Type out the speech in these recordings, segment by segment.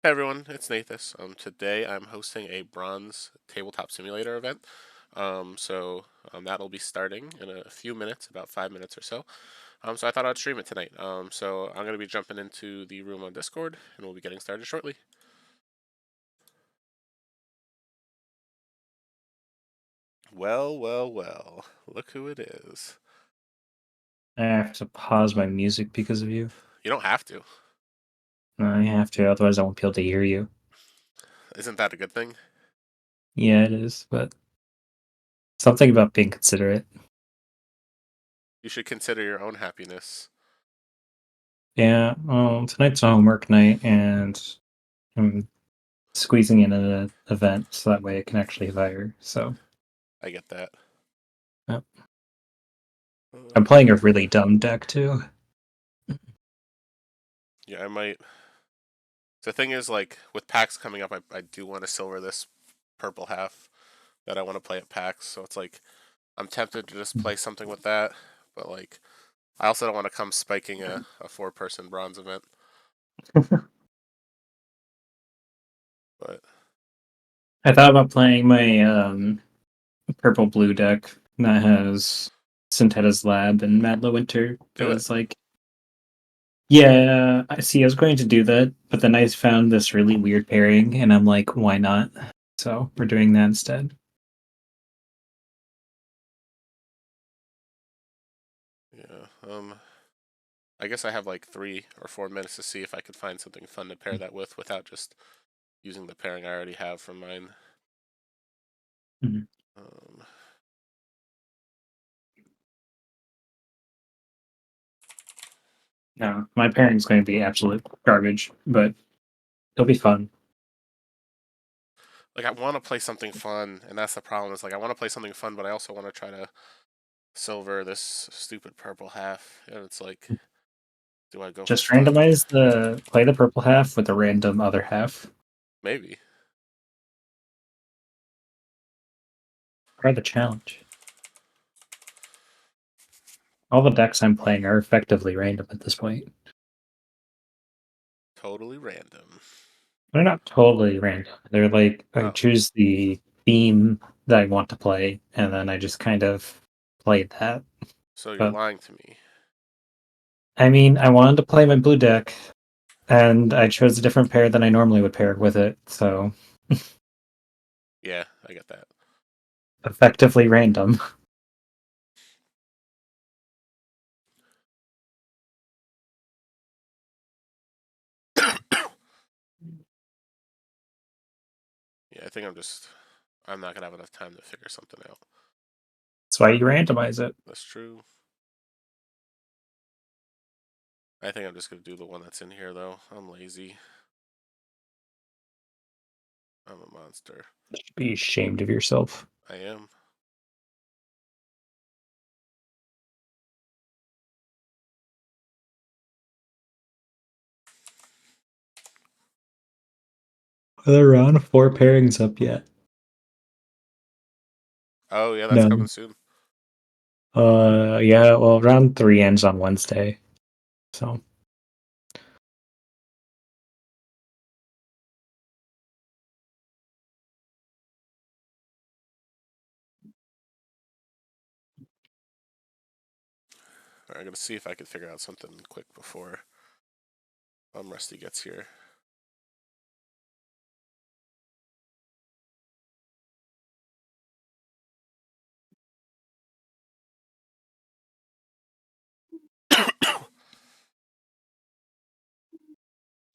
Hey everyone, it's Nathas. Today I'm hosting a bronze tabletop simulator event. That'll be starting in a few minutes, about 5 minutes or so. So I thought I'd stream it tonight. So I'm going to be jumping into the room on Discord, and we'll be getting started shortly. Well, well, well. Look who it is. I have to pause my music because of you. You don't have to. I have to, otherwise I won't be able to hear you. Isn't that a good thing? Yeah, it is, but something about being considerate. You should consider your own happiness. Yeah, tonight's a homework night, and I'm squeezing in an event so that way I can actually hire. So, I get that. yeah. I'm Uh, playing a really dumb deck too. yeah, I might. The thing is, like, with PAX coming up, I do want to silver this purple half that I want to play at PAX. So it's like I'm tempted to just play something with that, but like I also don't want to come spiking a 4-person bronze event. But I thought about playing my purple blue deck that has Syntheta's Lab and Matt Winter, do it. because yeah, I see. I was going to do that, but then I found this really weird pairing, and I'm like, why not? So we're doing that instead. Yeah. I guess I have like 3 or 4 minutes to see if I could find something fun to pair that with without just using the pairing I already have from mine. Mhm. Um, No, my pairing's going to be absolute garbage, but it'll be fun. like I want to play something fun, and that's the problem. Is like I want to play something fun, but I also want to try to silver this stupid purple half, and it's like, do I go for Just fun? play the purple half with the random other half. Maybe. Try the challenge. All the decks I'm playing are effectively random at this point. Totally random. They're not totally random. They're like I Oh, choose the theme that I want to play, and then I just kind of play that. so you're But lying to me. I mean, I wanted to play my blue deck, and I chose a different pair than I normally would pair with it, so Yeah, I get that. effectively random. Yeah, I think I'm not gonna have enough time to figure something out. That's why you randomize it. That's true. I think I'm just gonna do the one that's in here though. I'm lazy. I'm a monster. You should be ashamed of yourself. I am. Are there around 4 pairings up yet? Oh yeah, that's No. coming soon. Yeah, well, round 3 ends on Wednesday, so. Alright, I'm gonna see if I can figure out something quick before Rusty gets here.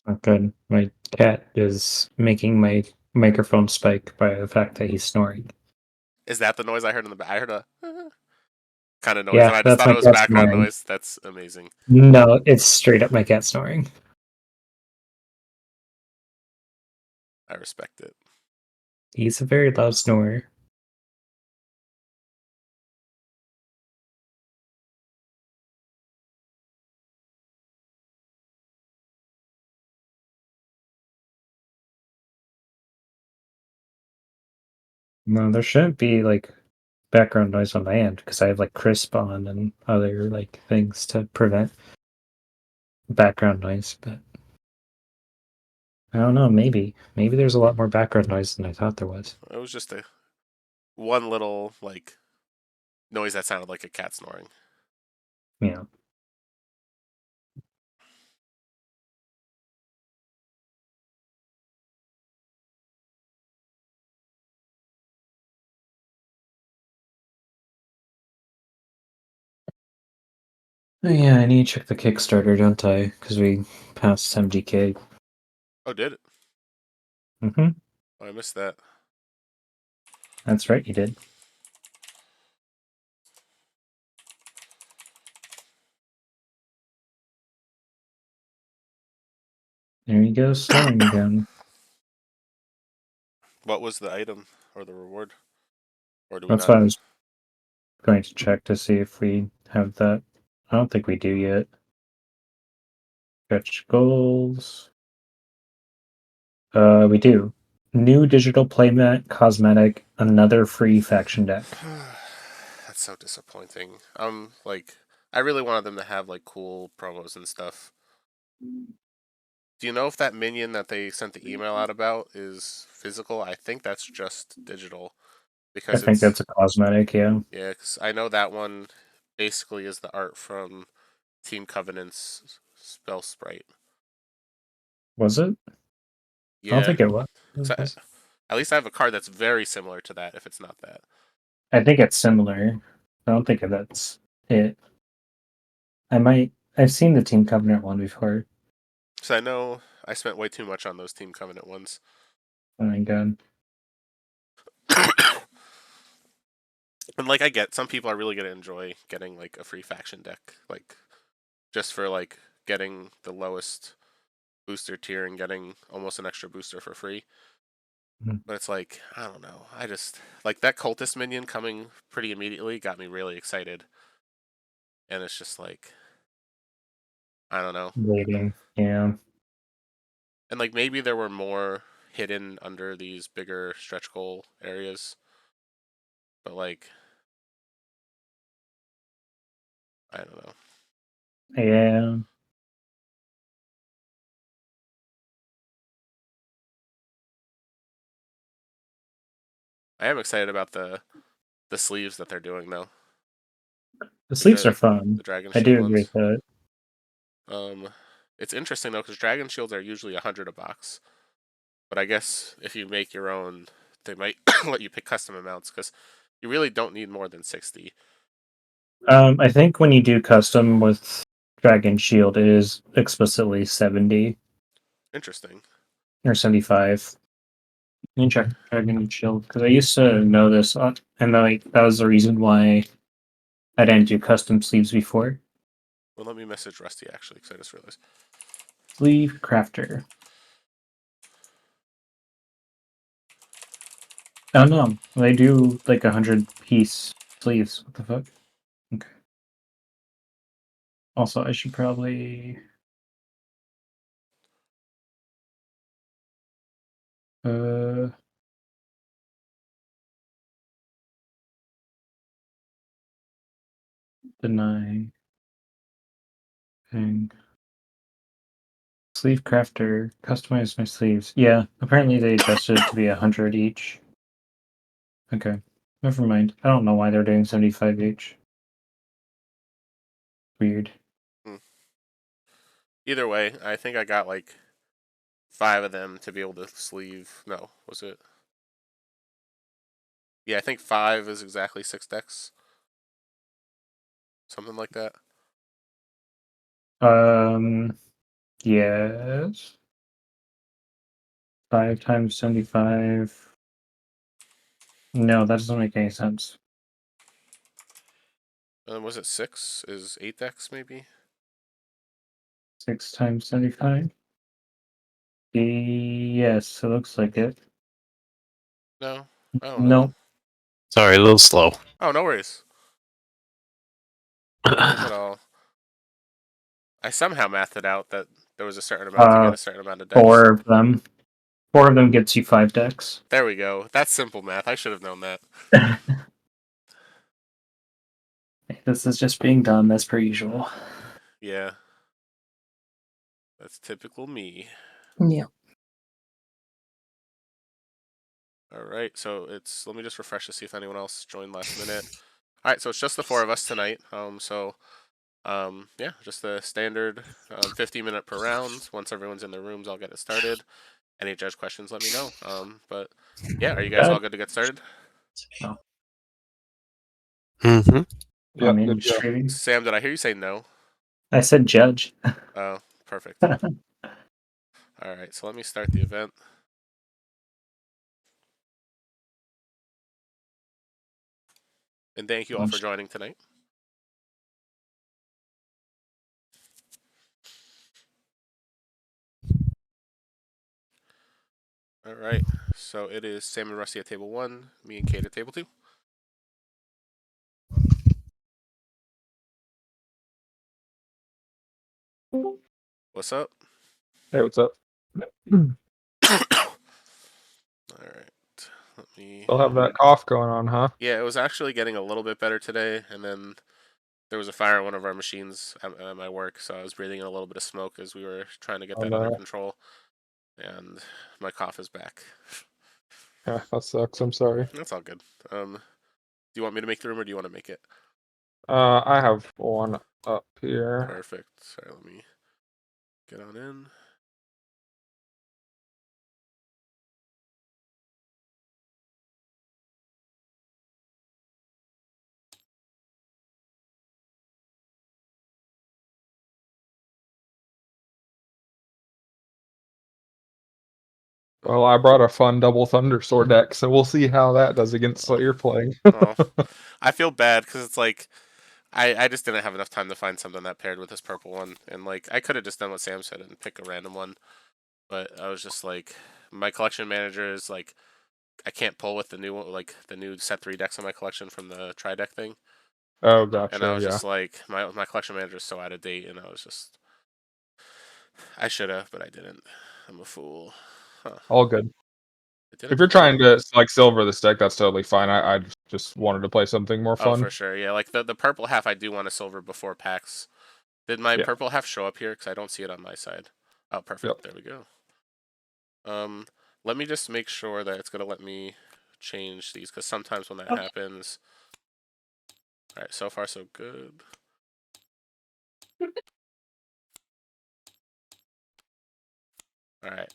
Not good. My cat is making my microphone spike by the fact that he's snoring. Is that the noise I heard in the back? I heard a kind of noise, and Yeah, I just that's thought my it was cat background snoring. noise. That's amazing. No, it's straight up my cat snoring. I respect it. He's a very loud snorer. No, there shouldn't be like background noise on my end because I have like crisp on and other like things to prevent background noise, but I don't know. Maybe there's a lot more background noise than I thought there was. It was just a one little like noise that sounded like a cat snoring. Yeah. Oh, yeah, I need to check the Kickstarter, don't I? Because we passed 70K. Oh, did it? Mm-hmm. Oh, I missed that. That's right, you did. There you go, snoring again. What was the item or the reward? Or do we That's not why I know? was going to check to see if we have that. I don't think we do yet. Stretch goals. We do. New digital playmat cosmetic, another free faction deck. That's so disappointing. Like, I really wanted them to have like cool promos and stuff. Do you know if that minion that they sent the email out about is physical? I think that's just digital I because think it's that's a cosmetic, yeah. yeah. Because I know that one basically is the art from Team Covenant's spell sprite. Was it? I don't Yeah, think it was. so at least I have a card that's very similar to that. If it's not that, I think it's similar. I don't think that's it. I might. I've seen the Team Covenant one before. so I know I spent way too much on those Team Covenant ones. Oh my god. And like I get some people are really gonna enjoy getting like a free faction deck, like just for like getting the lowest booster tier and getting almost an extra booster for free. Mhm. But it's like, I don't know. I just like that cultist minion coming pretty immediately got me really excited. And it's just like, I don't know. Waiting. Yeah. And like maybe there were more hidden under these bigger stretch goal areas. But like, I don't know. Yeah. I am excited about the sleeves that they're doing though. The Like sleeves are fun. the dragon I shield do agree ones. with that. Um, it's interesting though because dragon shields are usually 100 a box, but I guess if you make your own, they might let you pick custom amounts because you really don't need more than 60. I think when you do custom with Dragon Shield, it is explicitly 70 Interesting. or 75. Let me check Dragon Shield because I used to know this, and like that was the reason why I didn't do custom sleeves before. Well, let me message Rusty actually because I just realized. Sleeve crafter. Oh no, they do like 100-piece sleeves. What the fuck? Okay. Also, I should probably uh deny thing. Sleeve crafter. Customize my sleeves. Yeah, apparently they adjusted it to be 100 each. Okay. Never mind. I don't know why they're doing 75 each. Weird. Hmm. Either way, I think I got like 5 of them to be able to sleeve. No, was it? Yeah, I think 5 is exactly 6 decks. Something like that. Um yes. 5 times 75. No, that doesn't make any sense. Was it 6? Is 8 decks maybe? 6 times 75? Yes, it looks like it. No, I don't know. No. Sorry, a little slow. Oh, no worries. No worries at all. I somehow mathed it out that there was a certain amount to get Uh a certain amount of decks. 4 of them. 4 of them gets you 5 decks. There we go. That's simple math. I should have known that. This is just being done as per usual. Yeah, that's typical me. Yeah. All right, so let me just refresh to see if anyone else joined last minute. All right, so it's just the 4 of us tonight. Yeah, just the standard 15-minute per round. Once everyone's in their rooms, I'll get it started. Any judge questions, let me know. But yeah, are you guys all good to get started? No. Mm-hmm. I mean, good to go. streaming. Sam, did I hear you say no? I said judge. Oh, perfect. All right, so let me start the event. And thank you all for joining tonight. All right, so it is Sam and Rusty at table 1, me and Kate at table 2. What's up? Hey, what's up? All right, let me. Still have that cough going on, huh? Yeah, it was actually getting a little bit better today, and then there was a fire at one of our machines at my work, so I was breathing in a little bit of smoke as we were trying to get Oh, that under no. control, and my cough is back. Yeah, that sucks. I'm sorry. That's all good. Do you want me to make the room, or do you want to make it? I have one up here. Perfect. Sorry, let me get on in. Well, I brought a fun double Thunder Sword deck, so we'll see how that does against what you're playing. Oh, I feel bad because it's like I just didn't have enough time to find something that paired with this purple one, and like I could have just done what Sam said and pick a random one, but I was just like, my collection manager is like, I can't pull with the new set 3 decks on my collection from the tri deck thing. Oh, And I gotcha. was Yeah. just like, my collection manager is so out of date, and I was just, I should have, but I didn't. I'm a fool. Huh. All good. It didn't If you're pull trying anything. to like silver this deck, that's totally fine. I just wanted to play something more Oh, fun. for sure. Yeah, like the purple half, I do want to silver before PAX. Did my Yeah. purple half show up here? Because I don't see it on my side. Oh, perfect. Yep. There we go. Let me just make sure that it's gonna let me change these, because sometimes when that happens. All right, so far so good. All right,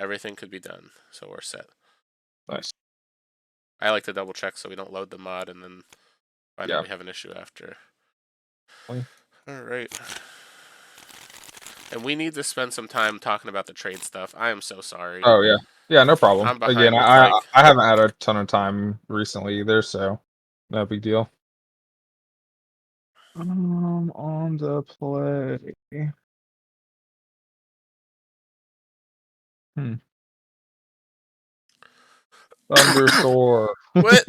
everything could be done, so we're set. Nice. I like to double check so we don't load the mod and then find out we have an issue after. All right. And we need to spend some time talking about the trade stuff. I am so sorry. Oh yeah. Yeah, no problem. I'm Again, behind with I like. I haven't had a ton of time recently either, so no big deal. On the play. Thundersoar. What?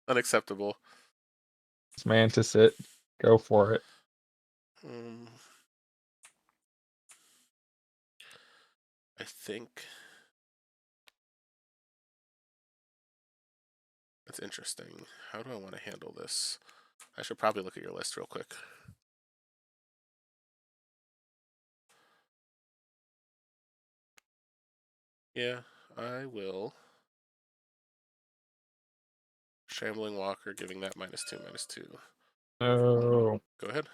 Unacceptable. It's Mantis it. Go for it. I think that's interesting. How do I want to handle this? I should probably look at your list real quick. Yeah, I will. Shambling Walker, giving that -2/-2. Oh. Go ahead.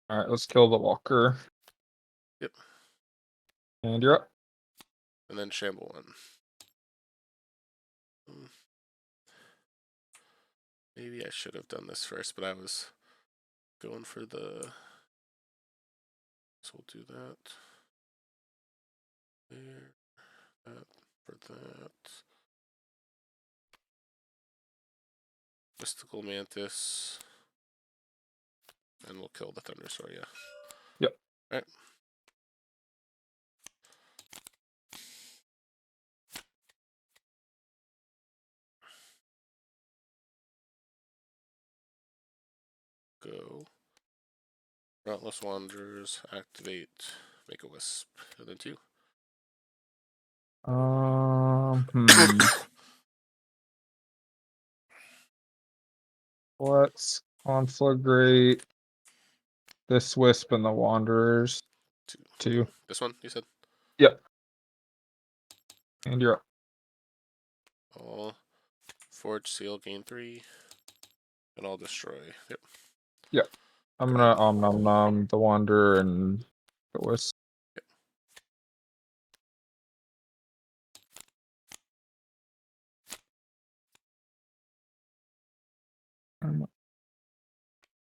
Alright, let's kill the walker. Yep. And you're up. And then Shamble 1. Maybe I should have done this first, but I was going for the. So we'll do that. There. That for that. Mystical Mantis. And we'll kill the Thundersaur, yeah. Yep. Alright. Go. Dauntless Wanderers, activate, make a wisp, and then 2. Let's conflagrate this Wisp and the Wanderers. 2. This one, you said? Yep. And you're up. I'll forge seal, gain 3, and I'll destroy. Yep. Yep. I'm Go gonna ahead. nom nom the Wanderer and go with.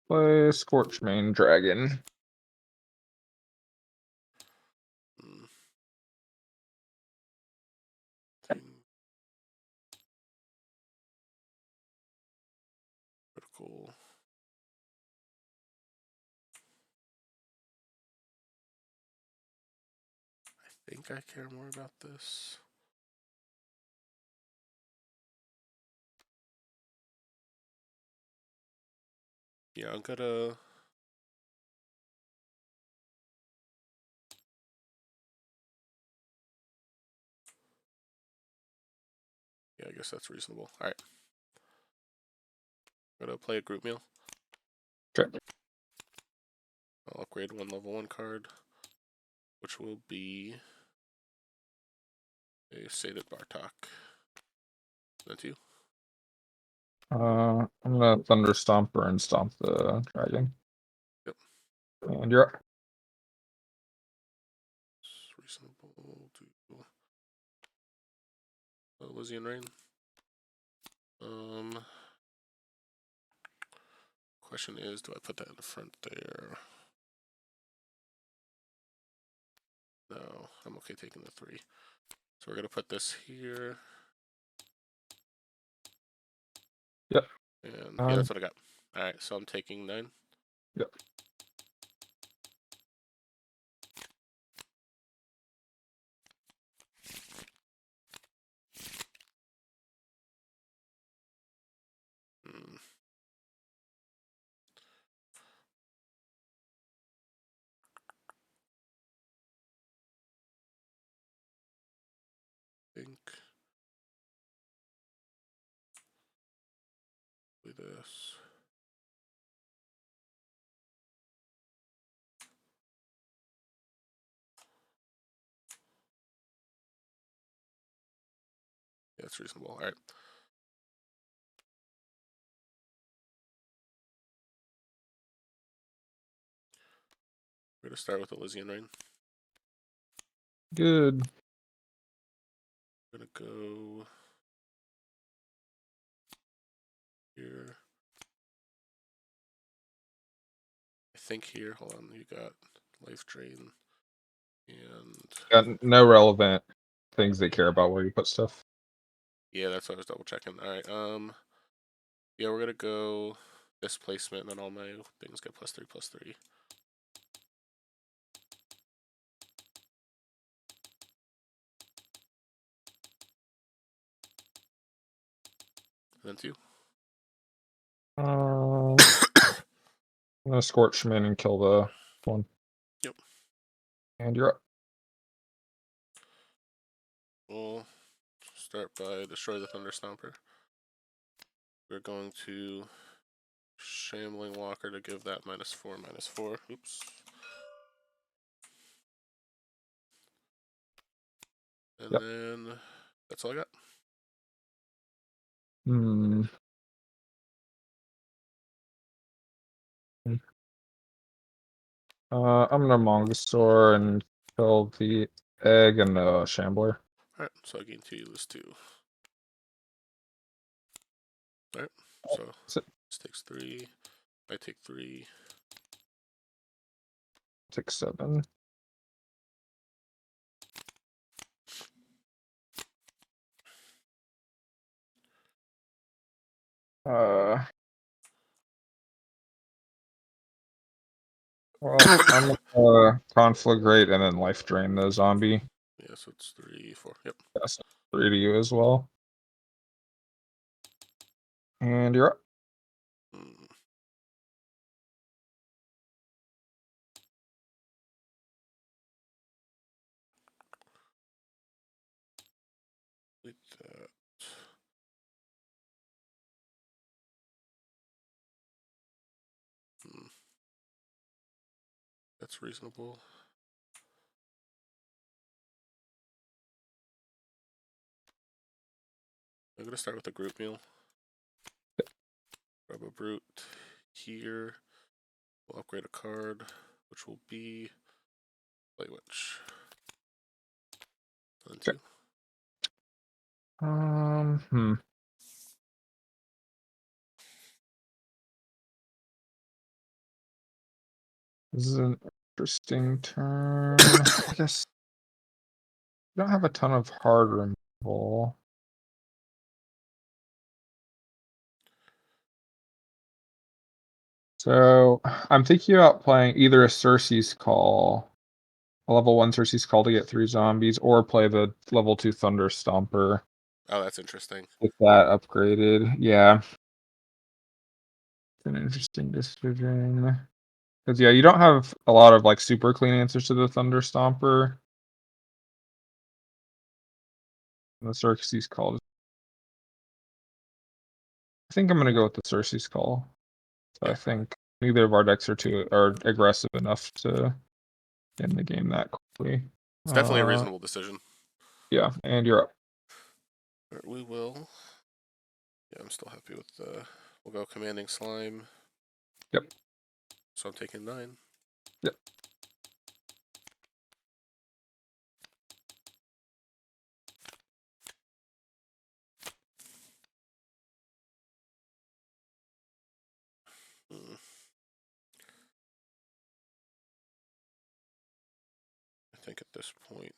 Play Scorchmane Dragon. Mm. Critical. I think I care more about this. Yeah, I'm gonna. Yeah, I guess that's reasonable. Alright. I'm gonna play a group meal. Okay. I'll upgrade 1 level 1 card, which will be a Sated Bartok. Then 2. I'm gonna Thunder Stomper and stomp the dragon. Yep. And you're up. It's reasonable to Elysian Rain. Question is, do I put that in the front there? No, I'm okay taking the 3. So we're gonna put this here. Yep. And yeah, that's what I got. Alright, so I'm taking 9. Yep. Hmm. Think. Do this. Yeah, it's reasonable. Alright. We're gonna start with Elysian Rain. Good. We're gonna go here. I think here. Hold on, you got Life Drain and Got no relevant things they care about where you put stuff. yeah, that's what I was double checking. Alright, yeah, we're gonna go displacement and then all my things get +3/+3. And then 2. I'm gonna Scorchmane and kill the one. Yep. And you're up. We'll start by destroy the Thunder Stomper. We're going to Shambling Walker to give that -4/-4. Oops. And Yep. then that's all I got. I'm gonna Mongosaur and kill the egg and the Shambler. Alright, so I gain 2, you lose 2. Alright, so this takes 3. I take 3. Take 7. Well, I'm gonna Conflagrate and then Life Drain the zombie. Yeah, so it's 3, 4. Yep. That's 3 to you as well. And you're up. Mm. Delete that. That's reasonable. I'm gonna start with a group meal. Grab a brute here. We'll upgrade a card, which will be Play Witch. Done two. This is an interesting turn. I guess we don't have a ton of hard removal. So I'm thinking about playing either a Circe's Call, a level 1 Circe's Call to get 3 zombies, or play the level 2 Thunder Stomper. Oh, that's interesting. With that upgraded. Yeah. It's an interesting decision. Because, yeah, you don't have a lot of, like, super clean answers to the Thunder Stomper. And the Circe's Call. I think I'm going to go with the Circe's Call. So Yeah. I think neither of our decks are aggressive enough to end the game that quickly. It's definitely a reasonable decision. Yeah, and you're up. Alright, we will. Yeah, I'm still happy with the. We'll go Commanding Slime. Yep. So I'm taking 9. Yep. I think at this point.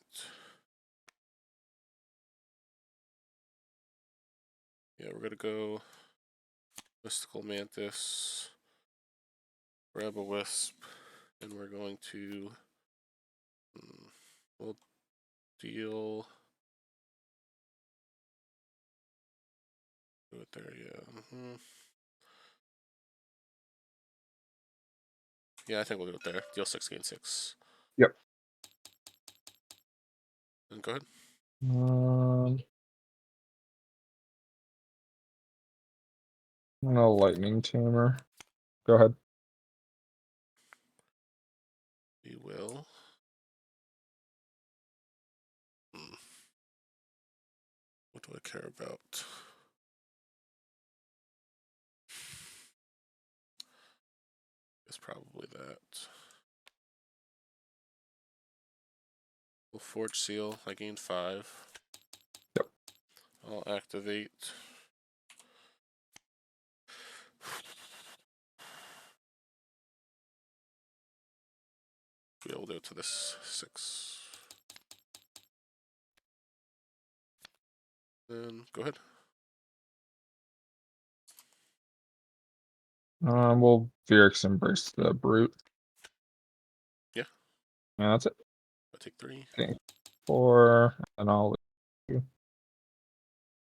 Yeah, we're gonna go Mystical Mantis, grab a Wisp, and we're going to. We'll deal. Do it there, yeah. Yeah, I think we'll do it there. Deal 6, gain 6. Yep. And go ahead. No Lightning Tamer. Go ahead. We will. What do I care about? It's probably that. We'll Forge Seal. I gained 5. Yep. I'll activate. We'll do it to this 6. Then go ahead. We'll Vyrix Embrace the Brute. Yeah. Yeah, that's it. I take 3. Okay. 4, and I'll leave you.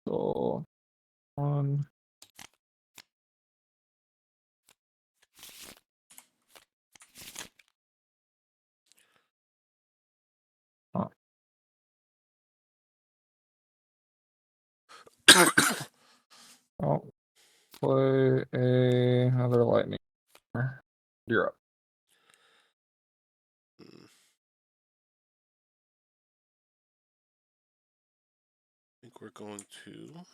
So 1. Oh. I'll play another Lightning. You're up. I think we're going to.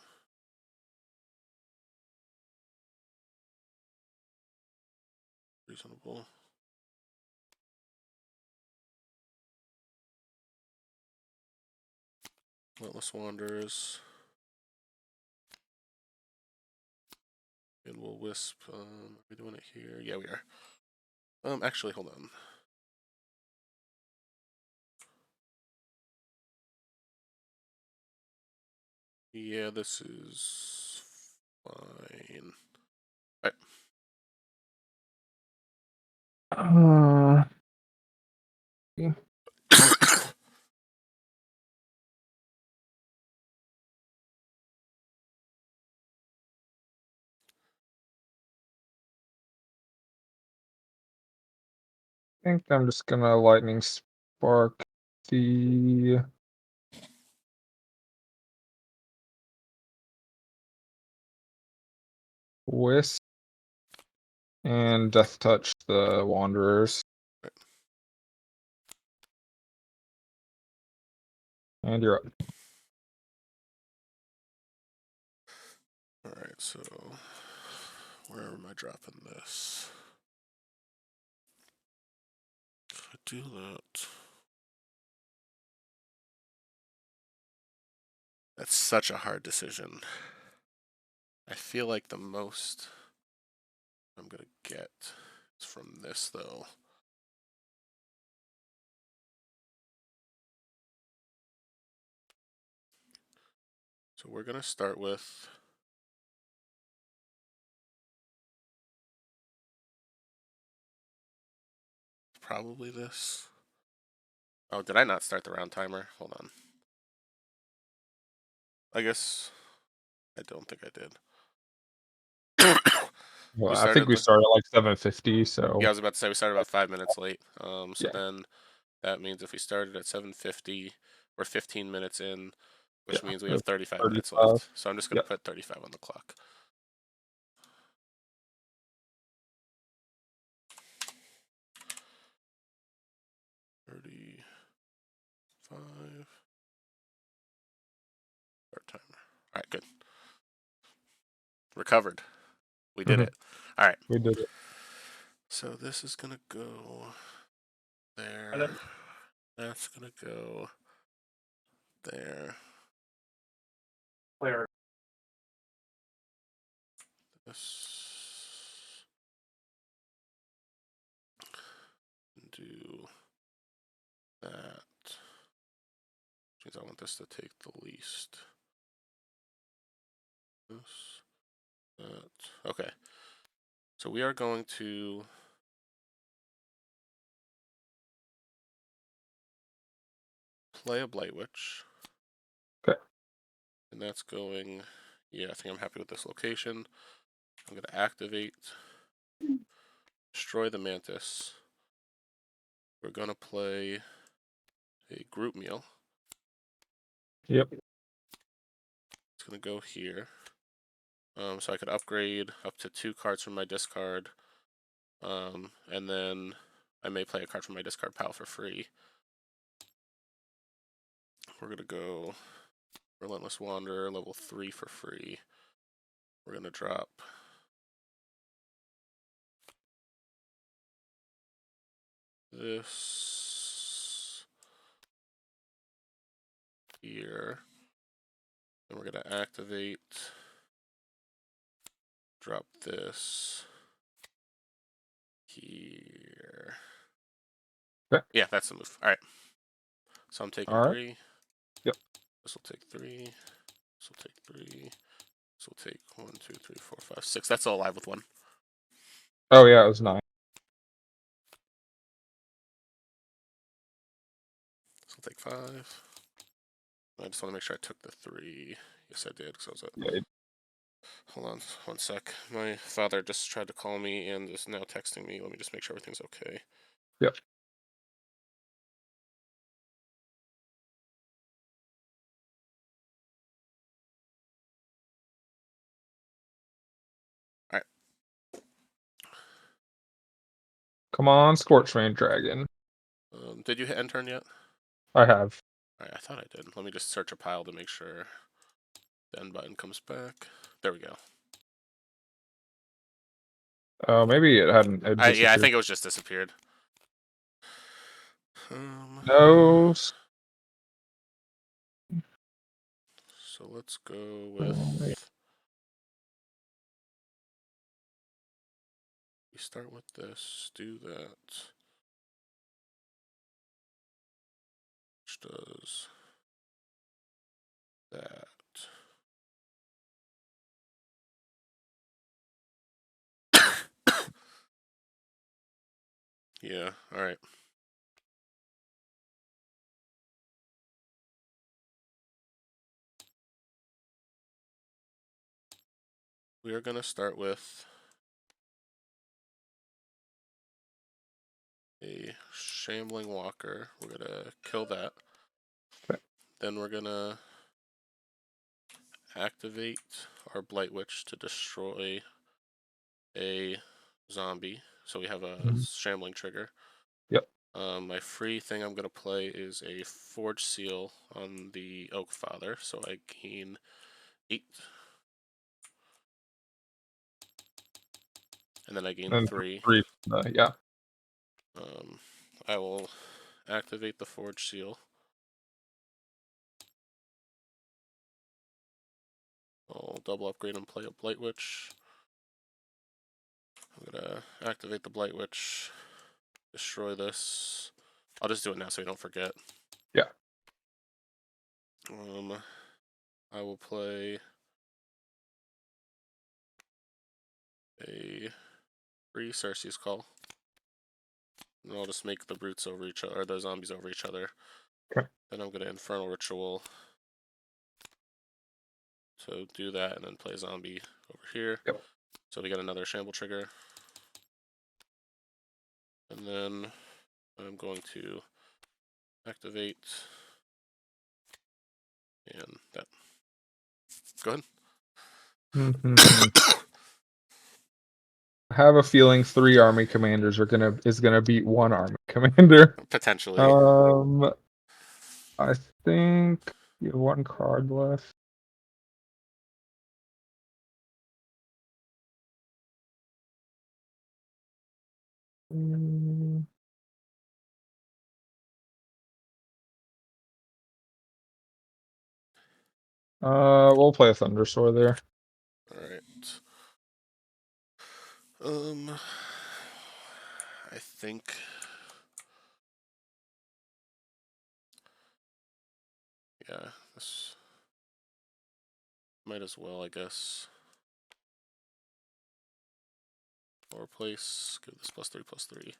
Reasonable. Relentless Wanderers. And we'll Wisp. Are we doing it here? Yeah, we are. Actually, hold on. Yeah, this is fine. All Yeah. right. I think I'm just gonna Lightning Spark the Wisp and Death Touch the Wanderers. And you're up. Alright, so where am I dropping this? I do that. That's such a hard decision. I feel like the most I'm gonna get is from this though. So we're gonna start with probably this. Oh, did I not start the round timer? Hold on. I guess I don't think I did. Well, I think we the, started at like 7:50, so yeah, I was about to say we started about 5 minutes late. So yeah. then that means if we started at 7:50, we're 15 minutes in, which means we have 35 minutes 35. left. So I'm just gonna Yep. put 35 on the clock. $35. Start timer. All right, good. Recovered. We did it. All right. We did it. So this is gonna go there. That's gonna go there. Where? This. Do that. Which means I want this to take the least. This. That. Okay. So we are going to play a Blight Witch. Okay. And that's going, yeah, I think I'm happy with this location. I'm going to activate, destroy the Mantis. We're going to play a group meal. Yep. It's going to go here. So I could upgrade up to 2 cards from my discard. And then I may play a card from my discard pile for free. We're going to go Relentless Wanderer, level 3 for free. We're going to drop this here. And we're going to activate, drop this here. Okay. Yeah, that's the move. All right. So I'm taking All right. 3. Yep. This will take 3. This will take 3. This will take 1, 2, 3, 4, 5, 6. That's all alive with 1. Oh yeah, it was 9. This will take 5. I just want to make sure I took the 3. Yes, I did, because I was at... Yeah. Hold on 1 sec. My father just tried to call me and is now texting me. Let me just make sure everything's okay. Yep. All right. Come on, Scorchrain Dragon. Did you hit end turn yet? I have. All right, I thought I did. Let me just search a pile to make sure the end button comes back. There we go. Oh, maybe it hadn't. It Yeah, I disappeared. think it was just disappeared. No. So let's go with... We start with this, do that. Which does that. Yeah, alright. We are going to start with a Shambling Walker. We're going to kill that. Okay. Then we're going to activate our Blight Witch to destroy a zombie. So we have a Shambling trigger. Yep. My free thing I'm going to play is a Forge Seal on the Oak Father. So I gain 8. and then I gain And 3. 3. Yeah. I will activate the Forge Seal. I'll double upgrade and play a Blight Witch. I'm gonna activate the Blight Witch, destroy this. I'll just do it now so you don't forget. Yeah. I will play a free Cersei's Call. And I'll just make the brutes over each other, or the zombies over each other. Okay. Then I'm gonna Infernal Ritual to do that, and then play a zombie over here. Yep. So we get another Shamble trigger. And then I'm going to activate, and that. Go ahead. I have a feeling 3 army commanders is gonna beat 1 army commander. Potentially. I think you have 1 card left. We'll play a Thundersword there. Alright. I think. Yeah, this might as well, I guess. Or place, give this +3/+3.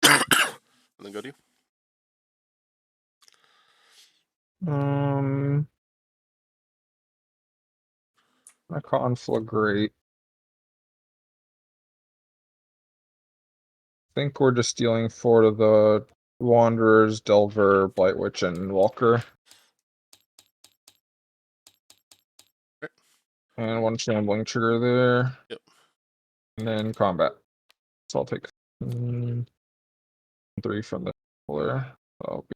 And then go to you. A Conflagrate. I think we're just dealing 4 to the Wanderers, Delver, Blightwitch, and Walker. Okay. And 1 Shambling trigger there. Yep. And then combat. So I'll take 3 from the player. I'll be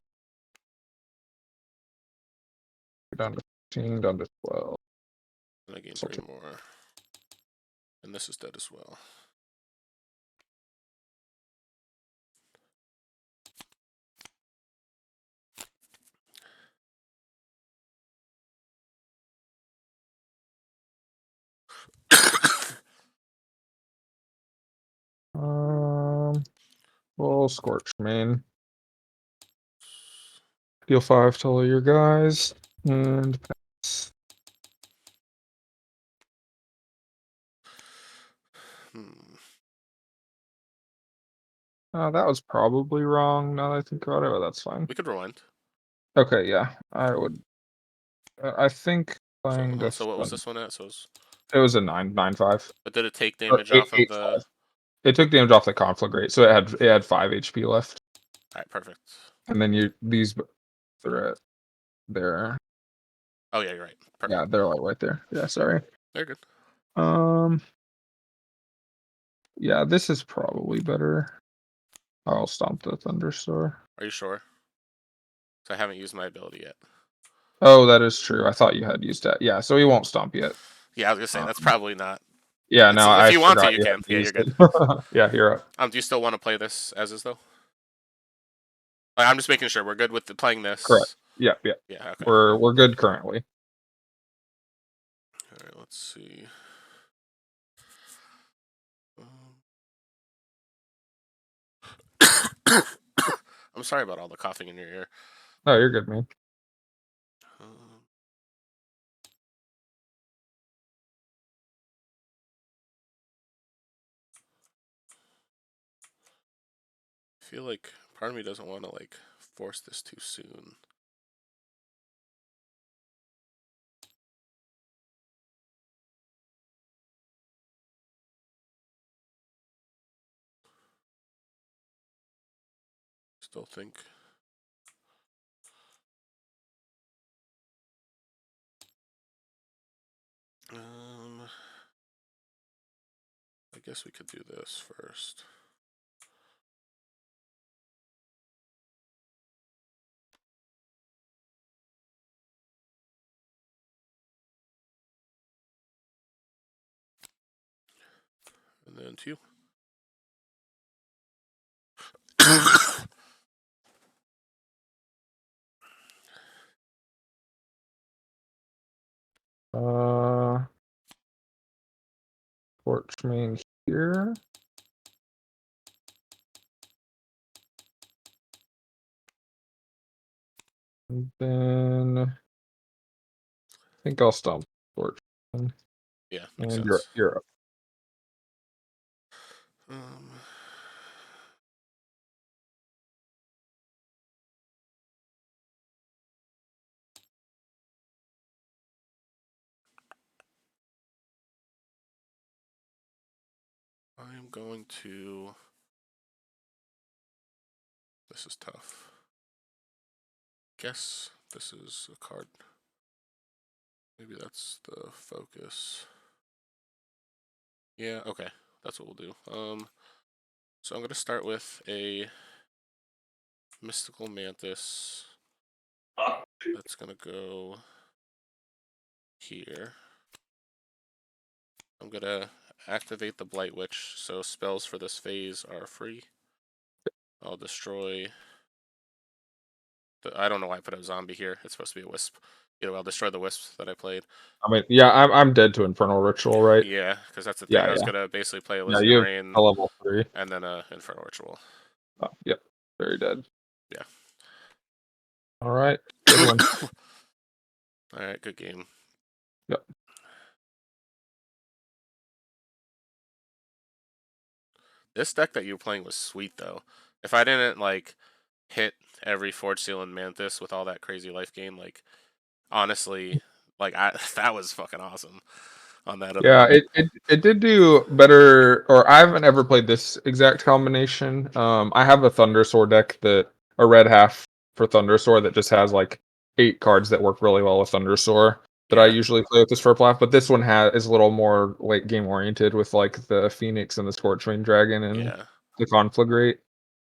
down to 15, down to 12. And I gain So 3 more. And this is dead as well. We'll Scorch Main. Deal 5 to all your guys. And pass. That was probably wrong now that I think about it, but that's fine. We could rewind. Okay, yeah. I would. I think playing So what was this one at? So it was a 9/9/5. but did it take Or damage off of 8/5. the? It took damage off the Conflagrate, so it had 5 HP left. Alright, perfect. And then these are at there. Oh yeah, you're right. Perfect. Yeah, they're like right there. Yeah, sorry. Very good. Yeah, this is probably better. I'll stomp the Thunderstorm. Are you sure? So I haven't used my ability yet. Oh, that is true. I thought you had used that. Yeah, so he won't stomp yet. Yeah, I was gonna say that's probably not. Yeah, no, If I you want to, forgot you can. hadn't Yeah, you're used good. it. Yeah, you're up. Do you still want to play this as is though? Like, I'm just making sure we're good with playing this. Correct. Yeah, yeah. Yeah. Okay. We're good currently. All right. Let's see. I'm sorry about all the coughing in your ear. Oh, you're good, man. I feel like part of me doesn't want to like force this too soon. Still think. I guess we could do this first. And then 2. Torch main here. And then I think I'll stomp Torch. Yeah, makes And sense. you're up. I'm going to. This is tough. Guess this is a card. Maybe that's the focus. Yeah, okay. That's what we'll do. So I'm gonna start with a Mystical Mantis. That's gonna go here. I'm gonna activate the Blight Witch, so spells for this phase are free. I'll destroy. I don't know why I put a zombie here. It's supposed to be a wisp. Either way, I'll destroy the wisps that I played. I mean, yeah, I'm dead to Infernal Ritual, right? Yeah, because that's the thing. Yeah, I was yeah. gonna basically play Yeah, Elysian you have Rain a level 3. and then a Infernal Ritual. Oh, yep, very dead. Yeah. All right, good one. All right, good game. Yep. This deck that you were playing was sweet though. If I didn't like hit every Forge Seal and Mantis with all that crazy life gain, like honestly, like that was fucking awesome on that Yeah, event. it did do better, or I haven't ever played this exact combination. I have a Thundersword deck a red half for Thundersword that just has like 8 cards that work really well with Thundersword that I Yeah. usually play with this purple half, but this one is a little more late game oriented with like the Phoenix and the Scorchwing Dragon and Yeah. the Conflagrate.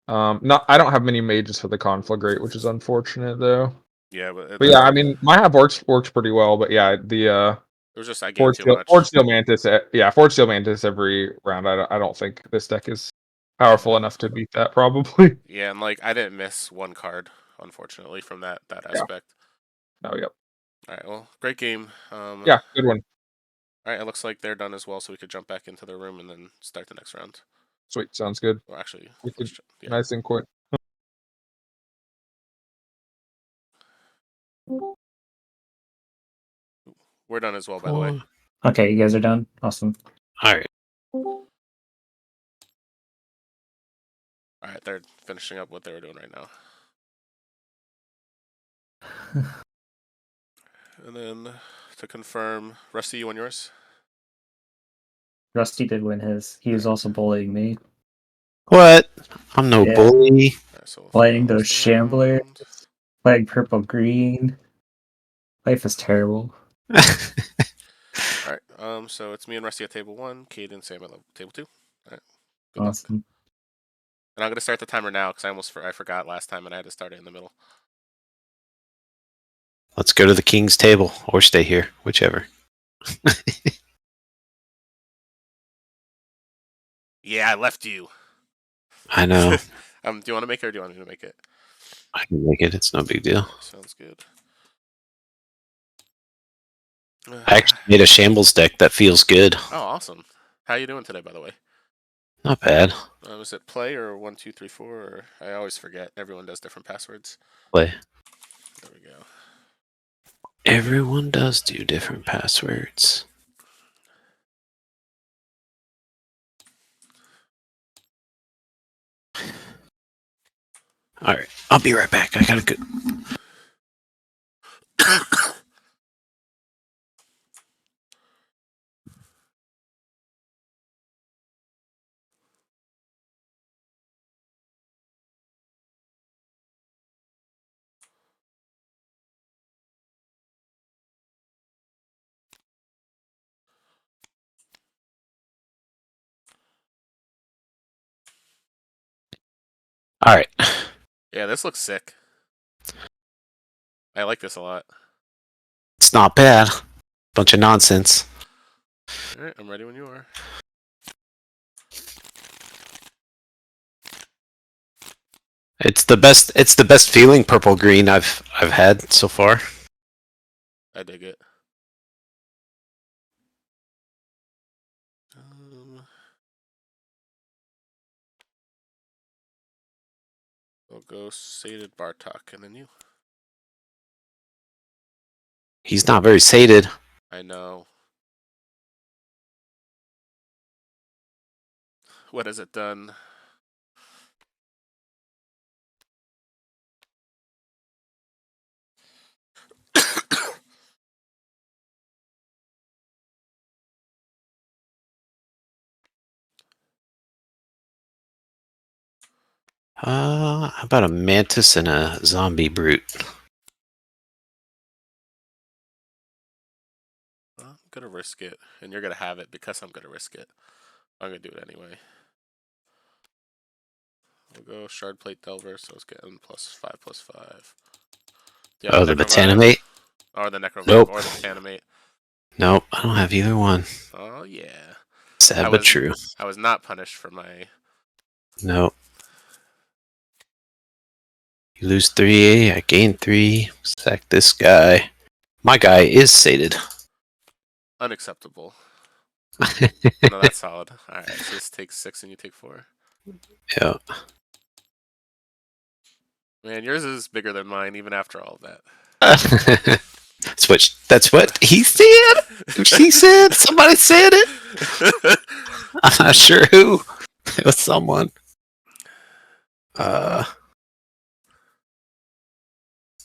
Not I don't have many mages for the Conflagrate, which is unfortunate though. Yeah, but But yeah, I mean my half works pretty well, but yeah, the it was just I gained too much. Forge Steel Mantis. Yeah, Forge Steel Mantis every round. I don't think this deck is powerful enough to beat that. Probably. Yeah, and like I didn't miss one card, unfortunately, from that aspect. Oh, yep. All right, well, great game. Yeah, good one. All right, it looks like they're done as well, so we could jump back into the room and then start the next round. Sweet, sounds good. Well, actually, We could, yeah. nice and quick. We're done as well, by the way. Okay, you guys are done? Awesome. Alright. All right, they're finishing up what they were doing right now. And then to confirm, Rusty, you won yours? Rusty did win his. He was also bullying me. What? I'm no Yeah. bully. All right, so we'll Playing follow those this around. shamblers. Playing purple green. Life is terrible. All right, so it's me and Rusty at table 1, Cade and Sam at table 2. All right, good luck. Awesome. And I'm gonna start the timer now because I forgot last time and I had to start it in the middle. Let's go to the king's table or stay here, whichever. Yeah, I left you. I know. Do you want to make it or do you want me to make it? I can make it. It's no big deal. Sounds good. I actually made a shambles deck that feels good. Oh, awesome. How you doing today, by the way? Not bad. Was it play or 1, 2, 3, 4? Or I always forget. Everyone does different passwords. Play. There we go. Everyone does do different passwords. Alright, I'll be right back. I gotta go. Alright. Yeah, this looks sick. I like this a lot. It's not bad. Bunch of nonsense. All right, I'm ready when you are. It's the best. It's the best feeling purple green I've had so far. I dig it. We'll go sated Bartok, and then you. He's not very sated. I know. What has it done? How about a mantis and a zombie brute? I'm gonna risk it, and you're gonna have it because I'm gonna risk it. I'm gonna do it anyway. We'll go Shard Plate Delver, so it's getting +5/+5. Do you have Oh, the the Necrovive? Botanimate? Or the Necrovive, Nope. or the Botanimate. Nope, I don't have either one. Oh yeah. Sad but true. I was not punished for my. Nope. You lose 3, I gain 3. Sack this guy. My guy is sated. Unacceptable. No, that's solid. Alright, so this takes 6 and you take 4. Yeah. Man, yours is bigger than mine, even after all of that. That's what he said. He said. Somebody said it. I'm not sure who. It was someone.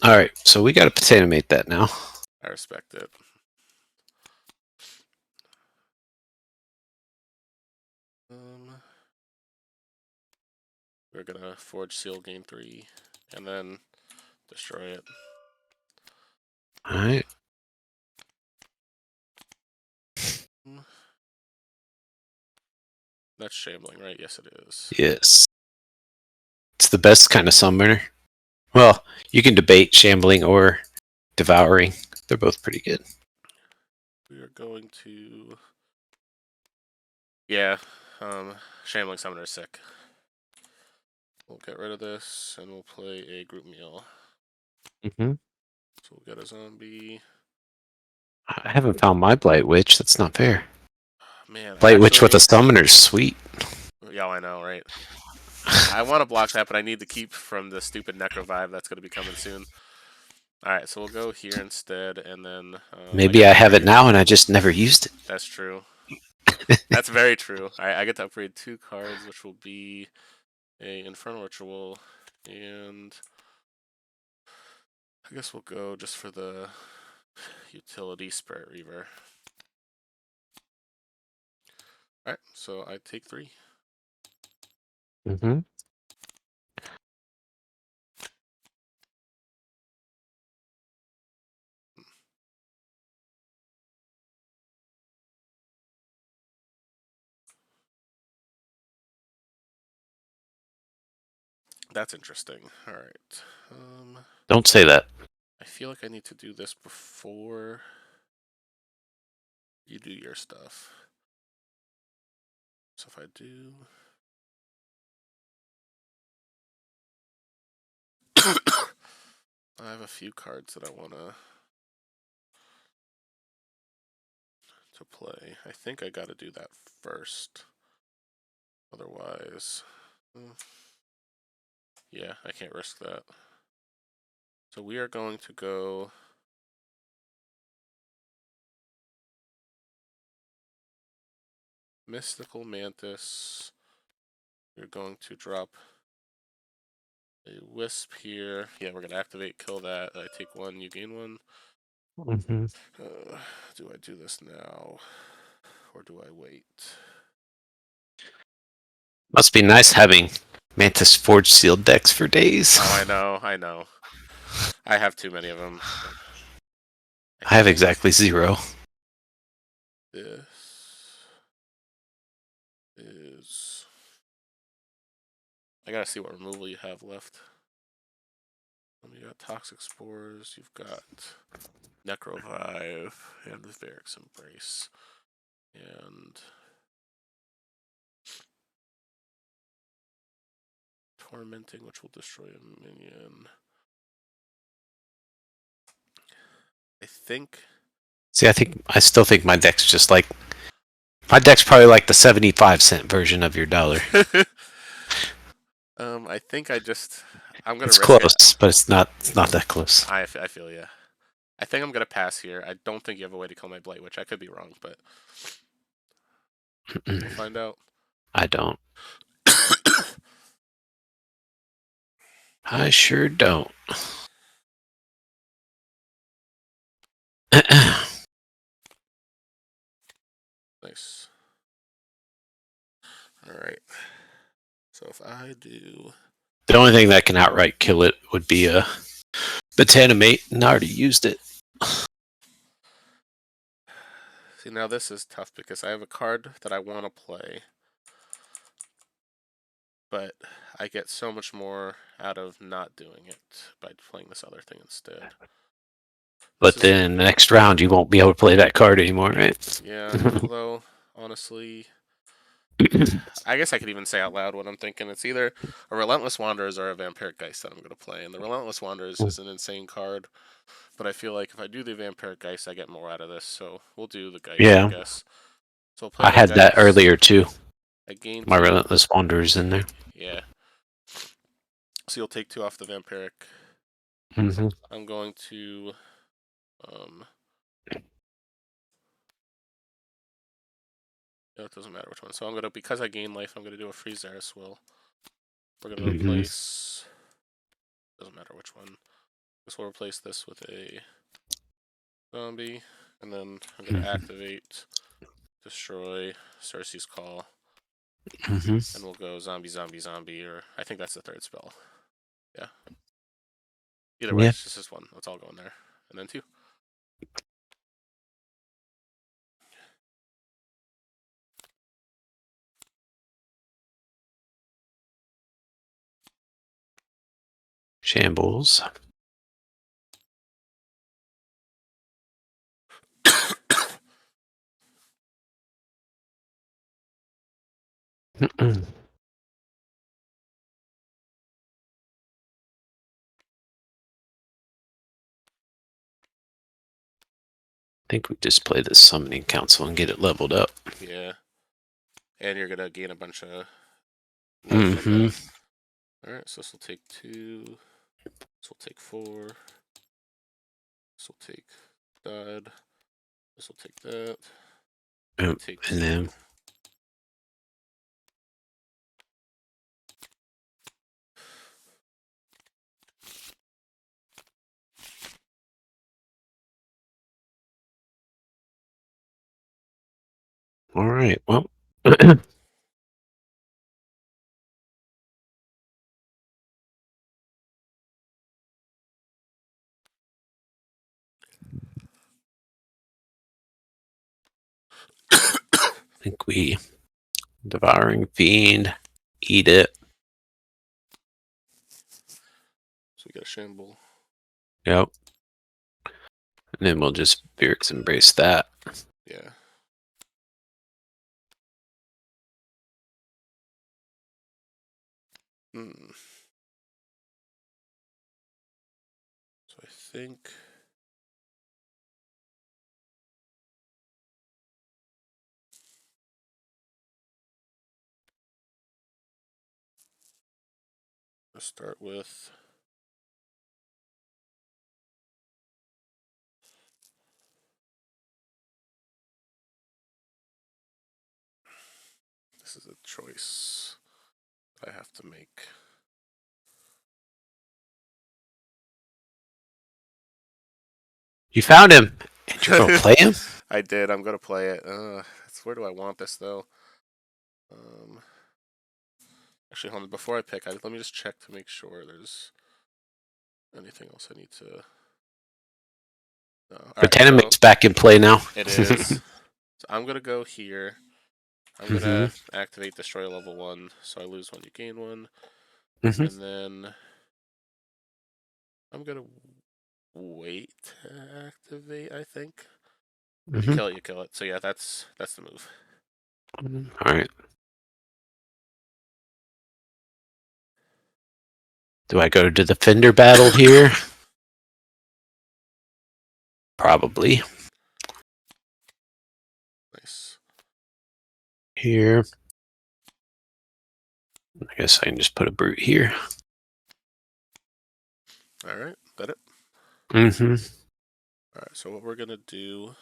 All right, so we got to potato mate that now. I respect it. We're gonna Forge Seal, gain 3, and then destroy it. All right. That's shambling, right? Yes, it is. Yes. It's the best kind of summoner. Well, you can debate shambling or devouring. They're both pretty good. We are going to. Yeah, Shambling Summoner is sick. We'll get rid of this and we'll play a group meal. Mm-hmm. So we'll get a zombie. I haven't found my Blight Witch. That's not fair. Man, Blight Witch with a summoner's sweet. Yeah, I know, right? I want to block that, but I need to keep from the stupid Necrovive that's going to be coming soon. Alright, so we'll go here instead, and then... Maybe I have it now and I just never used it. That's true. That's very true. I get to upgrade 2 cards, which will be a Infernal Ritual, and... I guess we'll go just for the utility Spirit Reaver. Alright, so I take 3. Mm-hmm. That's interesting. Alright. Don't say that. I feel like I need to do this before you do your stuff. So if I do... I have a few cards that I want to play. I think I gotta do that first. Otherwise... yeah, I can't risk that. So we are going to go... Mystical Mantis. We're going to drop a Wisp here. Yeah, we're going to activate, kill that. I take 1, you gain 1. Mm-hmm. Do I do this now? Or do I wait? Must be nice having Mantis Forge sealed decks for days. Oh, I know. I have too many of them. I have exactly 0. This is... I gotta see what removal you have left. You got Toxic Spores, you've got Necrovive, and the Varric's Embrace. And... Tormenting, which will destroy a minion. I think. See, I still think my deck's just like my deck's probably like the 75-cent version of your dollar. I think I'm gonna It's risk close, it. but it's not that close. I feel yeah. I think I'm gonna pass here. I don't think you have a way to kill my Blight, which I could be wrong, but we'll find out. I don't. I sure don't. Nice. All right. So if I do, The only thing that can outright kill it would be a Botanimate, and I already used it. see now this is tough because I have a card that I want to play, but I get so much more out of not doing it by playing this other thing instead. But then next round, you won't be able to play that card anymore, right? Yeah, although, honestly, I guess I could even say out loud what I'm thinking. It's either a Relentless Wanderers or a Vampiric Geist that I'm going to play. And the Relentless Wanderers is an insane card, but I feel like if I do the Vampiric Geist, I get more out of this. So we'll do the Geist, Yeah. I guess. So we'll play I the had that Geist. earlier too. I gain My 2. Relentless Wanderers in there. Yeah. So you'll take 2 off the Vampiric. Mm-hmm. I'm going to... No, it doesn't matter which one. So I'm gonna, because I gain life, I'm gonna do a Freeze Eris Will. We're gonna replace. Doesn't matter which one. This will replace this with a zombie, and then I'm gonna activate, destroy Cersei's Call, and we'll go zombie, zombie, zombie, or I think that's the 3rd spell. Yeah. Either way, it's just one. Let's all go in there, and then 2. Shambles. I think we just play the Summoning Council and get it leveled up. Yeah. And you're gonna gain a bunch of life from that. Alright, so this will take 2. This will take 4. This will take that. This will take that. Take 2. And then all right, well. I think we Devouring Fiend, eat it. So we got a Shamble. Yep. And then we'll just Vyrix Embrace that. Yeah. So I think I'll start with this is a choice I have to make. You found him, and you're gonna play him? I did. I'm gonna play it. Where do I want this though? Actually, hold on. Before I pick, let me just check to make sure there's anything else I need to. No. Botanimate's back in play now. It is. So I'm gonna go here. I'm gonna activate Destroy level 1, so I lose 1, you gain 1, and then I'm gonna wait to activate. I think. If you kill it, you kill it. So yeah, that's the move. All right. Do I go to the Defender battle here? Probably. Nice. Here. I guess I can just put a brute here. All right, that it. Mm-hmm. All right, so what we're gonna do?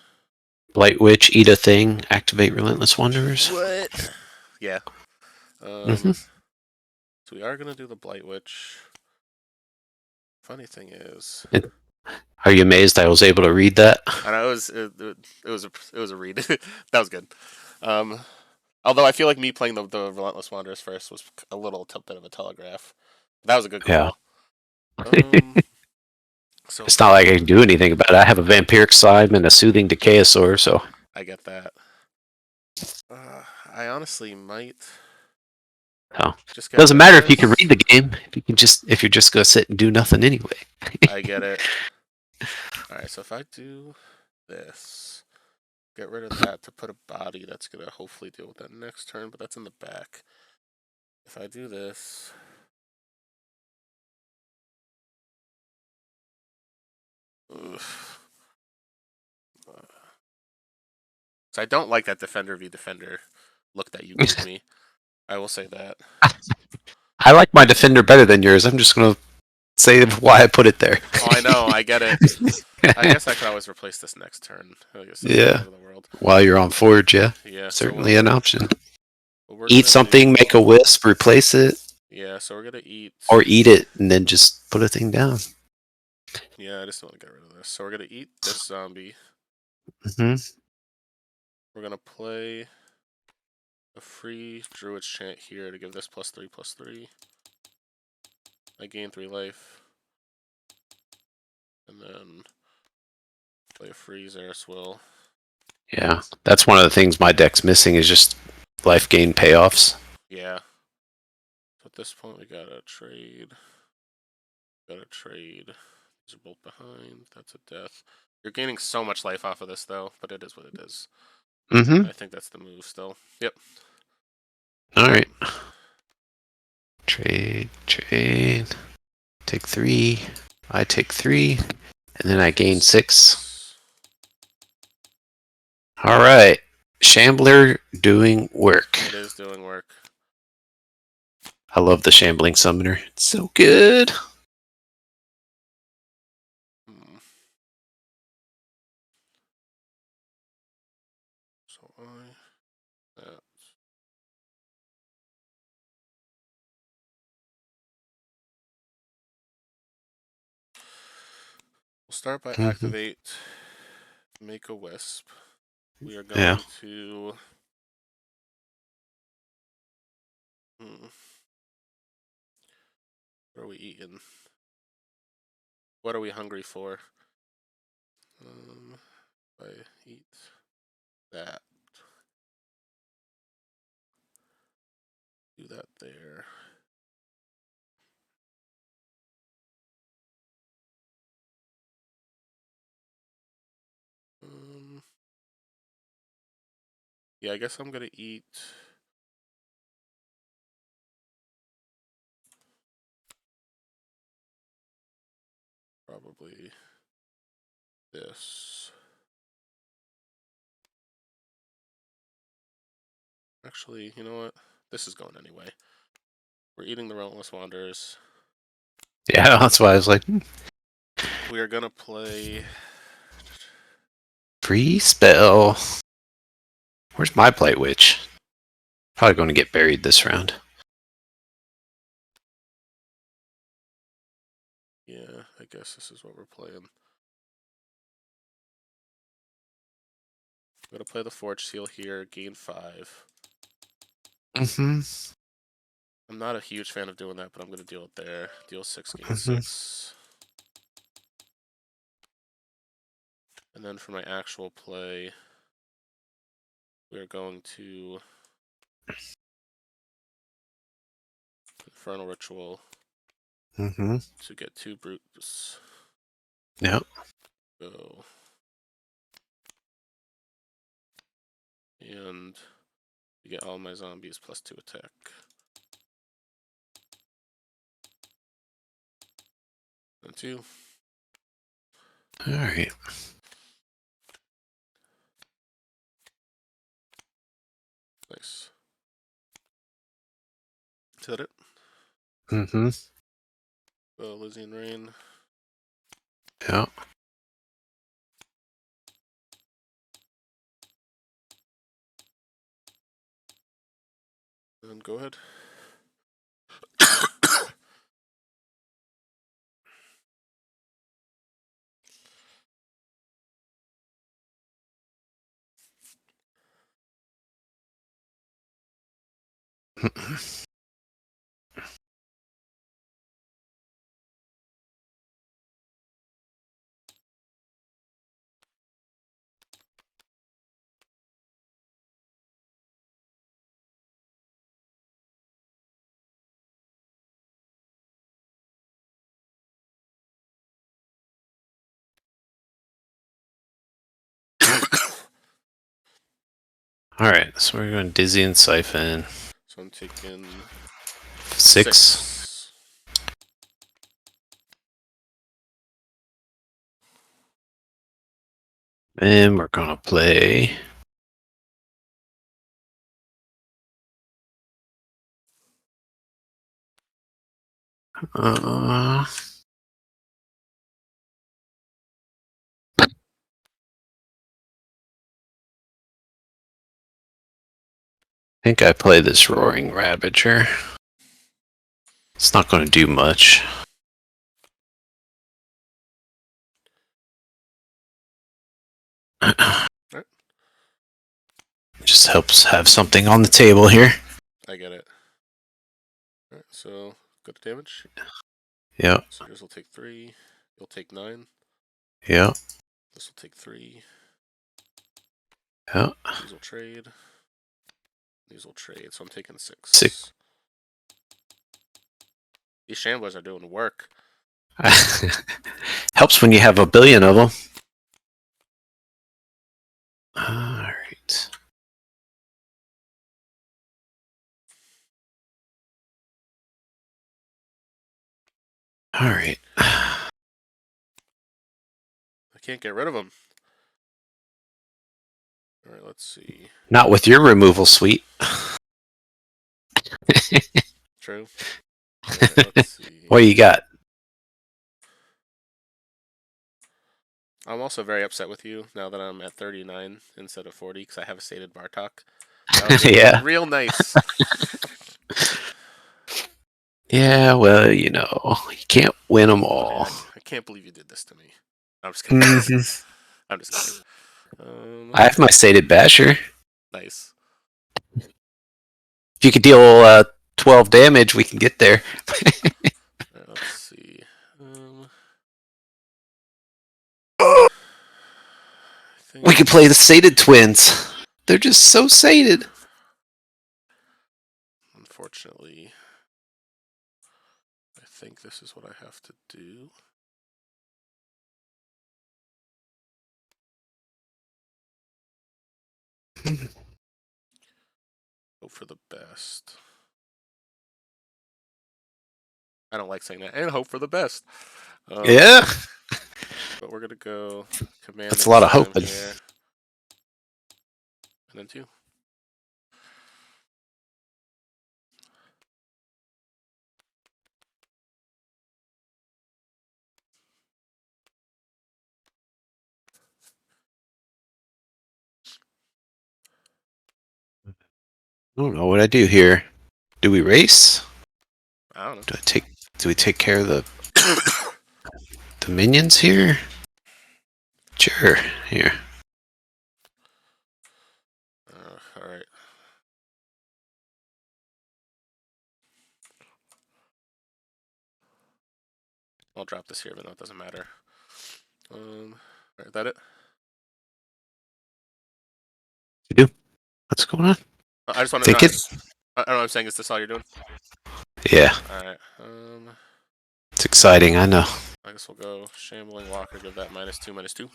Blight Witch, eat a thing, activate Relentless Wanderers. What? Yeah. Mm-hmm. So we are gonna do the Blight Witch. Funny thing is, Are you amazed I was able to read that? I know it was a read. That was good. Although I feel like me playing the Relentless Wanderers first was a little bit of a telegraph. That was a good Yeah. call. So It's not like I can do anything about it. I have a Vampiric Slime and a Soothing Decayosaur, so... I get that. I honestly might Oh. just get Doesn't rid of matter if you can this. read the game. If you're just gonna sit and do nothing anyway. I get it. Alright, so if I do this, get rid of that to put a body that's gonna hopefully deal with that next turn, but that's in the back. If I do this, so I don't like that Defender v Defender look that you gave me. I will say that. I like my Defender better than yours. I'm just gonna say why I put it there. Oh, I know, I get it. I guess I could always replace this next turn. I guess that's not the Yeah. end of the world. While you're on Forge, yeah. Yeah. Certainly an option. What we're Eat gonna something, do- make a wisp, replace it, Yeah, so we're gonna eat. or eat it and then just put a thing down. Yeah, I just want to get rid of this. So we're gonna eat this zombie. Hmm. We're gonna play a free Druid's Chant here to give this +3/+3. I gain 3 life. And then play a free Xeris Will. Yeah, that's one of the things my deck's missing is just life gain payoffs. Yeah. So at this point we gotta trade. These are both behind. That's a death. You're gaining so much life off of this though, but it is what it is. Mm-hmm. I think that's the move still. Yep. Alright. Trade. Take 3. I take 3. And then I gain 6. Alright. Shambler doing work. It is doing work. I love the Shambling Summoner. It's so good. So that. We'll start by activate, make a wisp. We are going to. What are we eating? What are we hungry for? I eat that. Do that there. Yeah, I guess I'm gonna eat. Probably this. Actually, you know what? This is going anyway. We're eating the Relentless Wanderers. Yeah, that's why I was like, We are gonna play. free spell. Where's my Blight Witch? Probably going to get buried this round. Yeah, I guess this is what we're playing. I'm gonna play the Forge Seal here, gain 5. Mm-hmm. I'm not a huge fan of doing that, but I'm gonna deal it there. Deal 6, gain 6. And then for my actual play, we are going to Infernal Ritual to get 2 brutes. Yep. Go. And you get all my zombies +2 attack. And 2. All right. Nice. Is that it? Mm-hmm. Lizzie and Rain. Yeah. And go ahead. All right. So we're going Dizzy and Siphon. So I'm taking 6. And we're going to play. I think I play this Roaring Ravager. It's not going to do much. Just helps have something on the table here. I get it. Alright, so go to damage. Yep. So yours will take 3. You'll take 9. Yep. This will take 3. Yep. These will trade. These will trade. So I'm taking 6. 6. These shamblers are doing work. Helps when you have a billion of them. Alright. Alright. I can't get rid of them. Alright, let's see. Not with your removal suite. True. Alright, let's see. What you got? I'm also very upset with you now that I'm at 39 instead of 40 because I have a stated Bartok. That would be Yeah. real nice. Yeah, well, you can't win them Man, all. I can't believe you did this to me. I'm just kidding. Mhm. I'm just kidding. I have my sated Basher. Nice. If you could deal 12 damage, we can get there. Alright, let's see. I think We could play the sated twins. They're just so sated. unfortunately, I think this is what I have to do. Hope for the best. I don't like saying that. And hope for the best. Yeah. But we're gonna go command. That's a lot of hoping. Here. And then 2. I don't know what I do here. Do we race? I don't know. Do we take care of the minions here? Sure. Here. All right. I'll drop this here, but no, it doesn't matter. All right, is that it? You do? What's going on? I just want to. Think it? I don't know what I'm saying. Is this all you're doing? Yeah. All right. It's exciting, I know. I guess we'll go Shambling Walker. Give that -2, -2.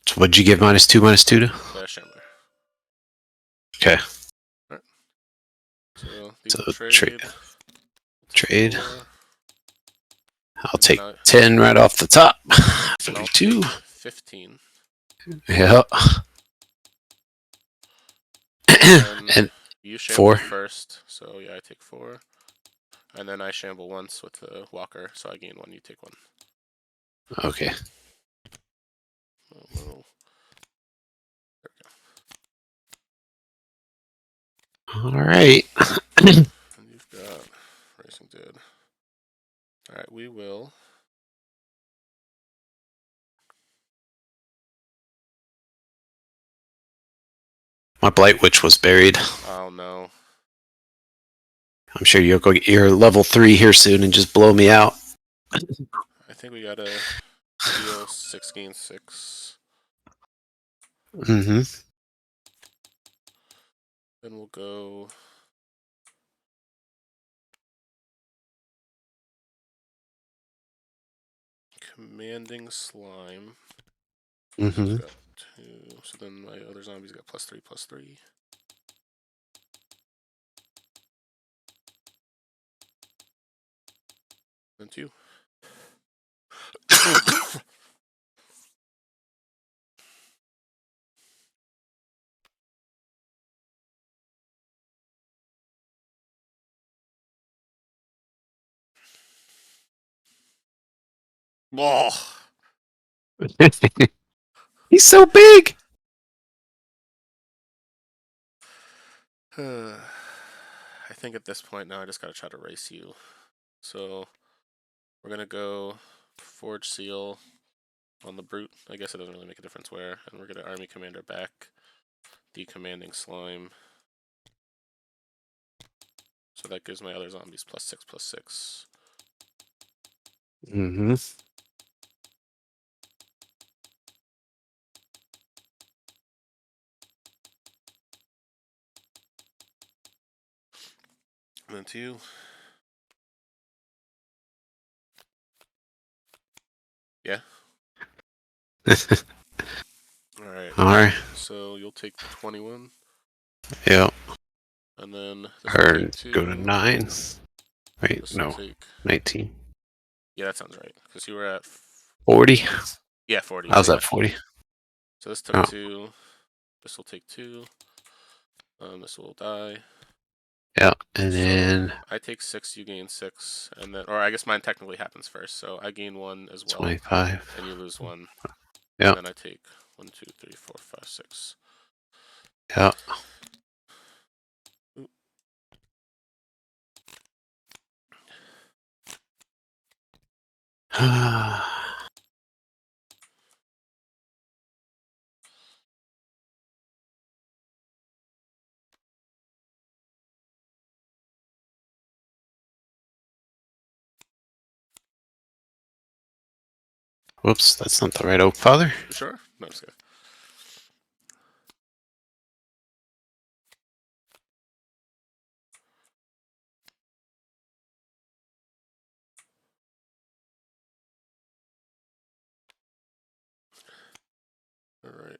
So what'd you give -2, -2 to? Shambler. Okay. So these So will trade. trade. 4. I'll take Now- 10 right off the top. and I'll 32. take 15. Yeah. And And you shamble 4. first, so yeah, I take 4. And then I shamble once with the walker, so I gain 1, you take 1. Okay. Oh, All right. and you've got Racing Dead. Alright, we will. My Blight Witch was buried. Oh no. I'm sure you'll go get your level 3 here soon and just blow me out. I think we gotta deal 6 gain 6. Mm-hmm. Then we'll go. Commanding Slime. Mm-hmm. Got 2. So then my other zombies got +3/+3. Then 2. Whoa. He's so big. I think at this point now I just gotta try to race you. So we're gonna go Forge Seal on the Brute. I guess it doesn't really make a difference where. And we're gonna Army Commander back. Decommanding Slime. So that gives my other zombies +6/+6. Mm-hmm. And then 2. Yeah. Alright. All right. So you'll take 21. Yeah. And then this will Or take 2. go to 9. Wait, This will no. take. 19. Yeah, that sounds right. Because you were at. 40. Yeah, 40. I was So, at 40. so this took Oh. 2. This will take 2. This will die. Yeah. And So then I take 6, you gain 6, and then, or I guess mine technically happens first. So I gain 1 as well, 25. and you lose 1. Yeah. And then I take 1, 2, 3, 4, 5, 6. Yeah. Ooh. Whoops, that's not the right Oak Father. You sure? No, just kidding. All right.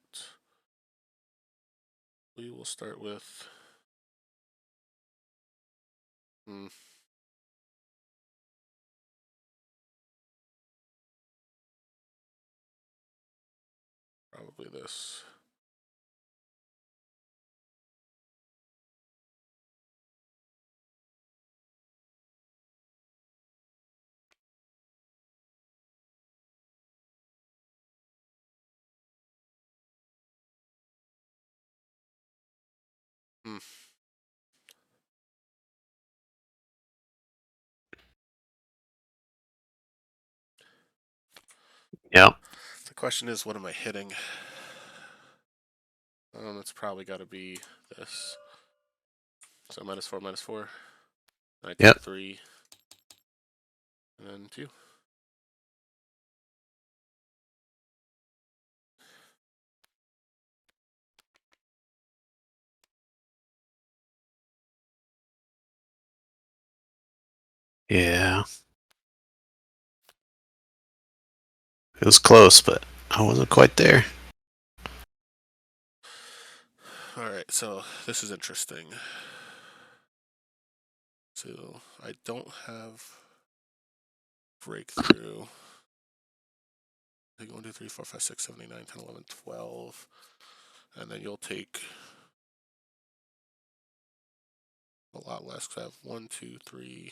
We will start with. Probably this. Yeah. The question is, what am I hitting? It's probably got to be this. So -4, -4. And I take Yep. 3. And then 2. Yeah. It was close, but I wasn't quite there. All right. Alright, so this is interesting. So I don't have breakthrough. Take 1, 2, 3, 4, 5, 6, 7, 8, 9, 10, 11, 12. And then you'll take a lot less because I have 1, 2, 3.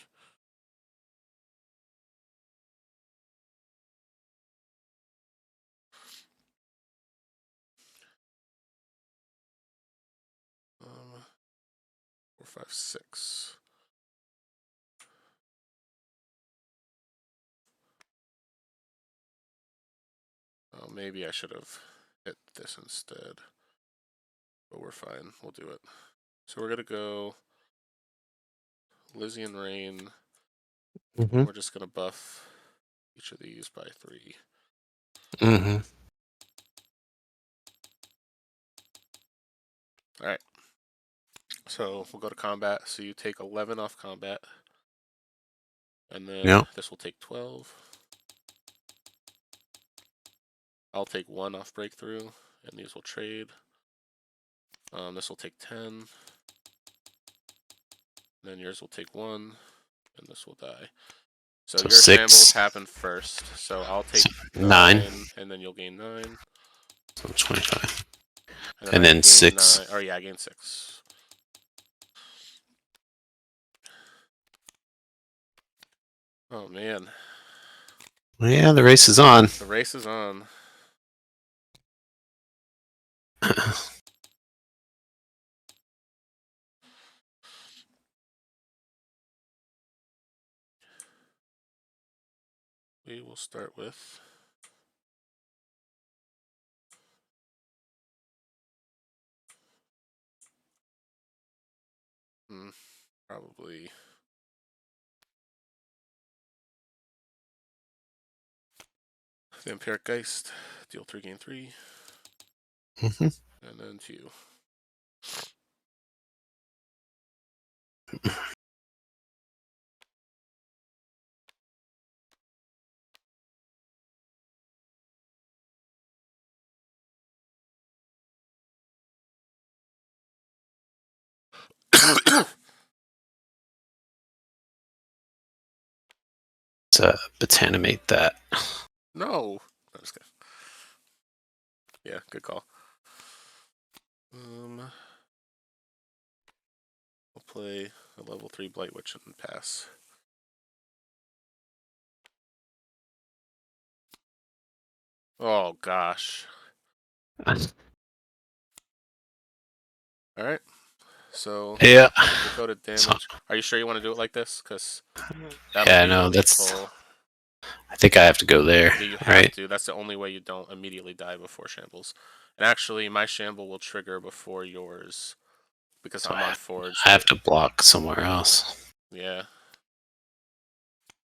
Um, 4, 5, 6. Oh, maybe I should have hit this instead. But we're fine. We'll do it. So we're going to go Lizzie and Rain. Mm-hmm. We're just going to buff each of these by 3. Mm-hmm. Alright. So we'll go to combat. So you take 11 off combat. And then Yep. this will take 12. I'll take 1 off breakthrough, and these will trade. This will take 10. Then yours will take 1, and this will die. So your 6. shambles happen first. So I'll take 9, and then you'll gain 9. So 25. And And I then gain 6. 9. Oh yeah, I gain 6. Oh man. Yeah, the race is on. The race is on. We will start with probably the Empiric Geist. Deal 3, gain 3. Mm-hmm. And then 2. To botanimate that. No. I'm just kidding. Yeah, good call. We'll play a level 3 Blight Witch and pass. Oh gosh. Alright. So Yeah. we'll go to damage. So- Are you sure you want to do it like this? Because Yeah, no, that's. I think I have to go there. Yeah, you have right? to. That's the only way you don't immediately die before shambles. And actually, my shamble will trigger before yours because So I'm on Forge. I have to block somewhere else. Yeah.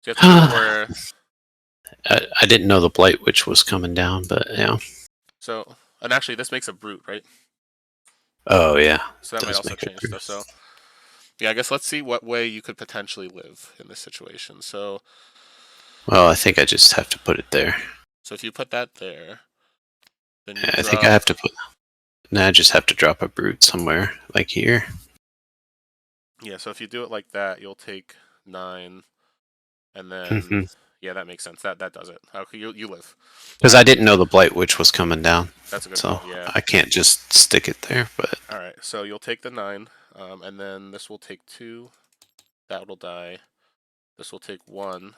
So you have to do it where. I didn't know the Blight Witch was coming down, but yeah. So, and actually, this makes a brute, right? Oh yeah. So that might also change stuff. So, yeah, I guess let's see what way you could potentially live in this situation. So, Well, I think I just have to put it there. so if you put that there, then you Yeah, I drop. think I have to put. No, I just have to drop a brute somewhere, like here. Yeah, so if you do it like that, you'll take 9, and then Mm-hmm. yeah, that makes sense. That does it. Okay, you live. Because I didn't know the Blight Witch was coming down. That's a good So call. Yeah. I can't just stick it there, but All right, so you'll take the 9, and then this will take 2. That will die. This will take 1,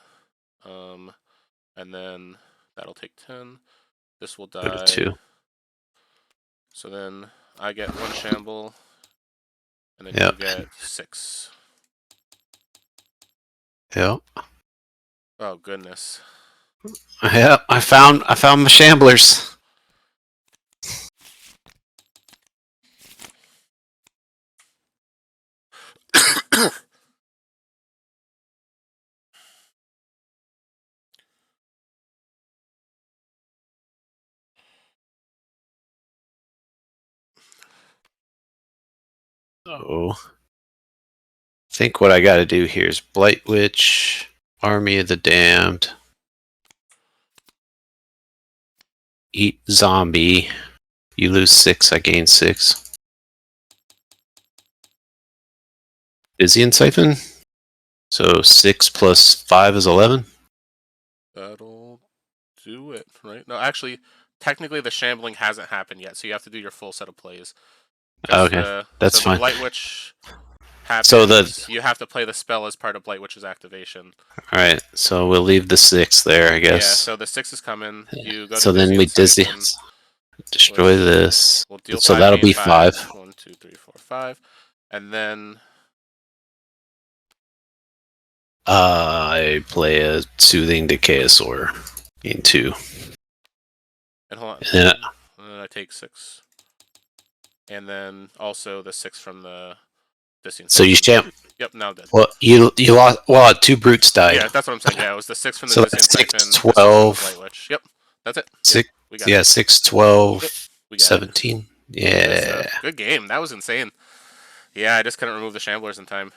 and then that'll take 10. This will go to die. 2. So then I get 1 shamble, and then Yep. you get 6. Yep. Oh goodness. Yep. I found my shamblers. Oh. I think what I got to do here is Blight Witch, Army of the Damned, eat zombie. You lose 6, I gain 6. Dizzy and Siphon. So 6 plus 5 is 11. That'll do it, right? No, actually, technically the shambling hasn't happened yet, so you have to do your full set of plays. 'Cause Okay, that's the fine. Blight Witch happens. So you have to play the spell as part of Blight Witch's activation. All right, so we'll leave the 6 there, I guess. Yeah, so the 6 is coming. You go So to then Dizzy we and Siphon, Dizzy, destroy which this. will deal So 5 that'll gain be 5. 1, 2, 3, 4, 5. And then I play a Soothing Decayosaur in 2. and hold on. And then And then I take 6. And then also the 6 from the Dizzy and so you Siphon. champ. Yep, now dead. Well, you lost. Well, 2 brutes died. Yeah, that's what I'm saying. Yeah, it was the 6 from the So Dizzy and that's 6, Siphon, the 6 from the 12. Blight Witch. Yep, that's it. 6. Yep, we got Yeah, it. 6, 12, Yep, we got 17. It. Yeah. Good game. That was insane. Yeah, I just couldn't remove the Shamblers in time.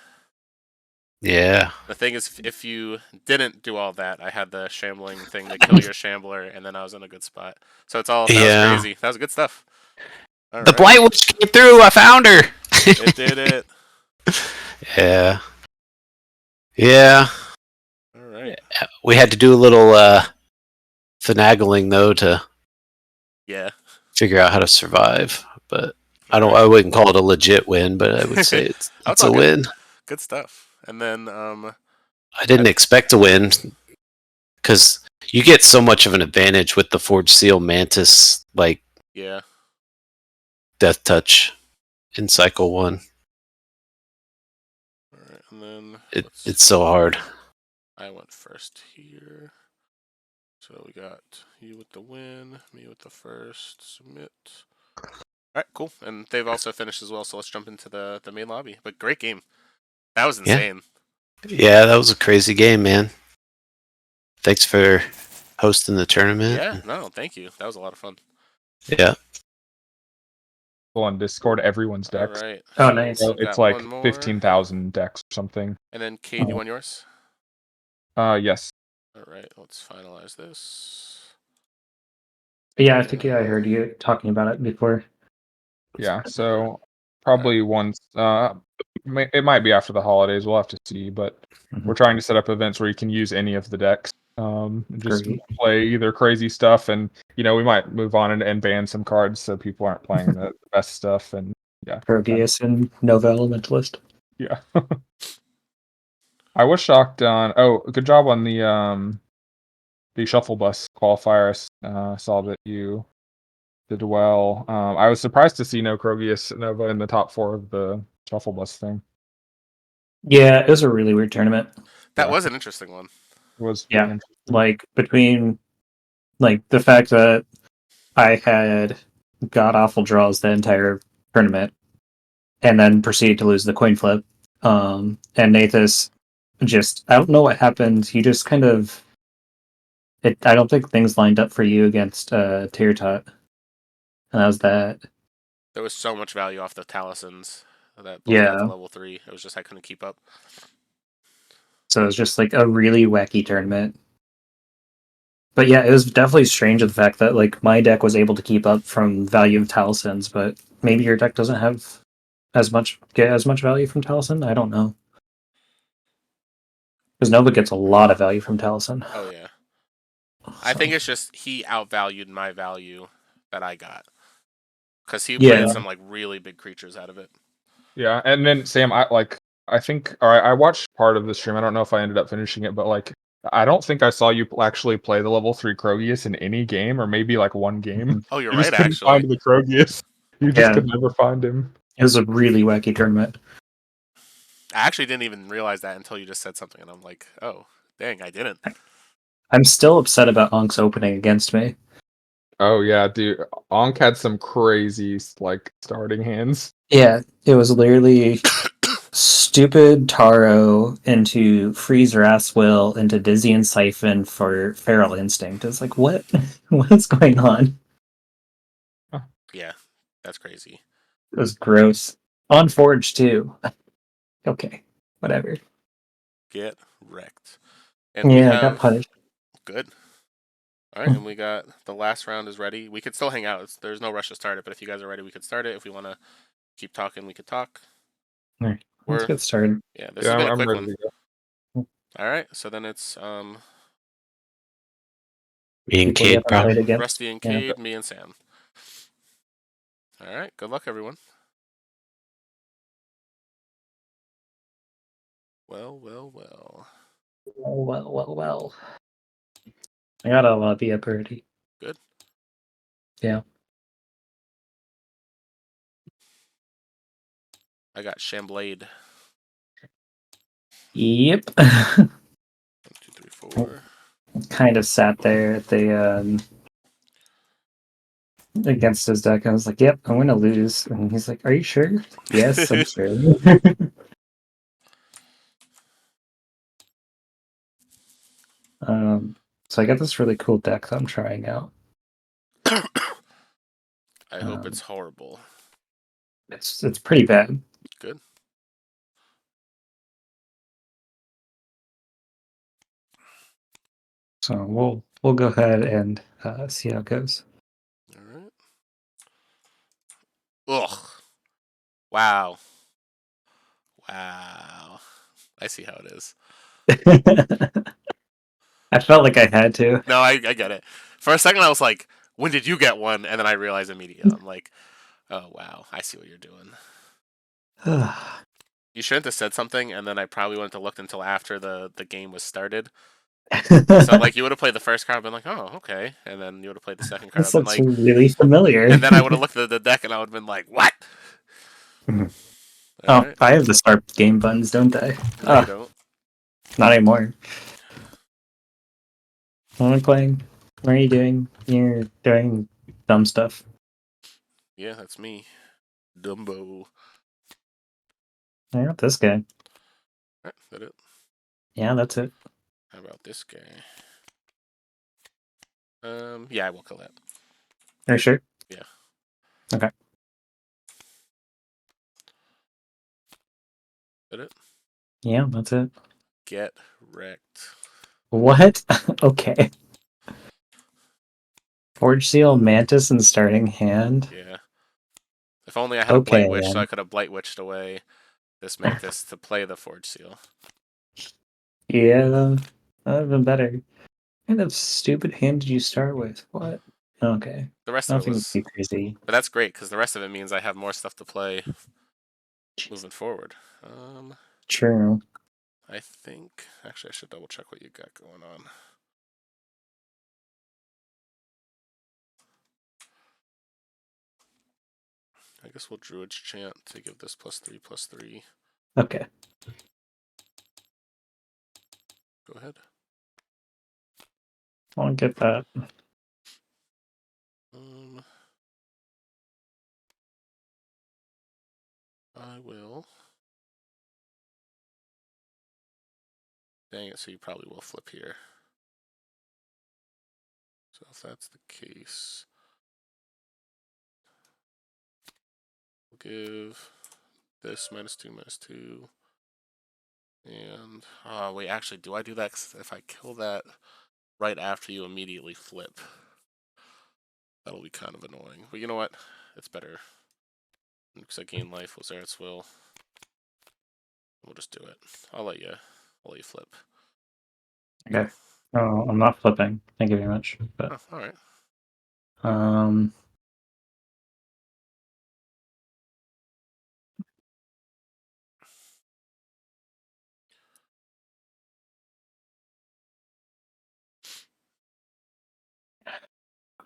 Yeah. The thing is, if you didn't do all that, I had the shambling thing to kill your Shambler, and then I was in a good spot. So it's all, that was crazy. That was good stuff. All The right. Blight Witch came through. I found her. It did it. Yeah. Yeah. All right. We had to do a little finagling though to Yeah. figure out how to survive. But I wouldn't call it a legit win, but I would say it's a win. Good stuff. And then I didn't expect to win because you get so much of an advantage with the Forge Seal Mantis yeah. Death Touch in cycle 1. All right, and then It's so hard. I went first here. So we got you with the win, me with the first, submit. Alright, cool. And they've also finished as well, so let's jump into the main lobby. But great game. That was insane. Yeah, that was a crazy game, man. Thanks for hosting the tournament. Yeah, no, thank you. That was a lot of fun. Yeah. On Discord, everyone's decks. Alright. Oh, nice. So Got it's like one more. 15,000 decks or something. And then Cade, you won yours? Yes. Alright, let's finalize this. Yeah, I think I heard you talking about it before. Yeah. So probably once. It might be after the holidays. We'll have to see. But we're trying to set up events where you can use any of the decks. And just Great. play either crazy stuff, and we might move on and ban some cards so people aren't playing the best stuff. And yeah, Proteus and Nova Elementalist. yeah. I was shocked on. Oh, good job on the shuffle bus qualifier. I saw that you did well. I was surprised to see no Krogius Nova in the top 4 of the shuffle bus thing. Yeah, it was a really weird tournament. That was an interesting one. It was Like between the fact that I had god awful draws the entire tournament and then proceeded to lose the coin flip. And Nathas just, I don't know what happened. He just kind of, I don't think things lined up for you against Tirtot. And that was that. There was so much value off the Talisons that both got to level 3. It was just I couldn't keep up. So it was just like a really wacky tournament. But yeah, it was definitely strange the fact that my deck was able to keep up from value of Talisons, but maybe your deck doesn't have as much value from Talison. I don't know. Because Nova gets a lot of value from Talison. Oh yeah. I think it's just he outvalued my value that I got. Because he played some really big creatures out of it. Yeah, and then Sam, I think, or I watched part of the stream. I don't know if I ended up finishing it, but I don't think I saw you actually play the level 3 Krogius in any game, or maybe one game. Oh, you're you right. Just couldn't actually, find the Krogius. You just could never find him. It was a really wacky tournament. I actually didn't even realize that until you just said something, and I'm like, oh, dang, I didn't. I'm still upset about Onk's opening against me. Oh yeah, dude. Onk had some crazy starting hands. Yeah, it was literally stupid Taro into Freeze Wrathswill into Dizzy and Siphon for Feral Instinct. It's like, what? What's going on? Yeah, that's crazy. It was gross. On Forge too. Okay, whatever. Get wrecked. And I got punished. Good. All right, and we got the last round is ready. We could still hang out. There's no rush to start it, but if you guys are ready, we could start it. If we want to keep talking, we could talk. All right. Let's We're get started. yeah. This Yeah, has been a I'm quick ready one. to go. All right. So then it's Me and People we Cade, haven't played probably. against. Rusty and Yeah. Cade, me and Sam. All right. Good luck, everyone. Well. Well. I got a lobby up already. Good. Yeah. I got Shamblade. Yep. 1, 2, 3, 4. Kind of sat there at the against his deck. I was like, "Yep, I'm gonna lose." And he's like, "Are you sure?" Yes, I'm sure. So I got this really cool deck that I'm trying out. I hope it's horrible. It's pretty bad. Good. So we'll go ahead and see how it goes. All right. Ugh. Wow. I see how it is. I felt like I had to. No, I get it. For a second, I was like, when did you get one? And then I realized immediately. I'm like, oh, wow. I see what you're doing. You shouldn't have said something, and then I probably wouldn't have looked until after the game was started. So, like, you would have played the first card and been like, oh, okay. And then you would have played the second card This and been looks like, really familiar. and then I would have looked at the deck and I would have been like, what? Oh, Right. I have the sharp game buttons, don't I? No, you don't. Not anymore. What am I playing? What are you doing? You're doing dumb stuff. Yeah, that's me. Dumbo. I got this guy. Right, is that it? Yeah, that's it. How about this guy? Yeah, I will kill that. Are you sure? Yeah. Okay. Is that it? Yeah, that's it. Get wrecked. What? Okay. Forge Seal, Mantis, and starting hand. Yeah. If only I had a Okay, Blight Witch, so then. I could have Blight Witched away this Mantis to play the Forge Seal. Yeah, that would have been better. What kind of stupid hand did you start with? What? Okay. The rest of it Nothing was... too crazy. But that's great, because the rest of it means I have more stuff to play moving forward. True. I think... Actually, I should double check what you got going on. I guess we'll Druid's Chant to give this +3/+3. Okay. Go ahead. I'll get that. I will. Dang it, so you probably will flip here. So if that's the case, we'll give this -2/2. And, wait, actually, do I do that? 'Cause if I kill that right after you immediately flip, that'll be kind of annoying. But you know what? It's better. Because I gain life, was there its will. We'll just do it. I'll let you flip. Okay. Oh, I'm not flipping. Thank you very much. But Oh, all right.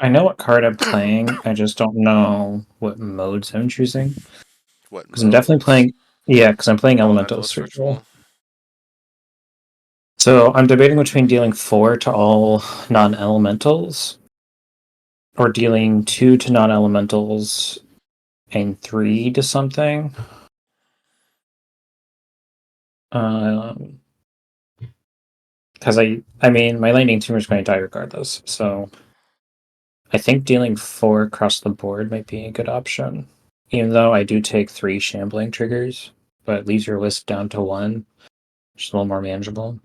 I know what card I'm playing. I just don't know what modes I'm choosing. What Because I'm definitely modes? playing. Yeah, because I'm playing Elementalist Ritual. So I'm debating between dealing 4 to all non-elementals, or dealing 2 to non-elementals and 3 to something. Because I mean, my lightning tumor is going to die regardless. So I think dealing 4 across the board might be a good option. Even though I do take 3 shambling triggers, but it leaves your list down to 1, which is a little more manageable.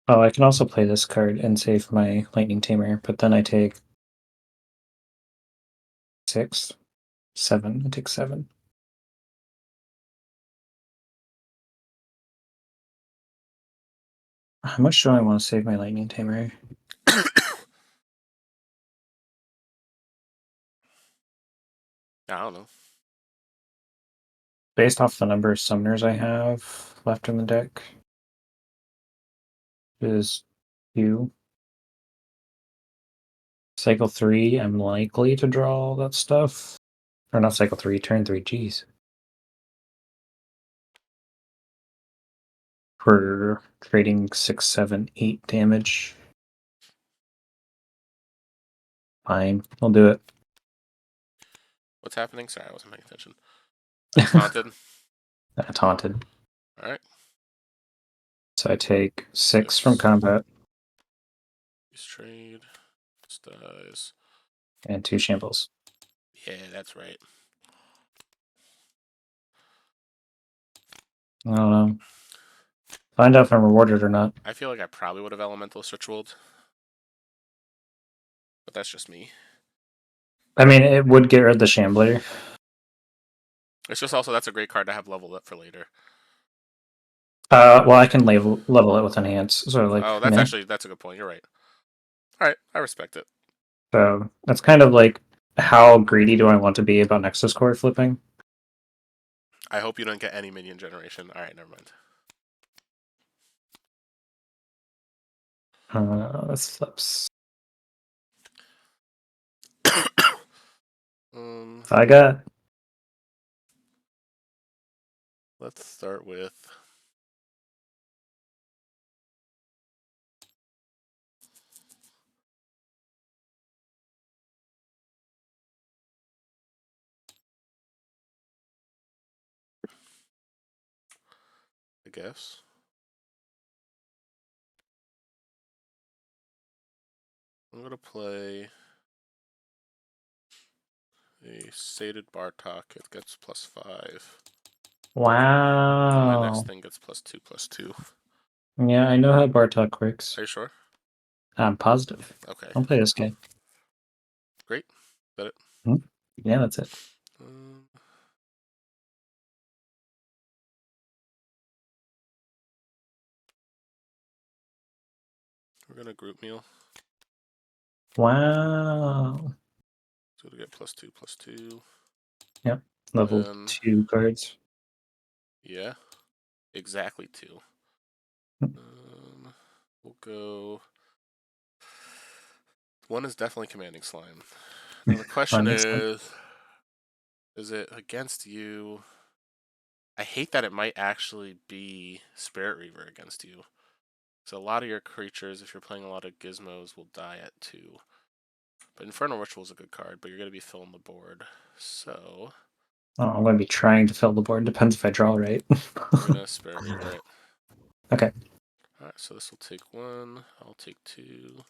Oh, I can also play this card and save my lightning tamer, but then I take 6, 7. I take 7. How much do I want to save my lightning tamer? I don't know. Based off the number of summoners I have left in the deck, is 2. Cycle 3, I'm likely to draw all that stuff. Or not cycle 3, turn 3, jeez. For trading 6, 7, 8 damage. Fine, I'll do it. What's happening? Sorry, I wasn't paying attention. Taunted. Taunted. Alright. So I take 6 from combat. Use trade. This dies. And 2 shambles. Yeah, that's right. I don't know. Find out if I'm rewarded or not. I feel like I probably would have Elemental Ritualed. But that's just me. I mean, it would get rid of the Shambler. It's just also that's a great card to have leveled up for later. Well, I can level it with Enhance. So, like, oh, that's a good point. You're right. Alright, I respect it. So, that's kind of like, how greedy do I want to be about Nexus Core flipping? I hope you don't get any minion generation. Alright, never mind. This flips. I got. Let's start with I guess. I'm gonna play a sated Bartok. It gets +5. Wow. And my next thing gets +2/+2. Yeah, I know how Bartok works. Are you sure? I'm positive. Okay. I'll play this game. Great. Is that it? Yeah, that's it. We're gonna group meal. Wow. So to get +2/+2. Yep. Level 2 cards. Yeah. Exactly 2. We'll go. One is definitely Commanding Slime. Now the question is it against you? I hate that it might actually be Spirit Reaver against you. So a lot of your creatures, if you're playing a lot of gizmos, will die at 2. But Infernal Ritual is a good card, but you're going to be filling the board. So I'm going to be trying to fill the board. Depends if I draw right. I'm going to Spirit Reaver it. Okay. Alright, so this will take 1. I'll take 2.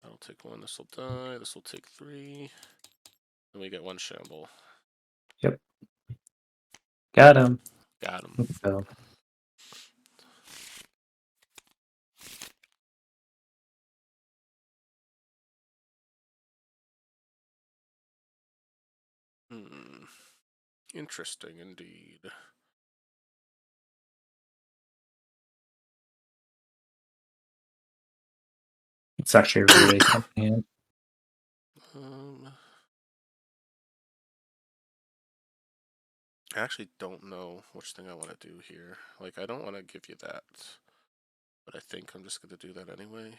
I'll take 1. This will die. This will take 3. And we get 1 Shamble. Yep. Got him. Got him. Let's go. Interesting indeed. It's actually a really tough hand. I actually don't know which thing I want to do here. Like, I don't want to give you that, but I think I'm just going to do that anyway.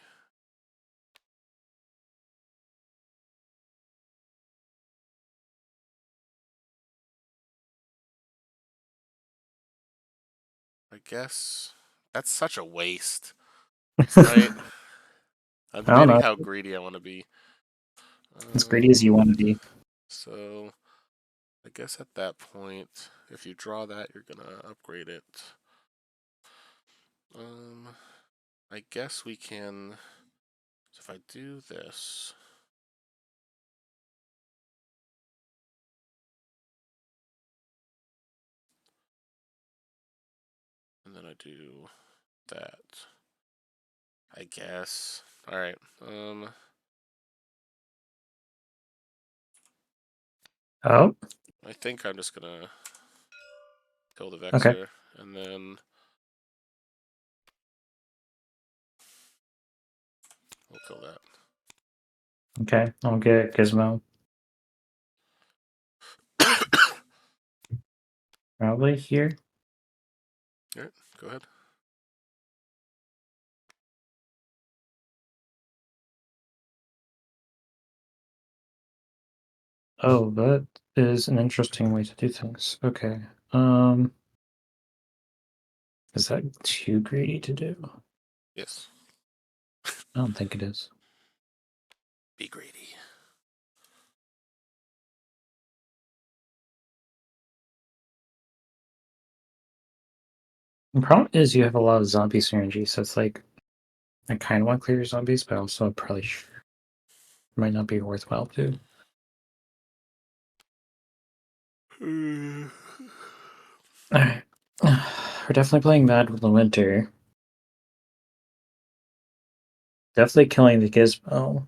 I guess that's such a waste, right? I'm debating how greedy I want to be. As greedy as you want to be. So, I guess at that point, if you draw that, you're going to upgrade it. I guess we can. So if I do this. And then I do that. I guess. Alright. Oh. I think I'm just gonna kill the Vexer, Okay. and then kill that. Okay, I'll get Gizmo. Probably here. Alright, go ahead. Oh, that is an interesting way to do things. Okay. Is that too greedy to do? Yes. I don't think it is. Be greedy. The problem is you have a lot of zombie synergy, so it's like I kind of want to clear your zombies, but also probably might not be worthwhile too. Alright. We're definitely playing Mad with the Winter. Definitely killing the Gizmo.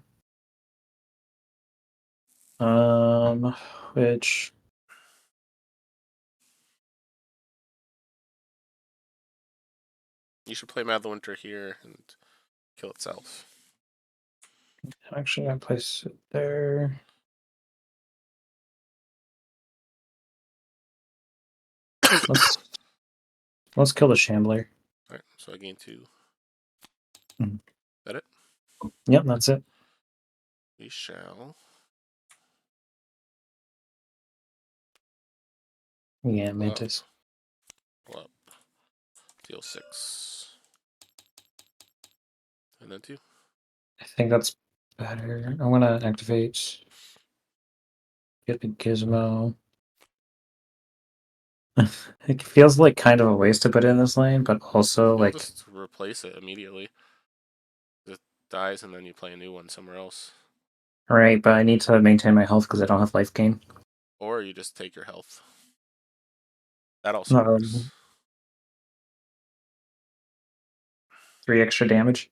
Which You should play Mad the Winter here and kill itself. I'm actually gonna place it there. Let's kill the Shambler. Alright, so I gain 2. Mhm. That it? Yep, that's it. We shall. Yeah, Up. Mantis. Up. Deal 6. And then 2. I think that's better. I want to activate. Get the Gizmo. It feels like kind of a waste to put it in this lane, but also You'll like just replace it immediately. It dies and then you play a new one somewhere else. right. But I need to maintain my health because I don't have life gain. Or you just take your health. That also works. 3 extra damage.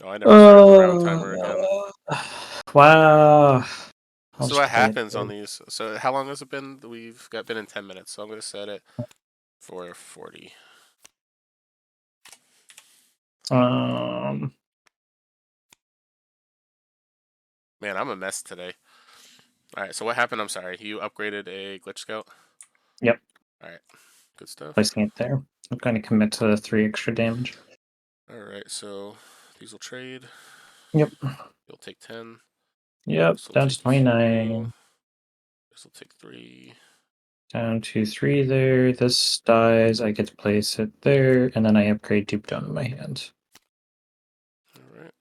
Oh, I never started the round timer Uh, again. Wow. I'll This is just what play it happens on through. these. So how long has it been? We've been in 10 minutes, so I'm going to set it for 40. Um, Man, I'm a mess today. Alright, so what happened? I'm sorry. You upgraded a Glitch Scout? Yep. Alright, good stuff. Placing it there. I'm going to commit to 3 extra damage. Alright, so these will trade. Yep. You'll take 10. Yep. This will Down take to 2. 29. This will take 3. Down to 3 there. This dies. I get to place it there, and then I upgrade Dupe Dome in my hand. Alright.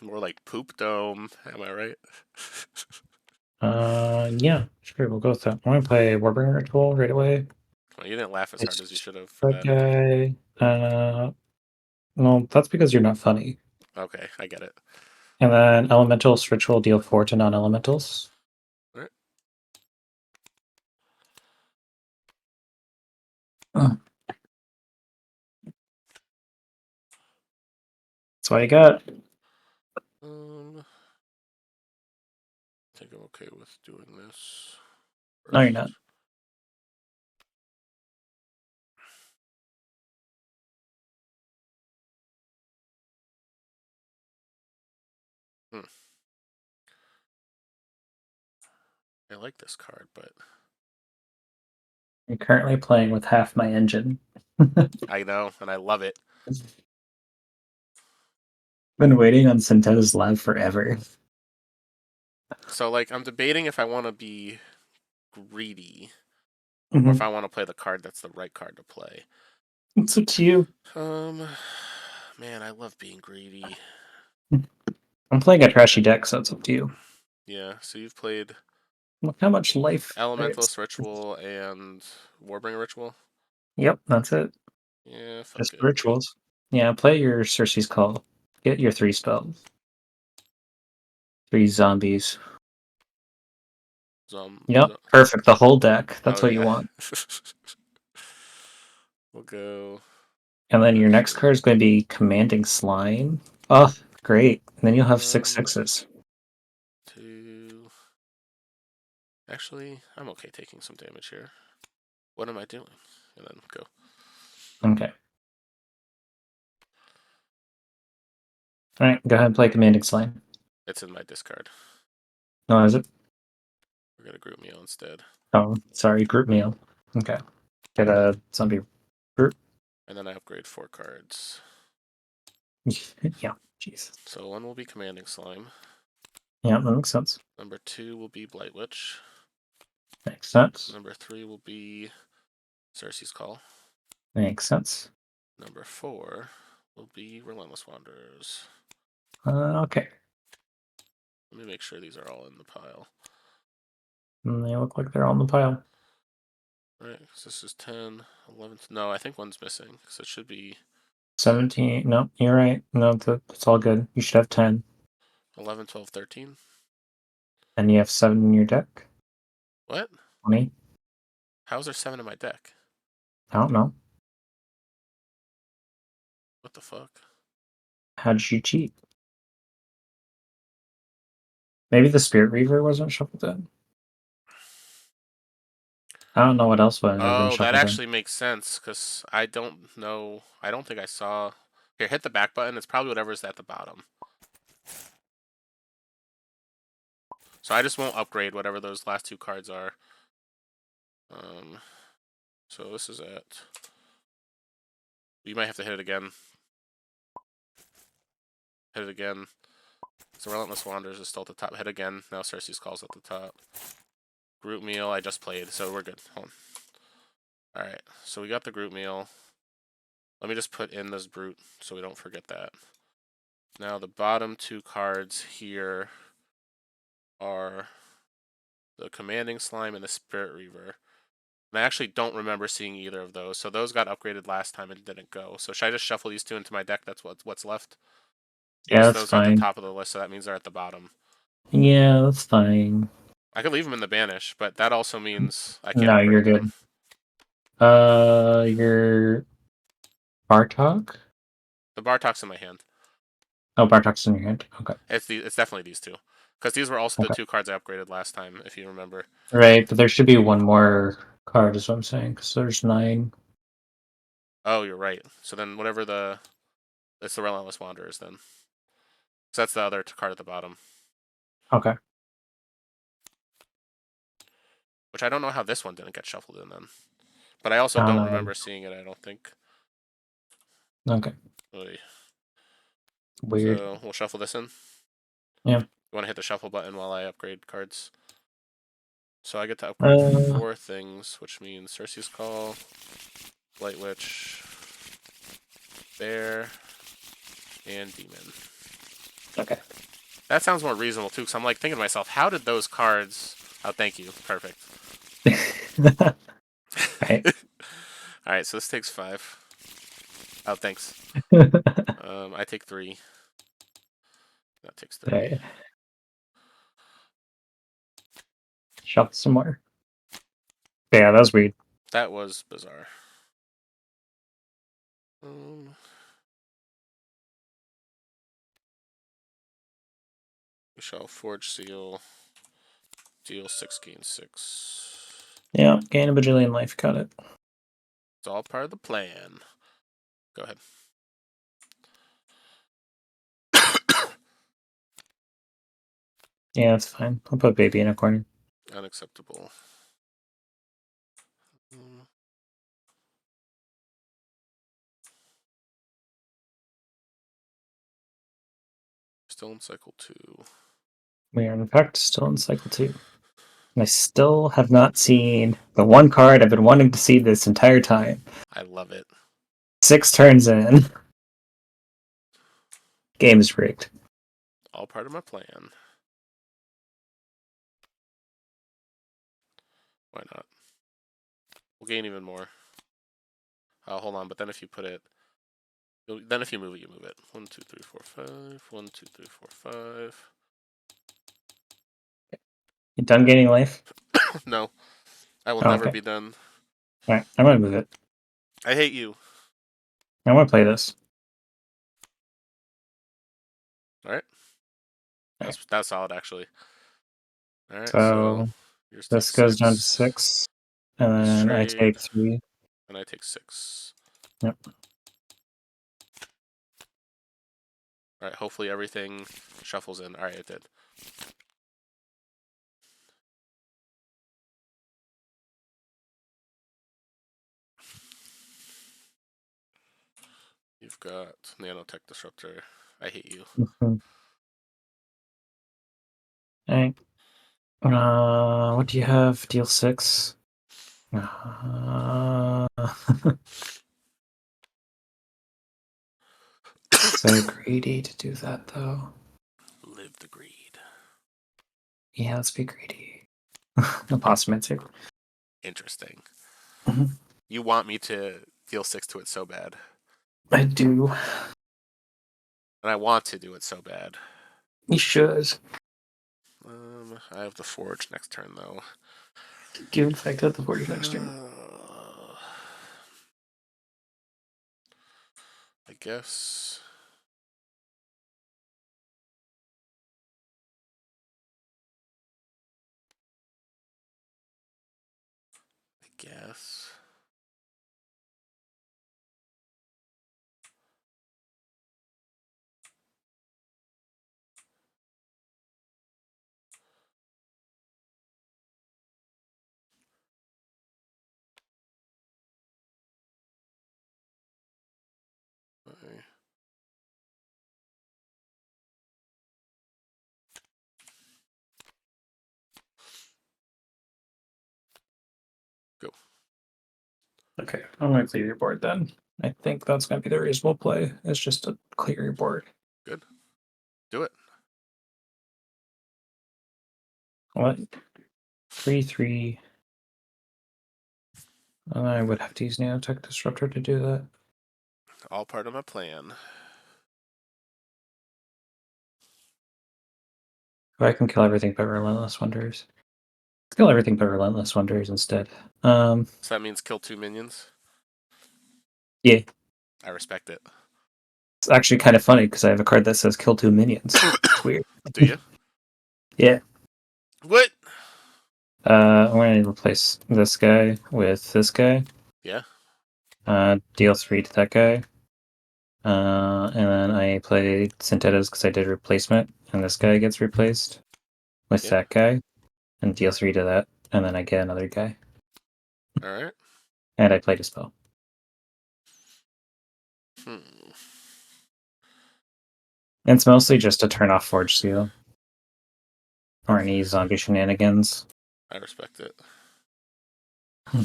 More like Poop Dome, am I right? Yeah, sure, we'll go with that. I'm gonna play Warbringer Ritual right away. Well, you didn't laugh as hard as you It's should have for that that. guy. No, that's because you're not funny. Okay, I get it. And then Elemental's Ritual deal 4 to non-elementals. Alright. That's what I got. I think I'm okay with doing this. No, you're First. not. I like this card, but I'm currently playing with half my engine. I know, and I love it. Been waiting on Centena's Lab forever. So, like, I'm debating if I want to be greedy or if Mhm. I want to play the card that's the right card to play. It's up to you. Man, I love being greedy. I'm playing a trashy deck, so it's up to you. Yeah, so you've played Look how much life there is. Elementalist Ritual and Warbringer Ritual? Yep, that's it. Yeah, fuck Just it. rituals. Yeah, play your Circe's Call. Get your 3 spells. 3 zombies. Yep, perfect. The whole deck. That's Oh, what you yeah. want. We'll go. And then your next Actually, card is going to be Commanding Slime. Oh, great. And then you'll have 6 6s. 2. Actually, I'm okay taking some damage here. What am I doing? And then go. Okay. Alright, go ahead and play Commanding Slime. It's in my discard. No, is it? We're gonna group meal instead. Oh, sorry, group meal. Okay. Get a zombie group. And then I upgrade 4 cards. Yeah, jeez. So 1 will be Commanding Slime. Yeah, that makes sense. Number 2 will be Blight Witch. Makes sense. Number 3 will be Cersei's Call. Makes sense. Number 4 will be Relentless Wanderers. Okay. Let me make sure these are all in the pile. And they look like they're all in the pile. Right, so this is 10, 11. No, I think one's missing, so it should be 17. No, you're right. No, that's all good. You should have 10. 11, 12, 13. And you have 7 in your deck. What? 20. How is there 7 in my deck? I don't know. What the fuck? How did you cheat? Maybe the Spirit Reaver wasn't shuffled in. I don't know what else would have been Oh, shuffled that in. actually makes sense, because I don't know. I don't think I saw. Here, hit the back button. It's probably whatever's at the bottom. So I just won't upgrade whatever those last 2 cards are. So this is it. You might have to hit it again. Hit it again. So Relentless Wanderers is still at the top. Hit again. Now Cersei's Call's at the top. Group meal I just played, so we're good. Hold on. Alright, so we got the group meal. Let me just put in this brute so we don't forget that. Now the bottom 2 cards here are the Commanding Slime and the Spirit Reaver. And I actually don't remember seeing either of those, so those got upgraded last time and didn't go. So should I just shuffle these 2 into my deck? That's what's left? Yeah, that's Those are at the fine. top of the list, so that means they're at the bottom. Yeah, that's fine. I could leave them in the banish, but that also means I can't No, upgrade you're them. good. Your Bartok? The Bartok's in my hand. Oh, Bartok's in your hand. Okay. It's definitely these 2. Because these were also the Okay. 2 cards I upgraded last time, if you remember. Right, but there should be one more card, is what I'm saying, because there's 9. Oh, you're right. So then whatever it's the Relentless Wanderers then. So that's the other card at the bottom. Okay. Which I don't know how this one didn't get shuffled in then. But I also I don't don't know. remember seeing it, I don't think. Okay. Oy. Weird. So we'll shuffle this in. Yeah. You want to hit the shuffle button while I upgrade cards? So I get to upgrade 4 things, which means Cersei's Call, Light Witch, Bear, and Demon. Okay. That sounds more reasonable too, because I'm like thinking to myself, how did those cards... Oh, thank you. Perfect. Right. Alright, so this takes 5. Oh, thanks. I take 3. That takes 3. Right. Shuffle some more. Yeah, that was weird. That was bizarre. We shall forge seal. Deal 6, gain 6. Yeah, gain a bajillion life. Got it. It's all part of the plan. Go ahead. Yeah, that's fine. I'll put baby in a corner. Unacceptable. Still in cycle 2. We are in fact still in cycle 2. And I still have not seen the one card I've been wanting to see this entire time. I love it. 6 turns in. Game is rigged. All part of my plan. Why not? We'll gain even more. Hold on, but then if you put it... Then if you move it, you move it. 1, 2, 3, 4, 5. 1, 2, 3, 4, 5. You done gaining life? No. I will Oh, never okay. be done. Alright, I'm gonna move it. I hate you. I want to play this. That's solid actually. All right, So yours this takes goes down to 6. 6, and We then I trade, take 3. and I take 6. Yep. All right, hopefully everything shuffles in. All right, it did. You've got Nanotech Disruptor. I hate you. Okay. What do you have? Deal 6. So greedy to do that, though. Live the greed. Yeah, let's be greedy. Apostolic. Interesting. Mhm. You want me to deal 6 to it so bad. I do. And I want to do it so bad. You should. I have the Forge next turn, though. You infected the Forge next turn. I guess. Okay. Go. Okay, I'm going to clear your board then. I think that's going to be the reasonable play. It's just to clear your board. Good. Do it. What? 3/3. I would have to use Nanotech Disruptor to do that. All part of my plan. If I can kill everything but Relentless Wonders. Kill everything but Relentless Wonders instead. So that means kill 2 minions? Yeah. I respect it. It's actually kind of funny because I have a card that says kill 2 minions. It's weird. Do you? Yeah. What? I'm going to replace this guy with this guy. Yeah. Deal 3 to that guy. And then I play Synthetas because I did replacement, and this guy gets replaced with Yeah. that guy, and deal 3 to that, and then I get another guy. Alright. And I played a spell. Hmm. And it's mostly just to turn off Forge Seal. Or any zombie shenanigans. I respect it. Hmm.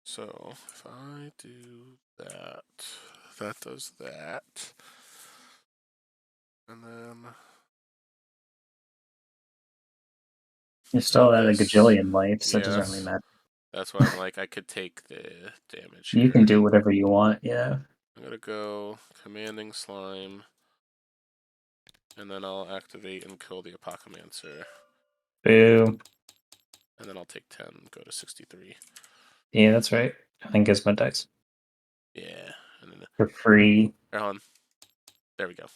So, if I do that, that does that. And then... You still had a this. gajillion life, so it doesn't Yes. really matter. That's why I'm like, I could take the damage here. You can do whatever you want, yeah. I'm gonna go Commanding Slime. And then I'll activate and kill the Apocalypser. Boo. And then I'll take 10, go to 63. Yeah, that's right. I think Gizmo dies. Yeah. And then For free. hold on. There we go.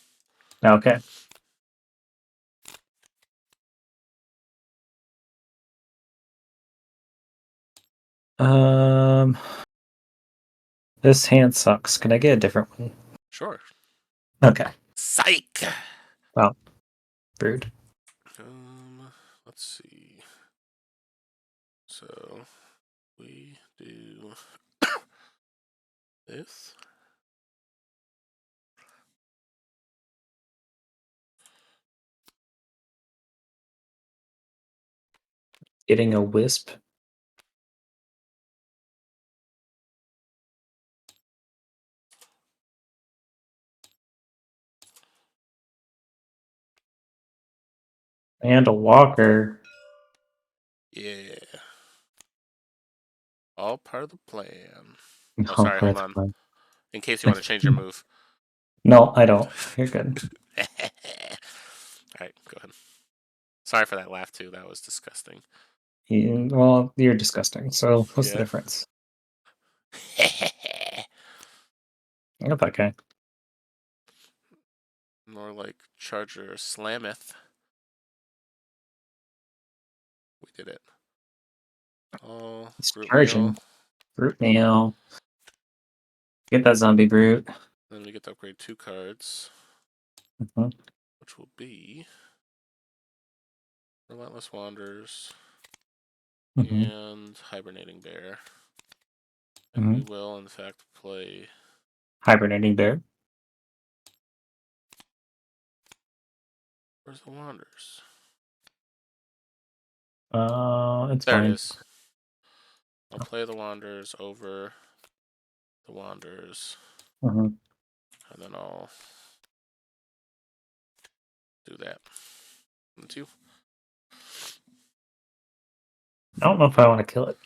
Okay. This hand sucks. Can I get a different one? Sure. Okay. Psych! Well, rude. Let's see. So we do this. Getting a wisp. And a walker. Yeah. All part of the plan. No, Oh, sorry, hold Breath on. One. In case you want to change your move. No, I don't. You're good. Alright, go ahead. Sorry for that laugh, too. That was disgusting. Well, you're disgusting. So what's the Yeah. difference? I got that guy. More like Charger Slameth. We did it. Oh, It's Brute charging. Meal. Brute Meal. Get that zombie brute. Then we get to upgrade 2 cards, Mhm. which will be Relentless Wanderers Mhm. and Hibernating Bear. And we will, in fact, play. Hibernating Bear. Where's the Wanderers? It's There fine. it is. I'll play the Wanderers over the Wanderers, Mhm. and then I'll do that. And 2. I don't know if I want to kill it.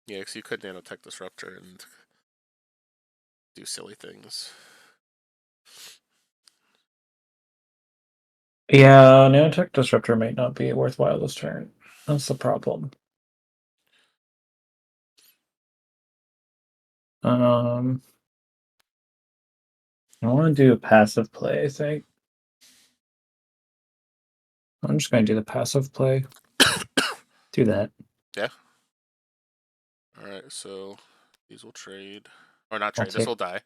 Yeah, because you could Nanotech Disruptor and do silly things. Yeah, Nanotech Disruptor might not be worthwhile this turn. That's the problem. I want to do a passive play, I think. I'm just going to do the passive play. Do that. Yeah. Alright, so these will trade. Or not I'll trade, this take will die.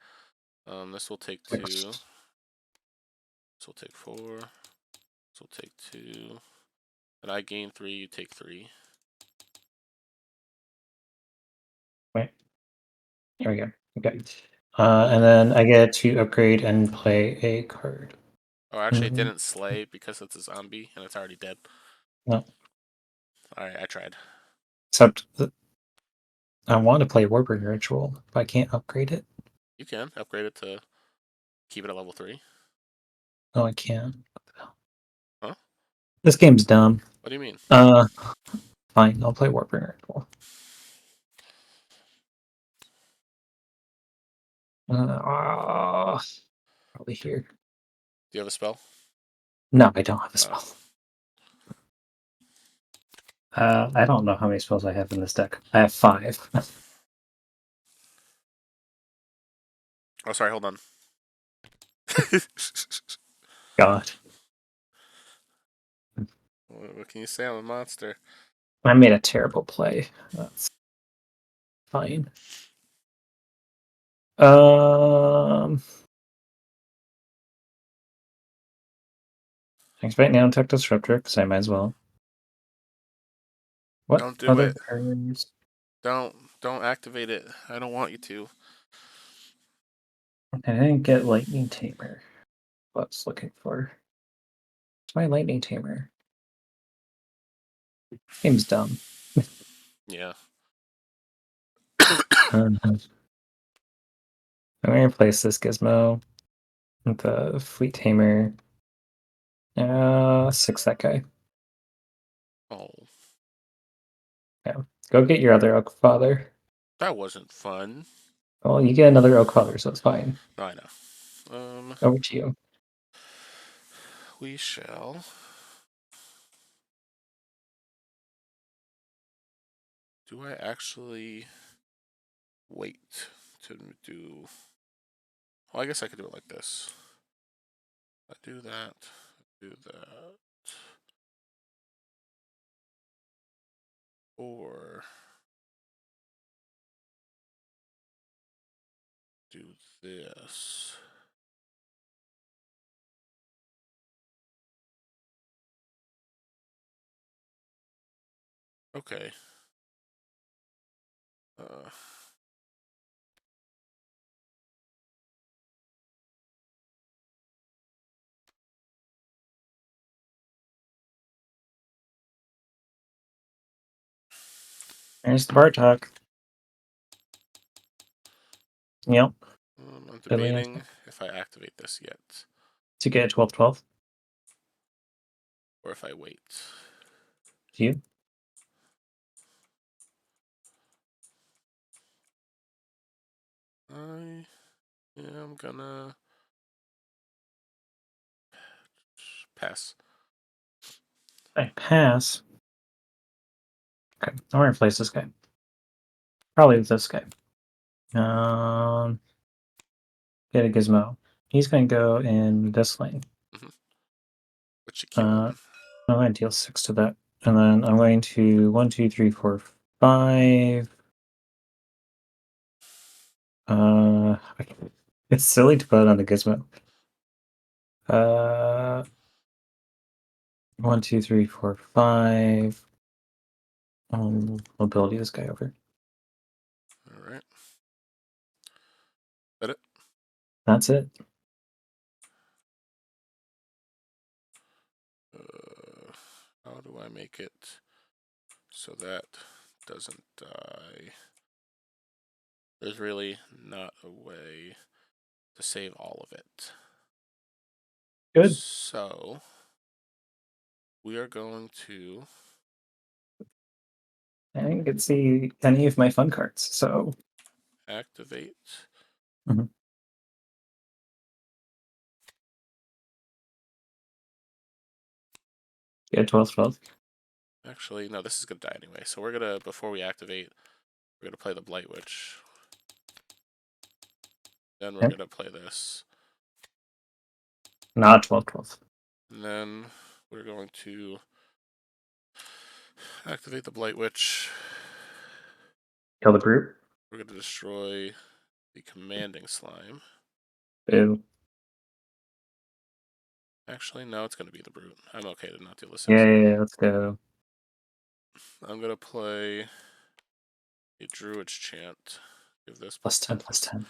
This will take 2. 6. This will take 4. This will take 2. And I gain 3, you take 3. Wait. There we go. Okay. And then I get to upgrade and play a card. Oh, actually, it didn't slay because it's a zombie and it's already dead. No. Alright, I tried. Except I want to play Warbringer Ritual, but I can't upgrade it. You can upgrade it to keep it at level 3. No, I can't. Huh? This game's dumb. What do you mean? Fine. I'll play Warbringer Ritual. Probably here. Do you have a spell? No, I don't have a Oh. spell. I don't know how many spells I have in this deck. I have 5. Oh, sorry, hold on. God. What can you say? I'm a monster. I made a terrible play. That's fine. Expect Nanotech Disruptor, because I might as well. What Don't do other it. cards? Don't activate it. I don't want you to. I didn't get Lightning Tamer. What I was looking for. It's my Lightning Tamer. Game's dumb. Yeah. I'm going to replace this Gizmo with the Fleet Tamer. 6 that guy. Oh, Yeah. Go get your other Oak Father. that wasn't fun. Well, you get another Oak Father, so it's fine. No, I know. Over to you. We shall. Do I actually wait to do? Well, I guess I could do it like this. I do that. Do that. Or do this. Okay. There's the Bartok. Yep. I'm Billy debating if I activate this yet, to get 12/12. or if I wait. To you. I am gonna pass. I pass. Okay, I'm gonna replace this guy. Probably with this guy. Get a gizmo. He's going to go in this lane. Which you keep I'm going to deal 6 to that. And then I'm going to 1, 2, 3, 4, 5. It's silly to put it on the gizmo. 1, 2, 3, 4, 5. Mobility this guy over. All right. That it? That's it. How do I make it so that doesn't die? There's really not a way to save all of it. Good. So we are going to. I didn't get to see any of my fun cards, so. Activate. Yeah, 12, 12. Actually, no, this is gonna die anyway. So we're gonna, before we activate, we're gonna play the Blight Witch. Then we're gonna play this. Not 12, 12. And then we're going to activate the Blight Witch. Kill the brute. We're gonna destroy the Commanding Slime. Boo. Actually, no, it's gonna be the Brute. I'm okay to not deal the 6. Yeah, let's go. I'm gonna play a Druid's Chant. Give this Plus 10, plus 10.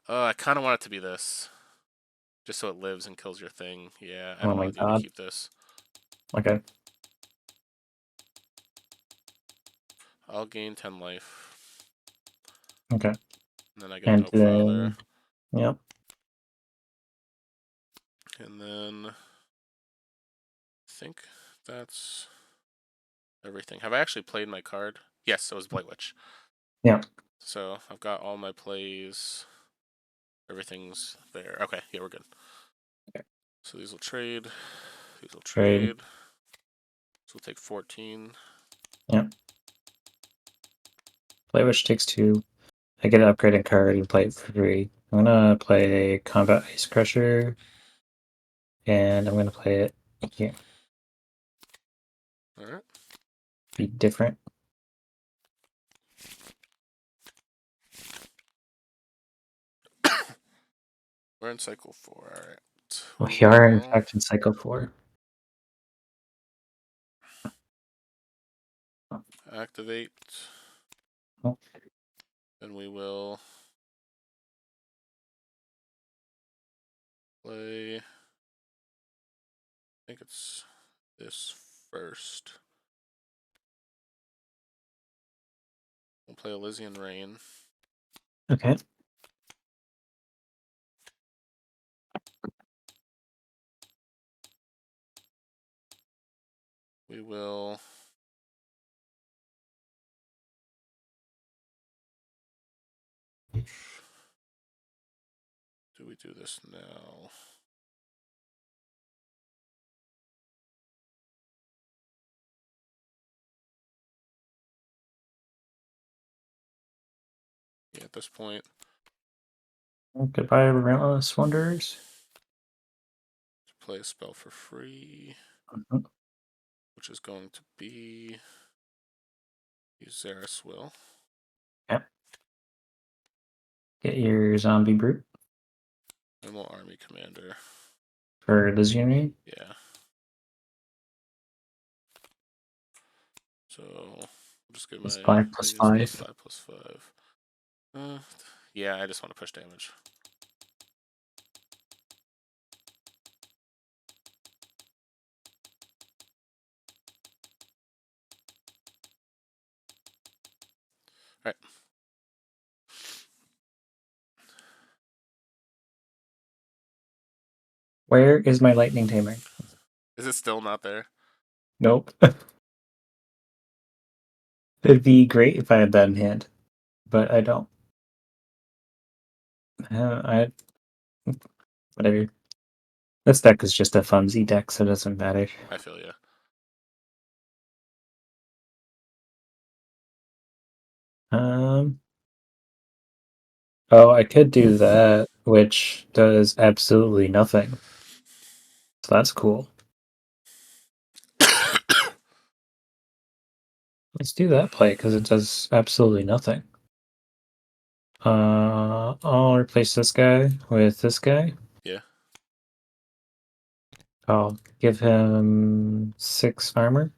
I kind of want it to be this. Just so it lives and kills your thing. Yeah, I Oh don't my want you to god. keep this. Okay. I'll gain 10 life. Okay. And then I get And an Oak Father. Yep. And then I think that's everything. Have I actually played my card? Yes, it was Blight Witch. Yeah. So I've got all my plays. Everything's there. Okay, yeah, we're good. Okay. So these will trade. These will Trade. trade. So we'll take 14. Yeah. Play which takes 2. I get an upgraded card and play it for 3. I'm gonna play Combat Ice Crusher. And I'm gonna play it here. Alright. Be different. We're in cycle 4. Alright. We are in fact in cycle 4. Activate. Oh. And we will play. I think it's this first. We'll play Elysian Rain. Okay. We will. Do we do this now? Yeah, at this point. Goodbye, Relentless Wanderers. Play a spell for free. Which is going to be. Zeris will. Yep. Get your zombie brute. And we'll Army Commander. For Elysian Rain? Yeah. So I'll just get Plus my 5, plus 5. plus 5. Yeah, I just want to push damage. Alright. Where is my lightning tamer? Is it still not there? Nope. It'd be great if I had that in hand, but I don't. Whatever. This deck is just a flimsy deck, so it doesn't matter. I feel ya. Oh, I could do that, which does absolutely nothing. So that's cool. Let's do that play because it does absolutely nothing. I'll replace this guy with this guy. Yeah. I'll give him 6 armor.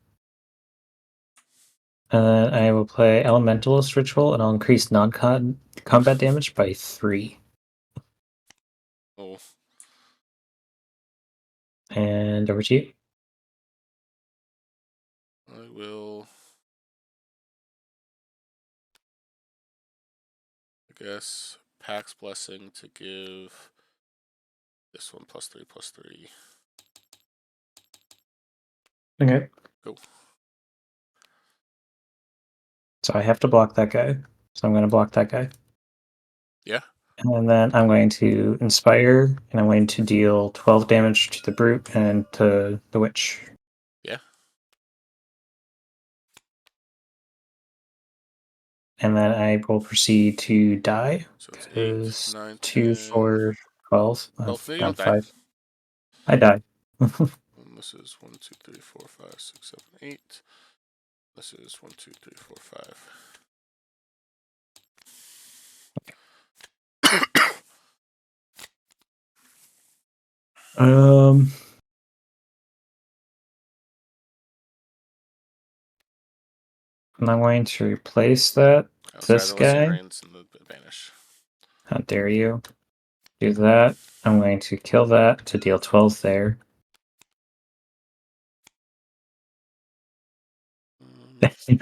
And then I will play Elementalist Ritual, and I'll increase non-combat damage by 3. Oh. And over to you. I will. I guess Pax Blessing to give this one +3/+3. Okay. Go. So I have to block that guy. So I'm going to block that guy. Yeah. And then I'm going to Inspire, and I'm going to deal 12 damage to the Brute and to the Witch. Yeah. And then I will proceed to die. So it's 8, Because 9, 2, 10. 4, 12. Well, I've no, you gone don't die. 5. I die. And this is 1, 2, 3, 4, 5, 6, 7, 8. This is 1, 2, 3, 4, 5. And I'm going to replace that. Oh, sorry, This the Listing guy. Reigns and the Vanish. How dare you? Do that. I'm going to kill that to deal 12 there.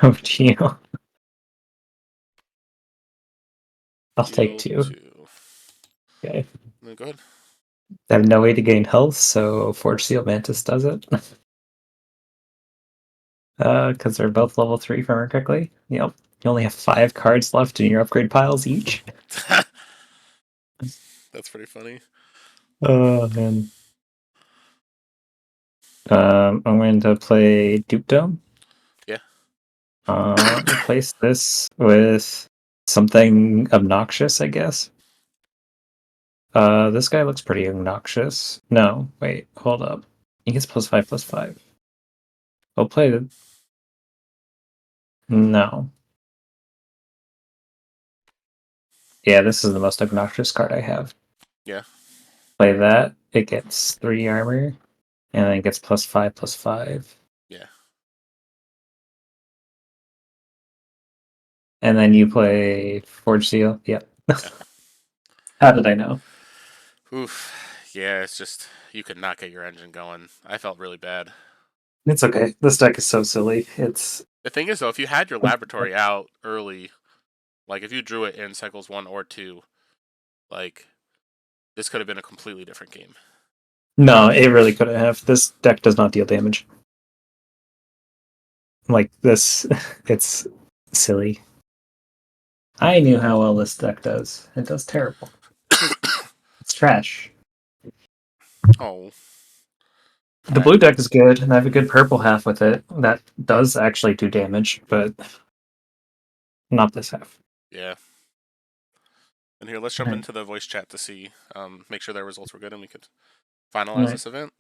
Over to you. I'll take 2. Okay. No, go ahead. I have no way to gain health, so Forge Seal Mantis does it. Because they're both level 3, if I remember correctly. Yep. You only have 5 cards left in your upgrade piles each. That's pretty funny. Oh, man. I'm going to play Duke Dome. Yeah. Replace this with something obnoxious, I guess. This guy looks pretty obnoxious. No, wait, hold up. He gets +5/+5. I'll play the... No. Yeah, this is the most obnoxious card I have. Yeah. Play that. It gets 3 armor, and then it gets +5/+5. Yeah. And then you play Forge Seal. Yep. Yeah. How did I know? Oof. Yeah, it's just you could not get your engine going. I felt really bad. It's okay. This deck is so silly. It's... The thing is, though, if you had your laboratory out early, like if you drew it in cycles 1 or 2, like this could have been a completely different game. No, it really couldn't have. This deck does not deal damage. Like this, it's silly. I knew how well this deck does. It does terrible. It's trash. Oh. The blue deck is good, and I have a good purple half with it that does actually do damage, but not this half. Yeah. And here, let's jump into the voice chat to see, make sure their results were good, and we could finalize this event.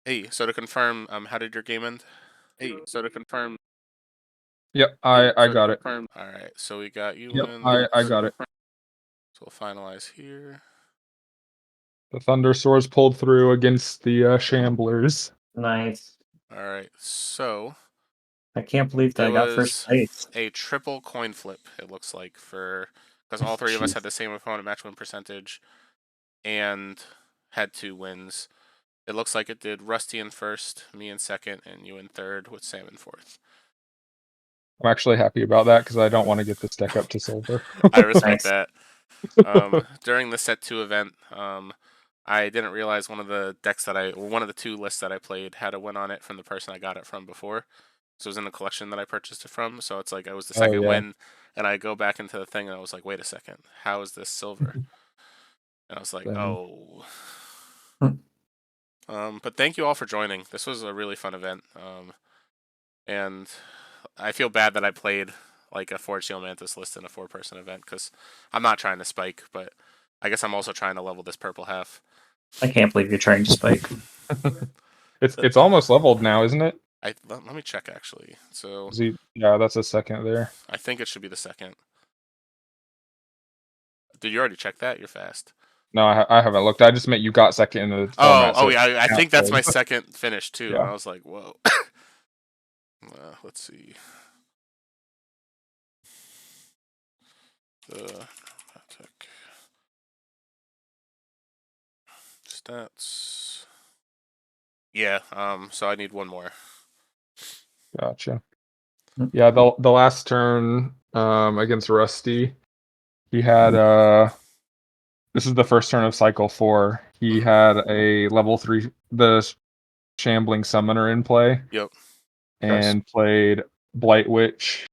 Hey, so to confirm, how did your game end? Hey, so to confirm. Yep, I got it. All right, so we got you. Yep, I got it. So we'll finalize here. The Thunder Swords pulled through against the Shamblers. Nice. All right, so I can't believe that I got first place. A triple coin flip. It looks like because all 3 of us had the same opponent match win percentage, and had 2 wins. It looks like it did Rusty in first, me in second, and you in third, with Sam in fourth. I'm actually happy about that because I don't want to get this deck up to silver. I respect that. During the set 2 event, I didn't realize one of the 2 lists that I played had a win on it from the person I got it from before. So it was in the collection that I purchased it from. So it's like I was the second win, and I go back into the thing, and I was like, wait a second, how is this silver? And I was like, oh. But thank you all for joining. This was a really fun event. And I feel bad that I played like a Forge Seal Mantis list in a 4-person event because I'm not trying to spike, but I guess I'm also trying to level this purple half. I can't believe you're trying to spike. It's almost leveled now, isn't it? Let me check actually. So Yeah, that's a second there. I think it should be the second. Did you already check that? You're fast. No, I haven't looked. I just meant you got second in the format. Oh So yeah, I think that's my counts. second finish too. Yeah. And I was like, whoa. Let's see. Stats. Yeah. So I need one more. Gotcha. Hmm. Yeah, the last turn against Rusty, he had this is the first turn of cycle 4. He had a level 3 shambling summoner in play. Yep. And played Blight Witch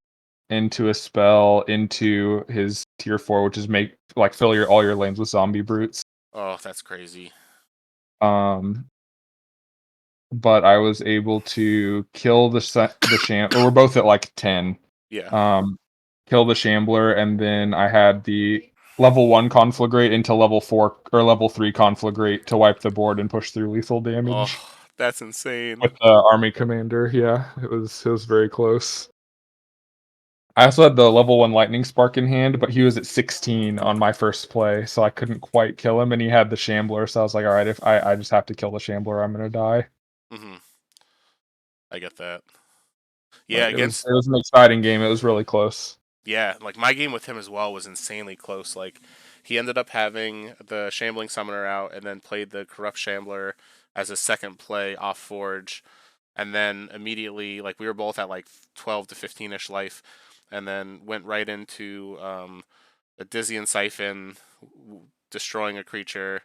into a spell into his tier 4, which is fill all your lanes with zombie brutes. Oh, that's crazy. But I was able to kill the shambler. We're both at like 10. Yeah. Kill the shambler, and then I had the level 1 conflagrate into level 4 or level 3 conflagrate to wipe the board and push through lethal damage. Oh, that's insane. With the army commander, yeah, it was very close. I also had the level 1 lightning spark in hand, but he was at 16 on my first play, so I couldn't quite kill him, and he had the shambler, so I was like, all right, if I just have to kill the shambler, I'm gonna die. Mm-hmm. I get that. Yeah, It was an exciting game. It was really close. Yeah, like my game with him as well was insanely close. Like he ended up having the Shambling Summoner out and then played the Corrupt Shambler as a second play off Forge. And then immediately, like we were both at like 12 to 15-ish life, and then went right into a Dizzy Siphon, destroying a creature,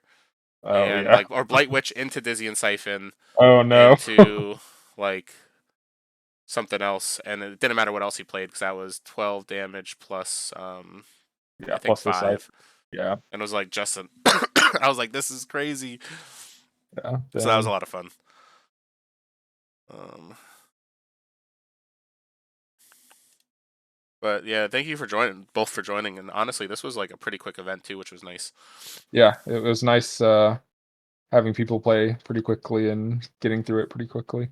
and yeah. or Blight Witch into Dizzy Siphon. Oh no. Into like something else, and it didn't matter what else he played because that was 12 damage plus I think plus 5. Yeah. And it was like Justin. I was like, this is crazy. Yeah. So that was a lot of fun. But yeah, thank you for joining, and honestly, this was like a pretty quick event too, which was nice. Yeah, it was nice having people play pretty quickly and getting through it pretty quickly.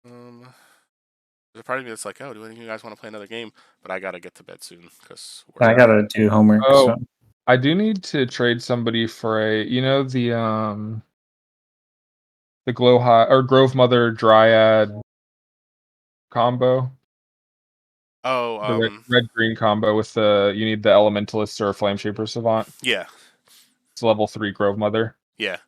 There's a part of me that's like, oh, do any of you guys want to play another game? But I gotta get to bed soon because I gotta do homework. Oh, So. I do need to trade somebody for the Glow High or Grove Mother Dryad combo. Oh, The red green combo with you need the Elementalist or Flame Shaper Savant. Yeah. It's level 3 Grove Mother. Yeah.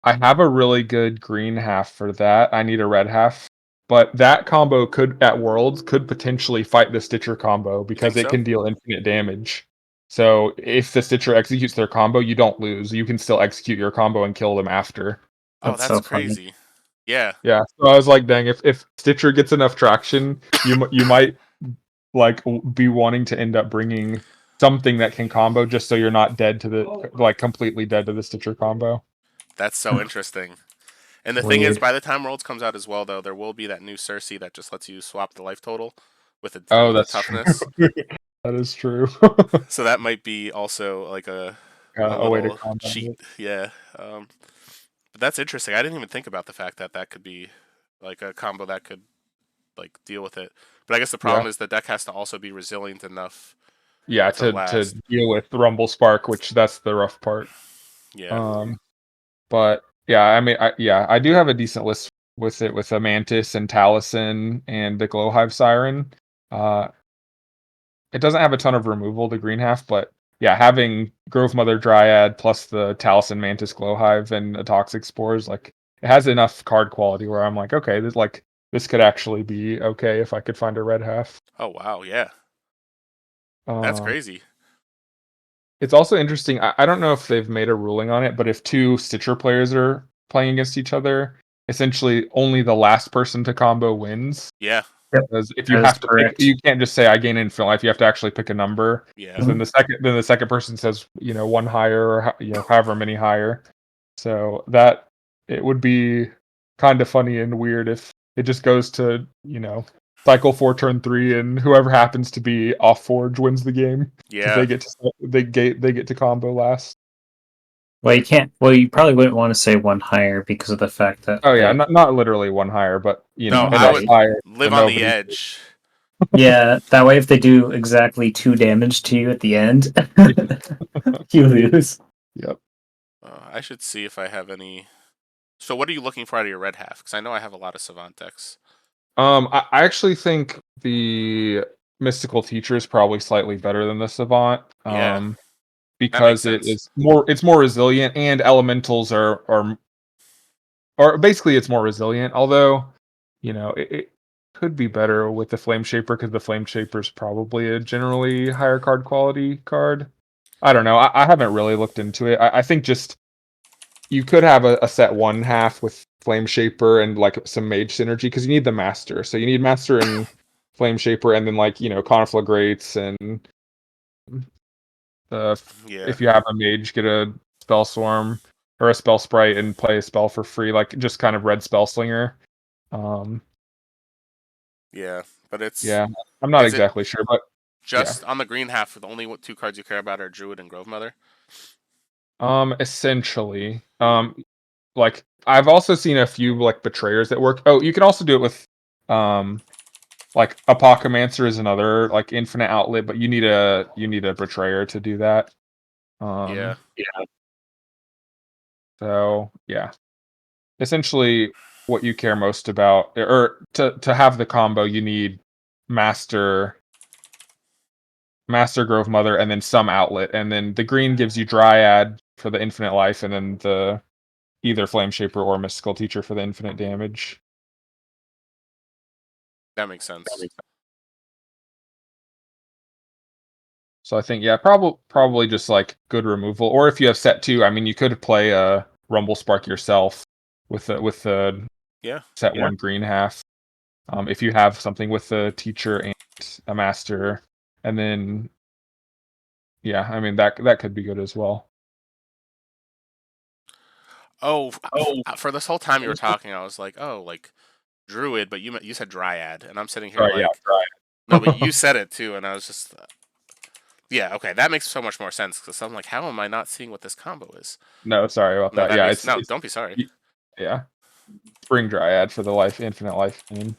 I have a really good green half for that. I need a red half. But that combo at Worlds could potentially fight the Stitcher combo because it can deal infinite damage. So if the Stitcher executes their combo, you don't lose. You can still execute your combo and kill them after. That's so crazy. Funny. Yeah. Yeah. So I was like, dang, if Stitcher gets enough traction, you might like be wanting to end up bringing something that can combo just so you're not dead to the completely dead to the Stitcher combo. That's so interesting. And the thing is, by the time Worlds comes out as well, though, there will be that new Cersei that just lets you swap the life total with the toughness. That is true. So that might be also like a way to cheat. It. Yeah. But that's interesting. I didn't even think about the fact that could be like a combo that could like deal with it. But I guess the problem is the deck has to also be resilient enough. Yeah, to deal with Rumble Spark, which that's the rough part. Yeah. But yeah, I mean, I do have a decent list with it with a Mantis and Taliesin and the Glowhive Siren. It doesn't have a ton of removal, the green half, but yeah, having Grove Mother Dryad plus the Taliesin Mantis Glowhive and a Toxic Spores, like it has enough card quality where I'm like, okay, this could actually be okay if I could find a red half. Oh wow, yeah. That's crazy. It's also interesting. I don't know if they've made a ruling on it, but if 2 Stitcher players are playing against each other, essentially only the last person to combo wins. Yeah. Because if you have to pick, you can't just say I gain infinite life. You have to actually pick a number. Yeah. Because then the second person says one higher or however many higher. So that it would be kind of funny and weird if it just goes to cycle 4 turn 3 and whoever happens to be off forge wins the game because Yeah. they get to combo last. Well, you can't. Well, you probably wouldn't want to say one higher because of the fact that. Oh yeah, not literally one higher, but No, I enough would higher live so on the nobody. edge. Yeah, that way if they do exactly 2 damage to you at the end, you lose. Yep. I should see if I have any. So, what are you looking for out of your red half? Because I know I have a lot of Savant decks. I actually think the Mystical Teacher is probably slightly better than the Savant. Yeah, that makes Because sense. it's more resilient and elementals are or basically it's more resilient. Although, it could be better with the Flame Shaper because the Flame Shaper is probably a generally higher card quality card. I don't know. I haven't really looked into it. I think just you could have a set one half with Flame Shaper and like some Mage synergy because you need the Master. So you need Master and Flame Shaper, and then Conflagrates and Yeah, if you have a Mage, get a Spell Swarm or a Spell Sprite and play a spell for free, like just kind of red Spell Slinger. Um, yeah, but it's yeah, I'm not is it exactly sure, but yeah. just on the green half? The only two cards you care about are Druid and Grove Mother. Essentially, like I've also seen a few like Betrayers that work. Oh, you can also do it with like Apocalypser is another like infinite outlet, but you need a Betrayer to do that. Yeah, So yeah, essentially what you care most about, or to have the combo, you need Master, Master Grove Mother, and then some outlet, and then the green gives you Dryad for the infinite life, and then the either Flame Shaper or Mystical Teacher for the infinite damage. that makes sense. So I think probably just like good removal, or if you have set two, I mean you could play a Rumble Spark yourself with the Yeah, set one green half. If you have something with a teacher and a master, and then yeah, I mean that could be good as well. Oh, for this whole time you were talking, I was like, oh, like Druid, but you said Dryad, and I'm sitting here Right, yeah, like, no, but you said it too, and I was just, yeah, okay, that makes so much more sense because I'm like, how am I not seeing what this combo is? No, sorry about No, that. that Yeah, makes no. Don't be sorry. yeah, bring Dryad for the infinite life game.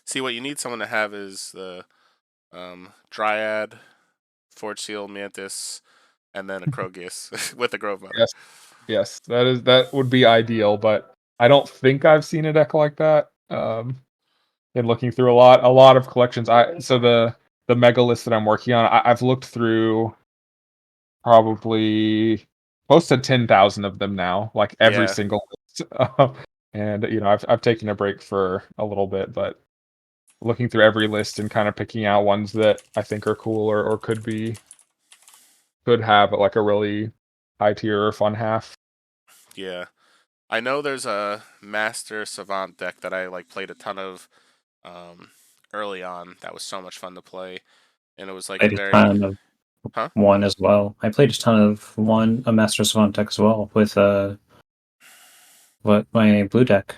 See, what you need someone to have is the Dryad, Forge Seal, Mantis, and then a Krogus with a Grove Mother. Yes, that would be ideal, but I don't think I've seen a deck like that. In looking through a lot of collections, the mega list that I'm working on, I've looked through probably close to 10,000 of them now, like every Yeah, single list. And I've taken a break for a little bit, but looking through every list and kind of picking out ones that I think are cool or could have like a really high tier or fun half. yeah. I know there's a Master Savant deck that I like played a ton of early on. That was so much fun to play, and it was like a Played a very, ton of huh? one as well. I played a ton of a Master Savant deck as well with my blue deck.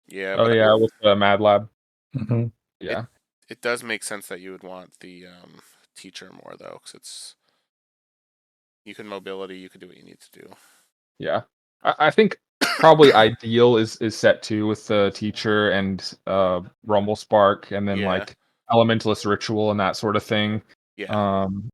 Yeah, Oh but yeah, with the Mad Lab. Mm-hmm. it Yeah, it does make sense that you would want the teacher more though, because you can mobility, you can do what you need to do. yeah. I think probably ideal is set two with the teacher and Rumble Spark, and then Yeah, like Elementalist Ritual and that sort of thing. yeah, Um,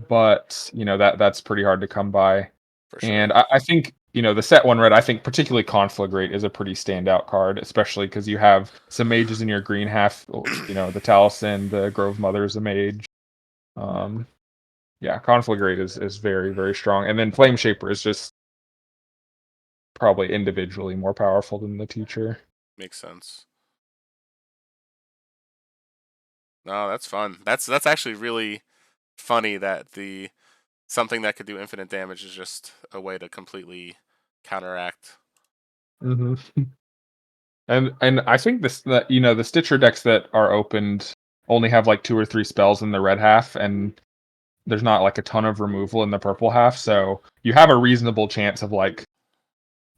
but that's pretty hard to come by. for sure. And I think the set one red. I think particularly Conflagrate is a pretty standout card, especially because you have some mages in your green half. The Taliesin, the Grove Mother is a mage. Um, yeah, Conflagrate is very very strong, and then Flame Shaper is just probably individually more powerful than the teacher. Makes sense. No, that's fun. That's actually really funny that the something that could do infinite damage is just a way to completely counteract. hmm And I think that the Stitcher decks that are opened only have like two or three spells in the red half, and there's not like a ton of removal in the purple half, so you have a reasonable chance of like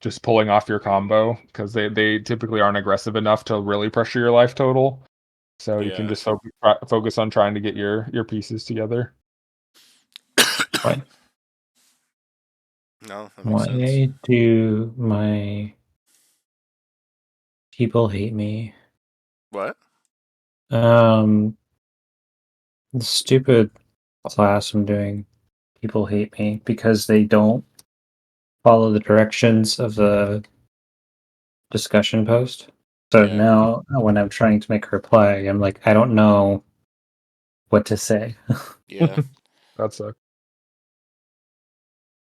just pulling off your combo because they typically aren't aggressive enough to really pressure your life total. So you can Yeah. just focus on trying to get your pieces together. What? No, that makes sense. Why do my people hate me? What? The stupid class I'm doing, people hate me because they don't follow the directions of the discussion post. So Yeah. now when I'm trying to make a reply, I'm like, I don't know what to say. Yeah. That's a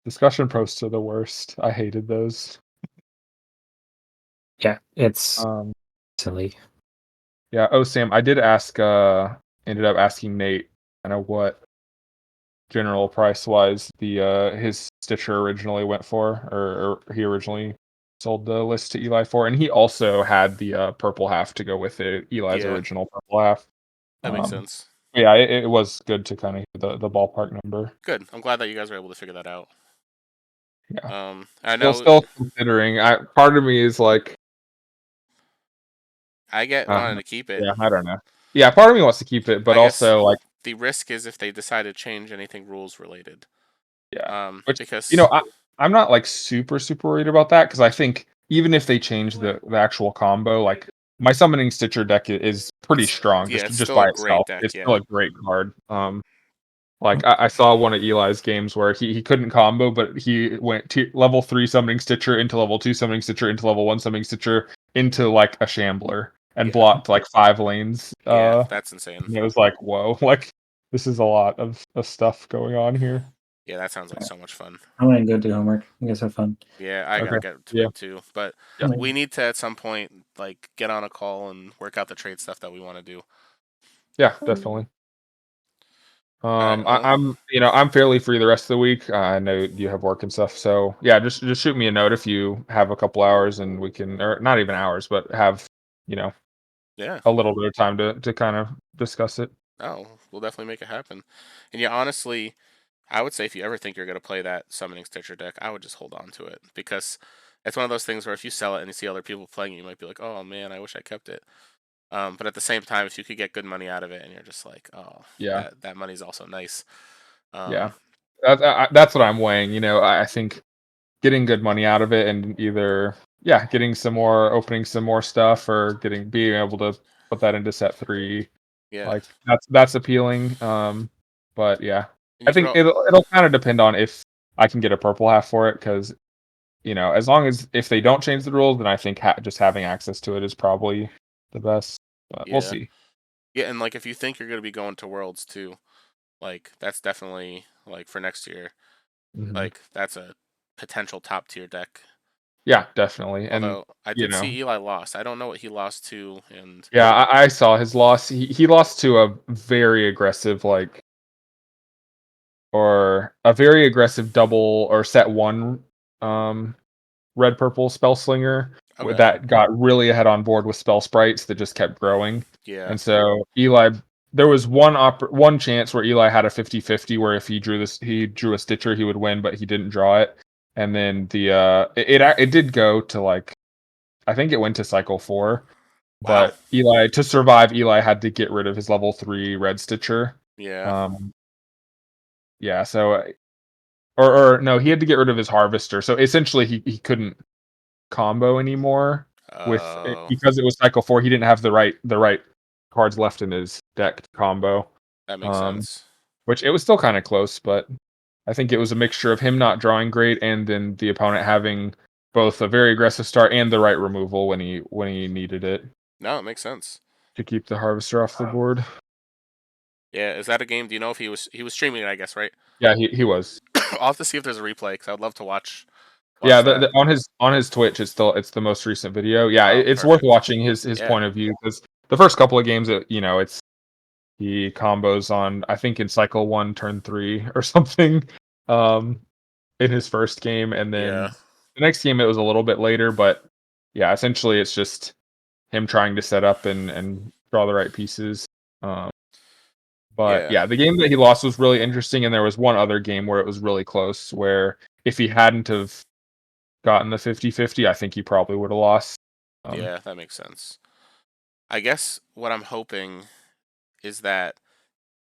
discussion posts are the worst. I hated those. Yeah, it's Um, silly. yeah. Oh, Sam, I did ask. Ended up asking Nate kind of what general price wise the his Stitcher originally went for, or he originally sold the list to Eli for, and he also had the purple half to go with it, Eli's Yeah. original purple half. That makes Um, sense. yeah, it was good to kind of hear the ballpark number. Good. I'm glad that you guys were able to figure that out. Yeah, I still know still considering. Part of me is like, I get wanting to keep it. yeah, I don't know. Yeah, part of me wants to keep it, but I guess also like, the risk is if they decide to change anything rules related. yeah, which Because I'm not like super worried about that because I think even if they change the actual combo, like my summoning Stitcher deck is pretty strong it's just still by a great itself. deck. It's still Yeah. a great card. Like I saw one of Eli's games where he couldn't combo, but he went level 3 summoning Stitcher into level 2 summoning Stitcher into level 1 summoning Stitcher into like a Shambler and Yeah. blocked like 5 lanes. Yeah. That's insane. And it was like, whoa, like this is a lot of stuff going on here. Yeah, that sounds like so much fun. I'm gonna go do homework. You guys have fun. Yeah, I gotta Okay. get to Yeah. bed too. But Yeah. we need to at some point like get on a call and work out the trade stuff that we want to do. Yeah, definitely. All right. Well, I'm fairly free the rest of the week. I know you have work and stuff, so yeah, just shoot me a note if you have a couple hours, and we can, or not even hours, but have yeah. a little bit of time to kind of discuss it. Oh, we'll definitely make it happen. And yeah, honestly, I would say if you ever think you're gonna play that summoning Stitcher deck, I would just hold on to it because it's one of those things where if you sell it and you see other people playing it, you might be like, oh man, I wish I kept it. But at the same time, if you could get good money out of it, and you're just like, oh, Yeah, that money's also nice. yeah, that's what I'm weighing. I think getting good money out of it, and either getting some more, opening some more stuff, or being able to put that into set 3, Yeah, like that's appealing. But yeah, and I you could. think it'll kind of depend on if I can get a purple half for it, because as long as if they don't change the rules, then I think just having access to it is probably the best. But we'll Yeah, see. yeah, and like if you think you're gonna be going to Worlds too, like that's definitely like for next year. Mhm. Like that's a potential top tier deck. Yeah, definitely. And Although I you did know, see Eli lost. I don't know what he lost to, and yeah, I saw his loss. He lost to a very aggressive, or a very aggressive double or set 1 um red purple spell slinger okay, that got really ahead on board with spell sprites that just kept growing. yeah, And so Eli, there was one chance where Eli had a 50-50 where if he drew a Stitcher, he would win, but he didn't draw it. And then it did go to, like, I think it went to cycle 4, wow, but Eli, to survive, Eli had to get rid of his level 3 red Stitcher. yeah, Um yeah, so or no, he had to get rid of his harvester. So essentially he couldn't combo anymore with it, oh, because it was cycle 4. He didn't have the right cards left in his deck to combo. that makes Um, sense. which it was still kind of close, but I think it was a mixture of him not drawing great and then the opponent having both a very aggressive start and the right removal when he needed it No, it makes sense. to keep the harvester off the board. Yeah, is that a game? Do you know if he was streaming it? I guess right. Yeah, he was. I'll have to see if there's a replay because I'd love to watch Yeah, that. on his Twitch, it's the most recent video. Yeah, Oh, it's worth perfect. watching his Yeah, point of view, because the first couple of games, it's he combos on, I think, in cycle 1 turn 3 or something, um in his first game, and yeah, then the next game it was a little bit later, but yeah, essentially it's just him trying to set up and draw the right pieces. um But Yeah. yeah, the game that he lost was really interesting, and there was one other game where it was really close, where if he hadn't have gotten the 50-50, I think he probably would have lost. Yeah, that makes sense. I guess what I'm hoping is that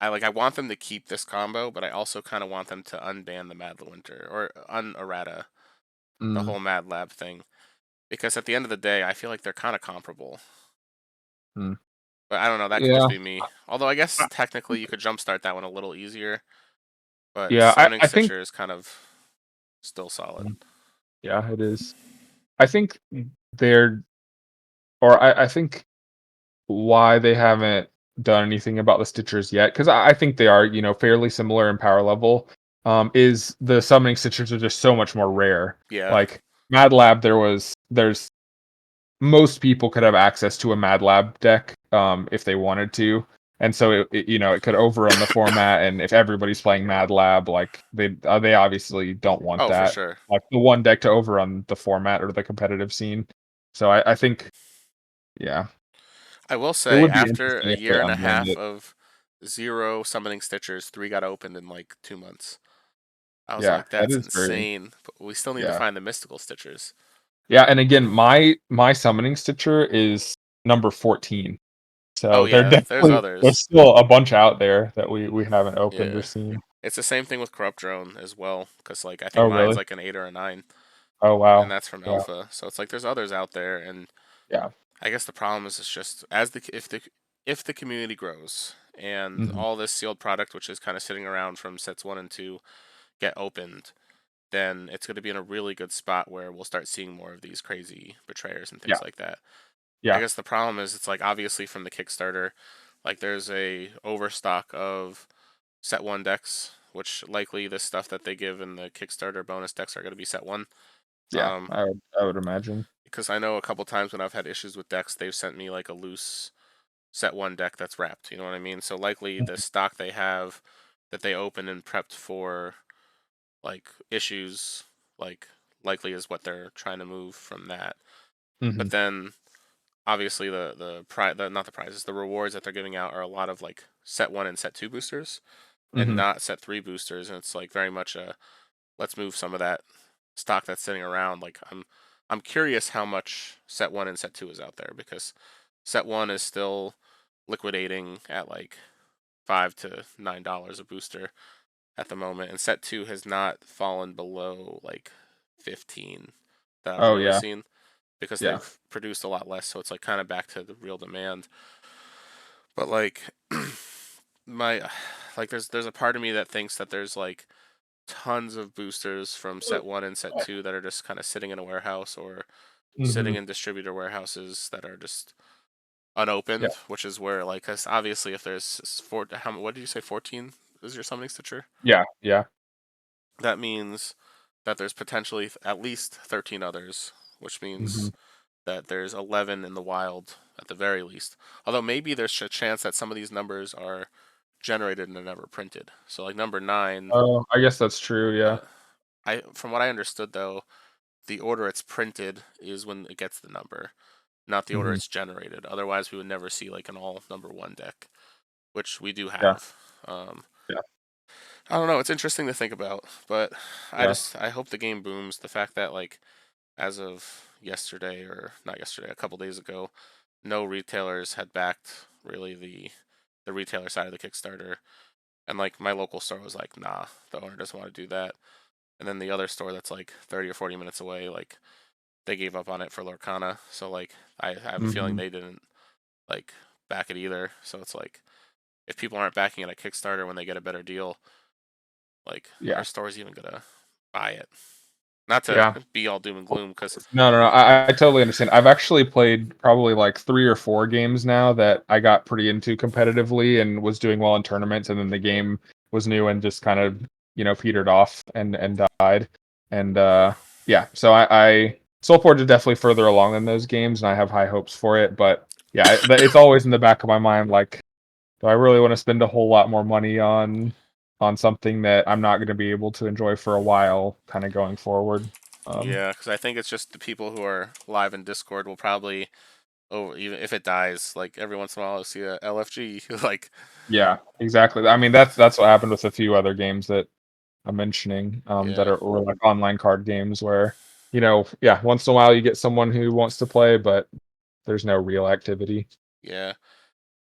I want them to keep this combo, but I also kind of want them to unban the Mad Winter or unerrata the mm, whole Mad Lab thing, because at the end of the day, I feel like they're kind of comparable. mm. But I don't know. That could just Yeah, be me. Although I guess technically you could jumpstart that one a little easier, but yeah, Summoning I think, Stitcher is kind of still solid. yeah, it is. I think they're, or I think why they haven't done anything about the Stitchers yet, because I think they are, fairly similar in power level. Is the summoning Stitchers are just so much more rare. Yeah, Like Mad Lab, there's most people could have access to a Mad Lab deck if they wanted to, and so it could overrun the format. And if everybody's playing Mad Lab, like they obviously don't want oh for that, sure. like the one deck to overrun the format or the competitive scene. So I think, yeah, I will it say would be after interesting a if they year and a unbanned half it. of 0 Summoning Stitchers, 3 got opened in like 2 months. I was Yeah, like, that that's is very, insane. But we still need to yeah. find the mystical Stitchers. Yeah, and again, my summoning stitcher is number 14. Oh So yeah, there's there's others. still a bunch out there that we haven't opened or Yeah, seen. it's the same thing with Corrupt Drone as well, because like I think Oh, mine's really? like an 8 or a 9, Oh, and wow. that's from Yeah. Alpha. So it's like there's others out there, and Yeah. I guess the problem is it's just as if the community grows and Mhm. all this sealed product, which is kind of sitting around from sets 1 and 2, get opened, then it's going to be in a really good spot where we'll start seeing more of these crazy betrayers and things Yeah. like that. I Yeah. guess the problem is it's like obviously from the Kickstarter, like there's a overstock of set 1 decks, which likely the stuff that they give in the Kickstarter bonus decks are going to be set 1. Yeah. I would imagine. Because I know a couple times when I've had issues with decks, they've sent me like a loose set 1 deck that's wrapped. You know what I mean? So likely the stock they have that they open and prepped for like issues, like likely is what they're trying to move from that. But Mhm. then obviously not the prizes, the rewards that they're giving out are a lot of like set 1 and set 2 boosters and Mhm. not set 3 boosters, and it's like very much a let's move some of that stock that's sitting around. Like I'm curious how much set 1 and set 2 is out there, because set 1 is still liquidating at like $5 to $9 a booster at the moment, and set 2 has not fallen below like 15 that I've Oh, really yeah. seen, because Yeah. they've produced a lot less, so it's like kind of back to the real demand. But like my like there's a part of me that thinks that there's like tons of boosters from set 1 and set 2 that are just kind of sitting in a warehouse or sitting Mhm. in distributor warehouses that are just Yeah. unopened, which is where like 'cause obviously if there's what did you say, 14 is your summoning stitcher? Yeah. Yeah. That means that there's potentially at least 13 others, which means Mhm. that there's 11 in the wild at the very least. Although maybe there's a chance that some of these numbers are generated and they're never printed. So like number 9, Oh, I guess that's true, yeah. I from what I understood though, the order it's printed is when it gets the number, not the order Mhm. it's generated. Otherwise, we would never see like an all number 1 deck, which we do Yeah. have. Um, Yeah. I don't know. It's interesting to think about, but Yeah. I hope the game booms. The fact that like as of yesterday, or not yesterday, a couple days ago, no retailers had backed really the retailer side of the Kickstarter, and like my local store was like, nah, the owner doesn't want to do that. And then the other store that's like 30 or 40 minutes away, like they gave up on it for Lorcana. So like I have a feeling Mhm. they didn't like back it either. So it's like if people aren't backing it at Kickstarter when they get a better deal, like Yeah. our store's even gonna buy it. Not to Yeah. be all doom and gloom, because No, no, no. I totally understand. I've actually played probably like 3 or 4 games now that I got pretty into competitively and was doing well in tournaments, and then the game was new and just kind of petered off and died. And yeah, so I SolForge is definitely further along in those games, and I have high hopes for it. But yeah, it's always in the back of my mind, like, do I really want to spend a whole lot more money on something that I'm not going to be able to enjoy for a while, kind of going forward? yeah, because I think it's just the people who are live in Discord will probably over, even if it dies, like every once in a while I'll see a LFG like Yeah, exactly. I mean, that's what happened with a few other games that I'm mentioning that yeah. are or like online card games where yeah, once in a while you get someone who wants to play, but there's no real activity. Yeah.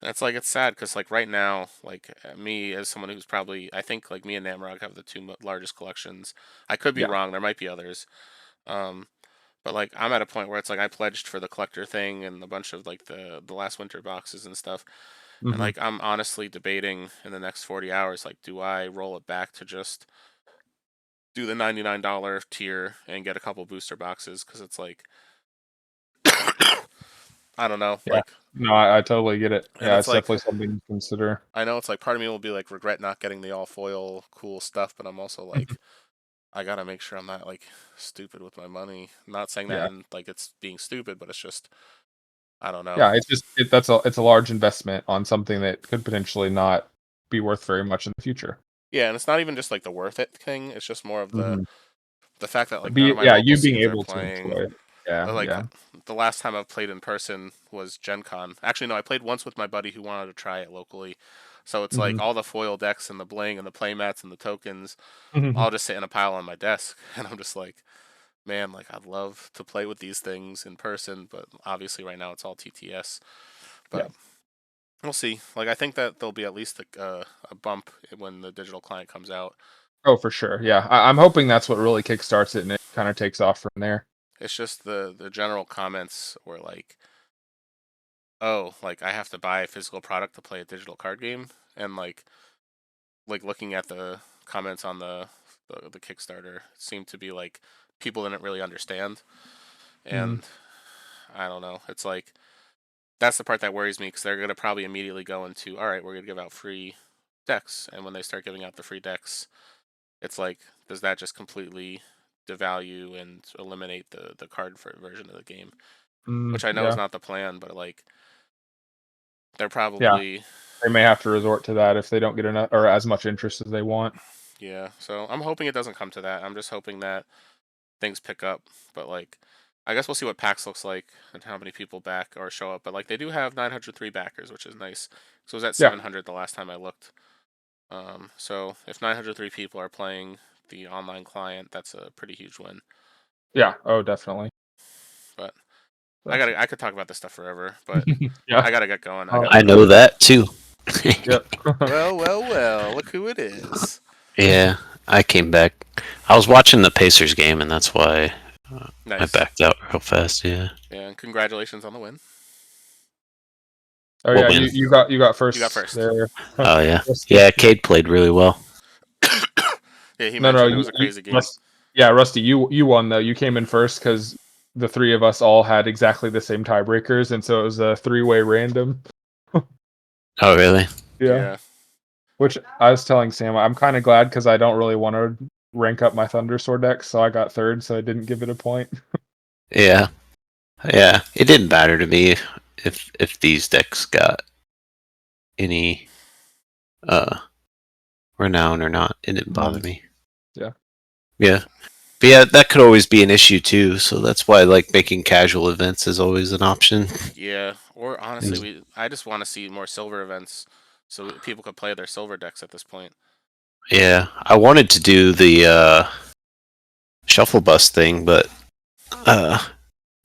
That's like it's sad because like right now, like me as someone who's probably I think like me and Namrog have the two largest collections. I could be Yeah. wrong. There might be others. Um, but like I'm at a point where it's like I pledged for the collector thing and a bunch of like the last winter boxes and stuff. And Hmm. like I'm honestly debating in the next 40 hours, like do I roll it back to just do the $99 tier and get a couple booster boxes? Because it's like I don't know, Yeah. like, No, I totally get it. and Yeah, it's it's like definitely something to consider. I know it's like part of me will be like regret not getting the all foil cool stuff, but I'm also like I gotta make sure I'm not like stupid with my money. I'm not saying that Yeah. in like it's being stupid, but it's just I don't know. Yeah, it's just it's a large investment on something that could potentially not be worth very much in the future. Yeah, and it's not even just like the worth it thing. It's just more of Hmm. the fact that like none Be of my Yeah, local you being scenes are able to playing. enjoy it. Yeah, Like yeah. the last time I've played in person was Gen Con. Actually, no, I played once with my buddy who wanted to try it locally. So it's like Hmm. all the foil decks and the bling and the playmats and the tokens Hmm. all just sit in a pile on my desk, and I'm just like, man, like I'd love to play with these things in person, but obviously right now it's all TTS. Yeah. But we'll see. Like I think that there'll be at least a bump when the digital client comes out. Oh, for sure. Yeah, I'm hoping that's what really kickstarts it, and it kind of takes off from there. It's just the general comments were like, oh, like I have to buy a physical product to play a digital card game, and like looking at the comments on the Kickstarter, it seemed to be like people didn't really understand, Hmm. and I don't know. It's like that's the part that worries me because they're gonna probably immediately go into, all right, we're gonna give out free decks, and when they start giving out the free decks, it's like, does that just completely devalue and eliminate the card for version of the game? Which I know is Yeah, not the plan, but like they're yeah. probably They may have to resort to that if they don't get enough or as much interest as they want. yeah. So I'm hoping it doesn't come to that. I'm just hoping that things pick up. But like, I guess we'll see what PAX looks like and how many people back or show up. But like, they do have 903 backers, which is nice. So it was at Yeah, 700 the last time I looked. So if 903 people are playing the online client, that's a pretty huge win. yeah. Oh, definitely. But That's I could talk about this stuff forever, but yeah. I gotta get going. I Oh, I gotta. know that too. yep. Well, well, well. Look who it is. Yeah, I came back. I was watching the Pacers game, and that's why I Nice. backed out real fast. Yeah. Yeah, and congratulations on the win. Oh What yeah, win? you got You got first first. there. Oh yeah, Rusty. yeah. Cade played really well. Yeah, he No, mentioned it was a crazy game. Yeah, Rusty, you won though. You came in first because the three of us all had exactly the same tiebreakers, and so it was a three-way random. Oh really? Yeah. Yeah. Which I was telling Sam, I'm kind of glad because I don't really want to rank up my Thundersword deck, so I got third, so I didn't give it a point. Yeah, yeah. It didn't matter to me if these decks got any uh renown or not. It didn't bother me. Yeah. Yeah. But yeah, that could always be an issue too. So that's why like making casual events is always an option. Yeah. Or honestly, I just want to see more silver events so people could play their silver decks at this point. Yeah, I wanted to do the shuffle bus thing, but uh,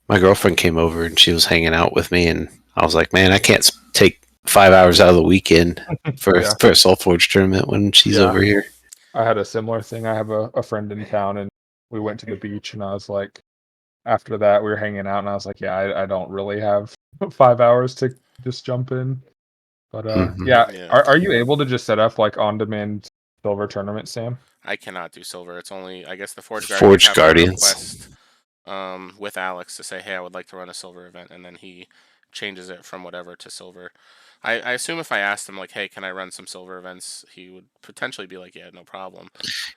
my girlfriend came over and she was hanging out with me, and I was like, man, I can't take 5 hours out of the weekend for Yeah. for a SolForge tournament when she's Yeah. over here. I had a similar thing. I have a friend in town, and we went to the beach, and I was like, after that, we were hanging out, and I was like, yeah, I don't really have 5 hours to just jump in. But Hmm. yeah, Yeah. are you able to just set up like on demand silver tournament, Sam? I cannot do silver. It's only I guess the Forge Guardians Forge have to Guardians. request with Alex to say, hey, I would like to run a silver event, and then he changes it from whatever to silver. I assume if I asked him like, hey, can I run some silver events, he would potentially be like, yeah, no problem.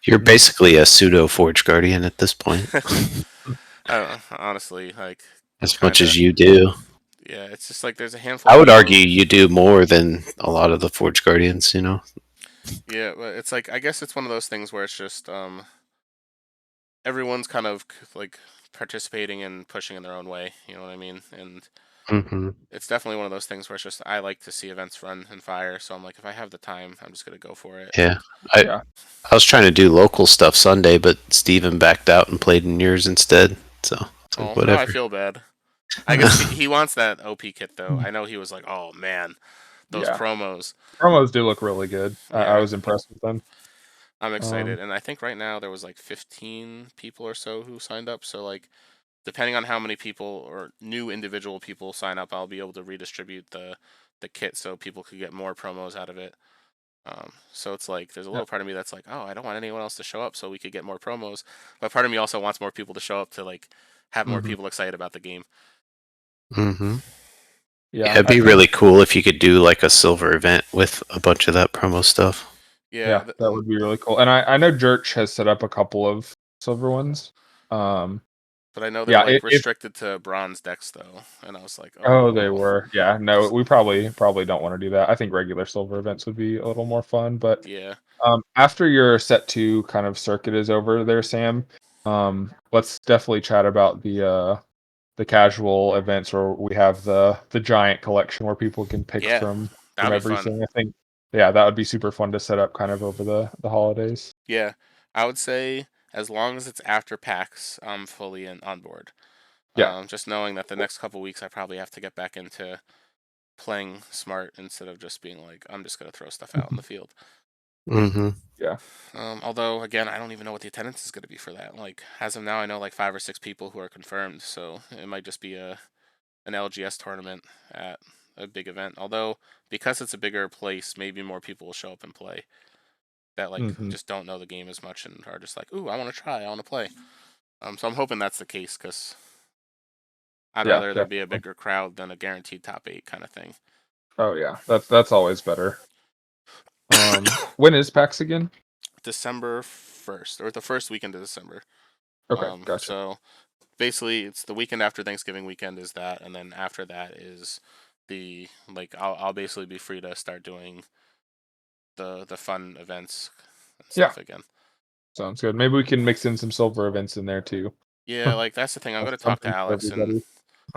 You're basically a pseudo Forge Guardian at this point, Honestly, like as much kind of. as you do. Yeah, it's just like there's a handful I of would people. argue you do more than a lot of the Forge Guardians. You know. Yeah, but it's like I guess it's one of those things where it's just everyone's kind of like participating and pushing in their own way. You know what I mean? And hmm it's definitely one of those things where it's just I like to see events run and fire. So I'm like, if I have the time, I'm just gonna go for it. Yeah. And I Yeah. I was trying to do local stuff Sunday, but Steven backed out and played in yours instead. So it's like now I whatever. feel bad. I guess he wants that OP kit though. I know he was like, oh man, those Yeah. promos. Promos do look really good. I Yeah, was impressed with them. I'm excited, and I think right now there was like 15 people or so who signed up. So like, depending on how many people or new individual people sign up, I'll be able to redistribute the kit so people could get more promos out of it. So it's like there's a Yeah. little part of me that's like, oh, I don't want anyone else to show up so we could get more promos, but part of me also wants more people to show up to like have more Mhm. people excited about the game. hmm Yeah, Yeah. it'd I be think. really cool if you could do like a silver event with a bunch of that promo stuff. Yeah, Yeah, that would be really cool. And I know Church has set up a couple of silver ones. Um, but I know they're yeah. like If restricted to bronze decks though, and I was like, oh, they oh, were. Yeah. No, we probably don't want to do that. I think regular silver events would be a little more fun. But yeah, after your set two kind of circuit is over, there, Sam. Let's definitely chat about the casual events where we have the giant collection where people can pick yeah, from that'd be fun. everything. I think yeah, that would be super fun to set up kind of over the holidays. Yeah, I would say as long as it's after PAX, I'm fully on board. Yeah. Just knowing that the next couple weeks I probably have to get back into playing smart instead of just being like I'm just gonna throw stuff out in the field. hmm Yeah. Although again, I don't even know what the attendance is gonna be for that. Like as of now, I know like 5 or 6 people who are confirmed, so it might just be an LGS tournament at a big event. Although because it's a bigger place, maybe more people will show up and play that like Hmm. just don't know the game as much and are just like, ooh, I want to try, I want to play. So I'm hoping that's the case because I'd Yeah, rather there be a definitely. bigger crowd than a guaranteed top 8 kind of thing. Oh yeah, that's always better. When is PAX again? December 1st or the first weekend of December. Okay, gotcha. So basically, it's the weekend after Thanksgiving weekend is that, and then after that is the like I'll basically be free to start doing the fun events and Yeah, stuff again. sounds good. Maybe we can mix in some silver events in there too. Yeah, like that's the thing. I'm gonna That's talk to something for Alex and everybody.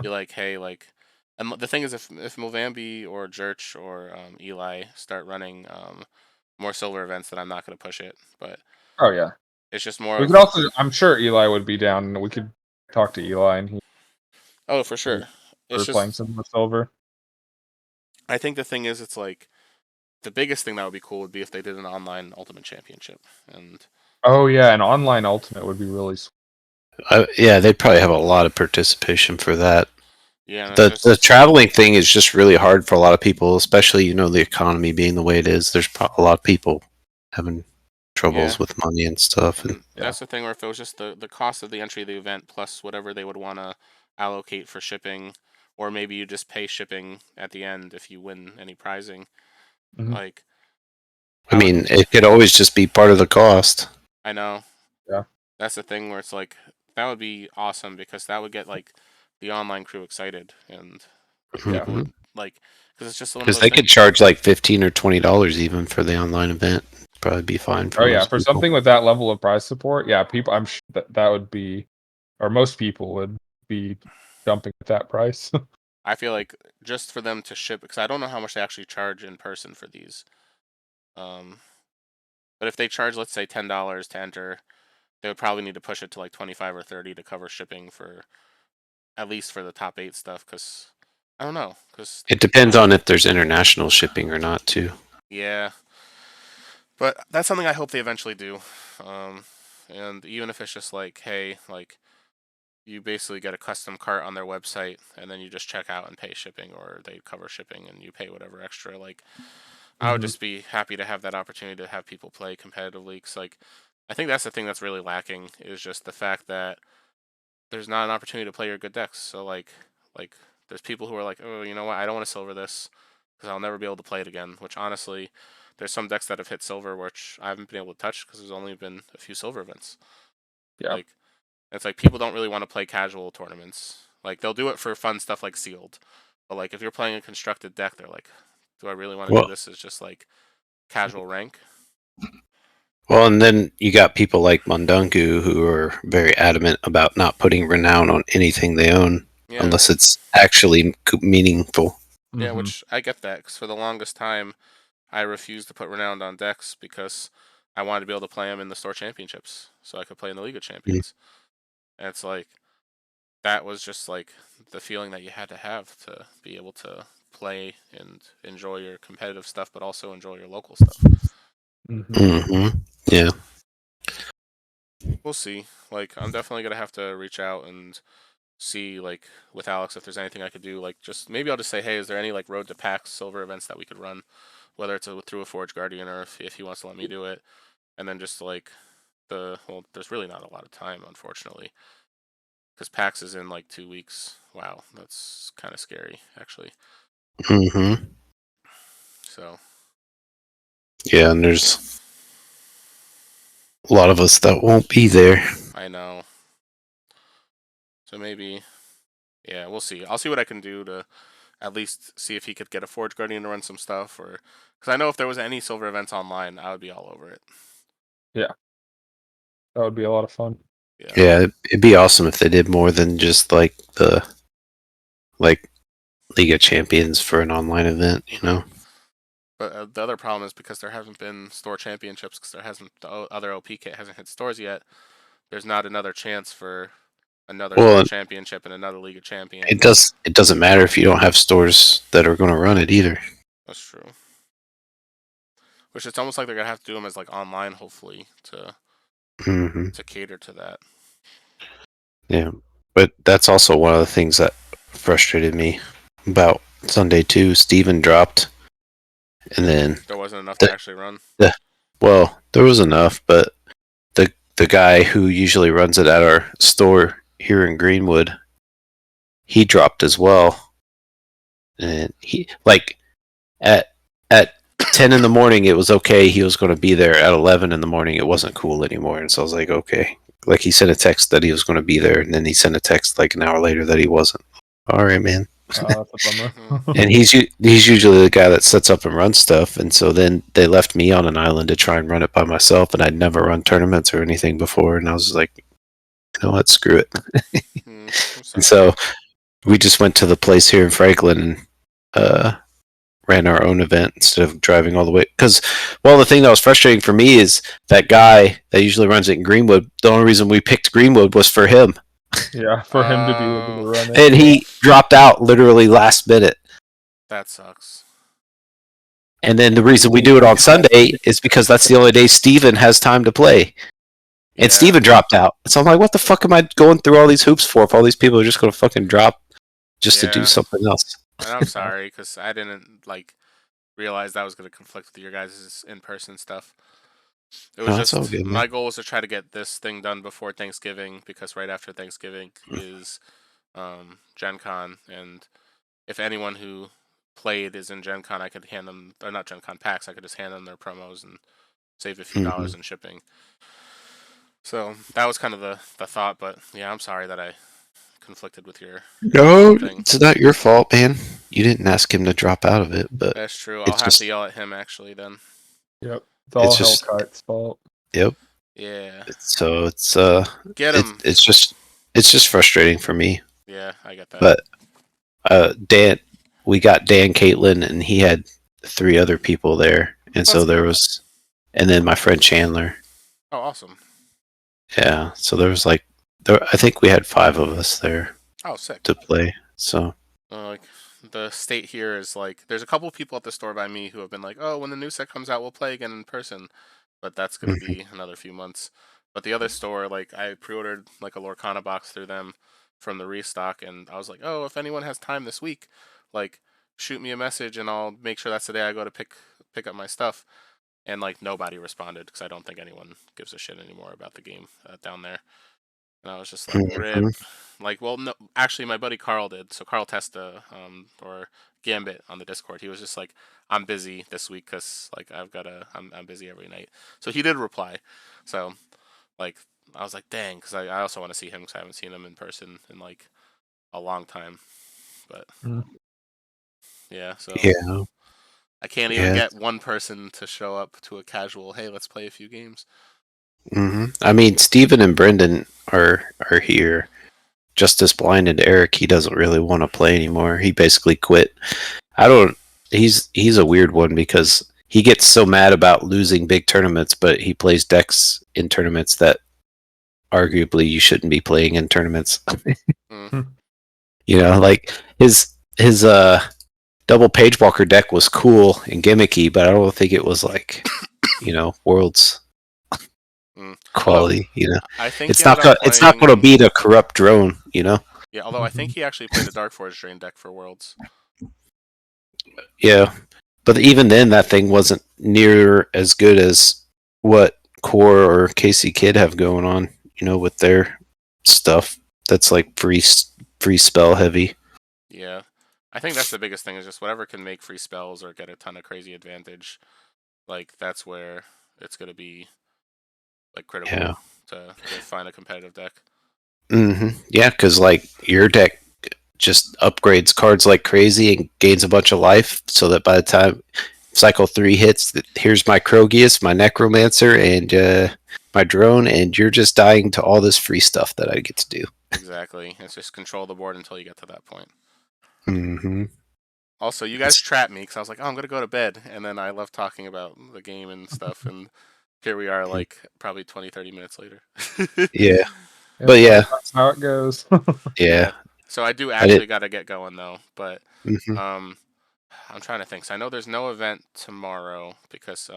be like, hey, like, and the thing is, if Movambi or Jurch or Eli start running more silver events, then I'm not gonna push it. But Oh yeah, it's just more we could of also. I'm sure Eli would be down. We could talk to Eli and he oh, for sure. It's for playing just some with silver. I think the thing is, it's like the biggest thing that would be cool would be if they did an online Ultimate Championship, and Oh yeah, an online ultimate would be really sweet. Yeah, they'd probably have a lot of participation for that. yeah, and it's The just traveling thing is just really hard for a lot of people, especially the economy being the way it is. There's a lot of people having yeah. troubles with money and stuff, and And Yeah. that's the thing where if it was just the cost of the entry of the event plus whatever they would want to allocate for shipping, or maybe you just pay shipping at the end if you win any prizing. Mhm. Like I I would, mean, it could always just be part of the cost. I know Yeah. that's the thing where it's like that would be awesome because that would get like the online crew excited and Yeah. people Because would like because it's just one of those they things. could charge like $15 or $20 even for the online event. Probably be fine for Oh yeah, most for people. something with that level of prize support, yeah, people. I'm sure that would be, or most people would be jumping at that price. I feel like just for them to ship because I don't know how much they actually charge in person for these. Um, but if they charge, let's say $10 to enter, they would probably need to push it to like 25 or 30 to cover shipping for at least for the top 8 stuff. Because I don't know. Because It depends on if there's international shipping or not, too. yeah, but that's something I hope they eventually do. Um, and even if it's just like, hey, like you basically get a custom cart on their website and then you just check out and pay shipping, or they cover shipping and you pay whatever extra. Like I would Mhm. just be happy to have that opportunity to have people play competitively. Cause like I think that's the thing that's really lacking is just the fact that there's not an opportunity to play your good decks. So like there's people who are like, oh, you know what, I don't want to silver this because I'll never be able to play it again. Which honestly, there's some decks that have hit silver which I haven't been able to touch because there's only been a few silver events. Yeah. Like it's like people don't really want to play casual tournaments. Like they'll do it for fun stuff like sealed, but like if you're playing a constructed deck, they're like, do I really want to do Well, this as just like casual rank? Well, and then you got people like Mundungu who are very adamant about not putting renown on anything they own Yeah. unless it's actually meaningful. Yeah, Mhm. which I get that, because for the longest time, I refused to put Renowned on decks because I wanted to be able to play them in the store championships, so I could play in the League of Champions. And it's like, that was just like the feeling that you had to have to be able to play and enjoy your competitive stuff, but also enjoy your local stuff. Mhm. Mm-hmm. Yeah. We'll see. Like, I'm definitely gonna have to reach out and see, like, with Alex, if there's anything I could do. Like, just maybe I'll just say, hey, is there any like Road to PAX Silver events that we could run, whether it's through a Forge Guardian or if he wants to let me do it, and then just like there's really not a lot of time, unfortunately, because PAX is in like 2 weeks. Wow, that's kind of scary, actually. Mm-hmm. So Yeah, and there's a lot of us that won't be there. I know. So maybe, yeah, we'll see. I'll see what I can do to at least see if he could get a Forge Guardian to run some stuff, or because I know if there was any silver events online, I would be all over it. That would be a lot of fun. Yeah. Yeah, it'd be awesome if they did more than just like the League of Champions for an online event, you know? But the other problem is because there haven't been store championships, because there hasn't the other OP kit hasn't hit stores yet. There's not another chance for another Well, store championship and another League of Champions. it doesn't matter if you don't have stores that are going to run it either. That's true. Which it's almost like they're gonna have to do them as like online, hopefully, to Mm-hmm. cater to that. Yeah, but that's also one of the things that frustrated me about Sunday too. Steven dropped, and then There wasn't enough the, to actually run. well, there was enough, but the guy who usually runs it at our store here in Greenwood, he dropped as well, and he like at 10 in the morning it was okay. He was going to be there at 11 in the morning. It wasn't cool anymore, and so I was like, okay. Like he sent a text that he was going to be there, and then he sent a text like an hour later that he wasn't. All right, man. That's a bummer. And he's usually the guy that sets up and runs stuff, and so then they left me on an island to try and run it by myself, and I'd never run tournaments or anything before, and I was like, you know what, screw it. I'm And sorry. so we just went to the place here in Franklin and ran our own event instead of driving all the way. Because, well, the thing that was frustrating for me is that guy that usually runs it in Greenwood, the only reason we picked Greenwood was for him. Yeah, for him to be able to Oh, run it. And he dropped out literally last minute. that sucks. And then the reason we do it on Sunday is because that's the only day Steven has time to play. And Yeah. Steven dropped out. So I'm like, what the fuck am I going through all these hoops for if all these people are just going to fucking drop just to do Yeah. something else? And I'm sorry, because I didn't like realize that was going to conflict with your guys' in-person stuff. It was No, it's all just good, man. my goal was to try to get this thing done before Thanksgiving, because right after Thanksgiving is Gen Con, and if anyone who played is in Gen Con, I could hand them, or not Gen Con packs, I could just hand them their promos and save a few dollars in shipping. So that was kind of the thought, but yeah, I'm sorry that I conflicted with your No, thing. it's not your fault, man. You didn't ask him to drop out of it, but That's true. I'll it's have just, to yell at him actually then. Yep. It's all it's just, Hellkite's fault. yep. Yeah. So it's Get him. it's just frustrating for me. Yeah, I get that. But Dan, we got Dan Caitlin, and he had 3 other people there, and so That's there good. was, and then my friend Chandler. Oh, awesome. Yeah, so there was like, I think we had 5 of us there Oh, sick. to play. So Like the state here is like, there's a couple people at the store by me who have been like, oh, when the new set comes out, we'll play again in person, but that's gonna be another few months. But the other store, like, I pre-ordered like a Lorcana box through them from the restock, and I was like, oh, if anyone has time this week, like, shoot me a message and I'll make sure that's the day I go to pick up my stuff. And like nobody responded, because I don't think anyone gives a shit anymore about the game down there. And I was just like, rip. Like, well, no, actually, my buddy Carl did. So Carl Testa, or Gambit on the Discord, he was just like, I'm busy this week because like I'm busy every night. So he did reply. So like I was like, dang, because I also want to see him, because I haven't seen him in person in like a long time. But Mhm. yeah, so yeah, I can't even get one person to show up to a casual, hey, let's play a few games. I mean, Steven and Brendan are here. Justice Blind and Eric, he doesn't really want to play anymore. He basically quit. He's a weird one because he gets so mad about losing big tournaments, but he plays decks in tournaments that arguably you shouldn't be playing in tournaments. You know, like his double page walker deck was cool and gimmicky, but I don't think it was like, you know, world's quality. Although, you know, I think it's not going to beat a corrupt drone. You know. Yeah, although I think he actually played a Dark Forge Drain deck for Worlds. Yeah, but even then, that thing wasn't near as good as what Core or Casey Kidd have going on. You know, with their stuff that's like free spell heavy. Yeah, I think that's the biggest thing is just whatever can make free spells or get a ton of crazy advantage. Like that's where it's going to be like critical to find a competitive deck. Yeah, because like your deck just upgrades cards like crazy and gains a bunch of life, so that by the time cycle 3 hits, here's my Krogius, my Necromancer, and my drone, and you're just dying to all this free stuff that I get to do. Exactly. It's just control the board until you get to that point. Also, you guys trapped me because I was like, oh, I'm going to go to bed. And then I love talking about the game and stuff. And here we are, like, probably 20, 30 minutes later. Yeah. But yeah. That's how it goes. Yeah. So I do actually got to get going, though. But I'm trying to think. So I know there's no event tomorrow because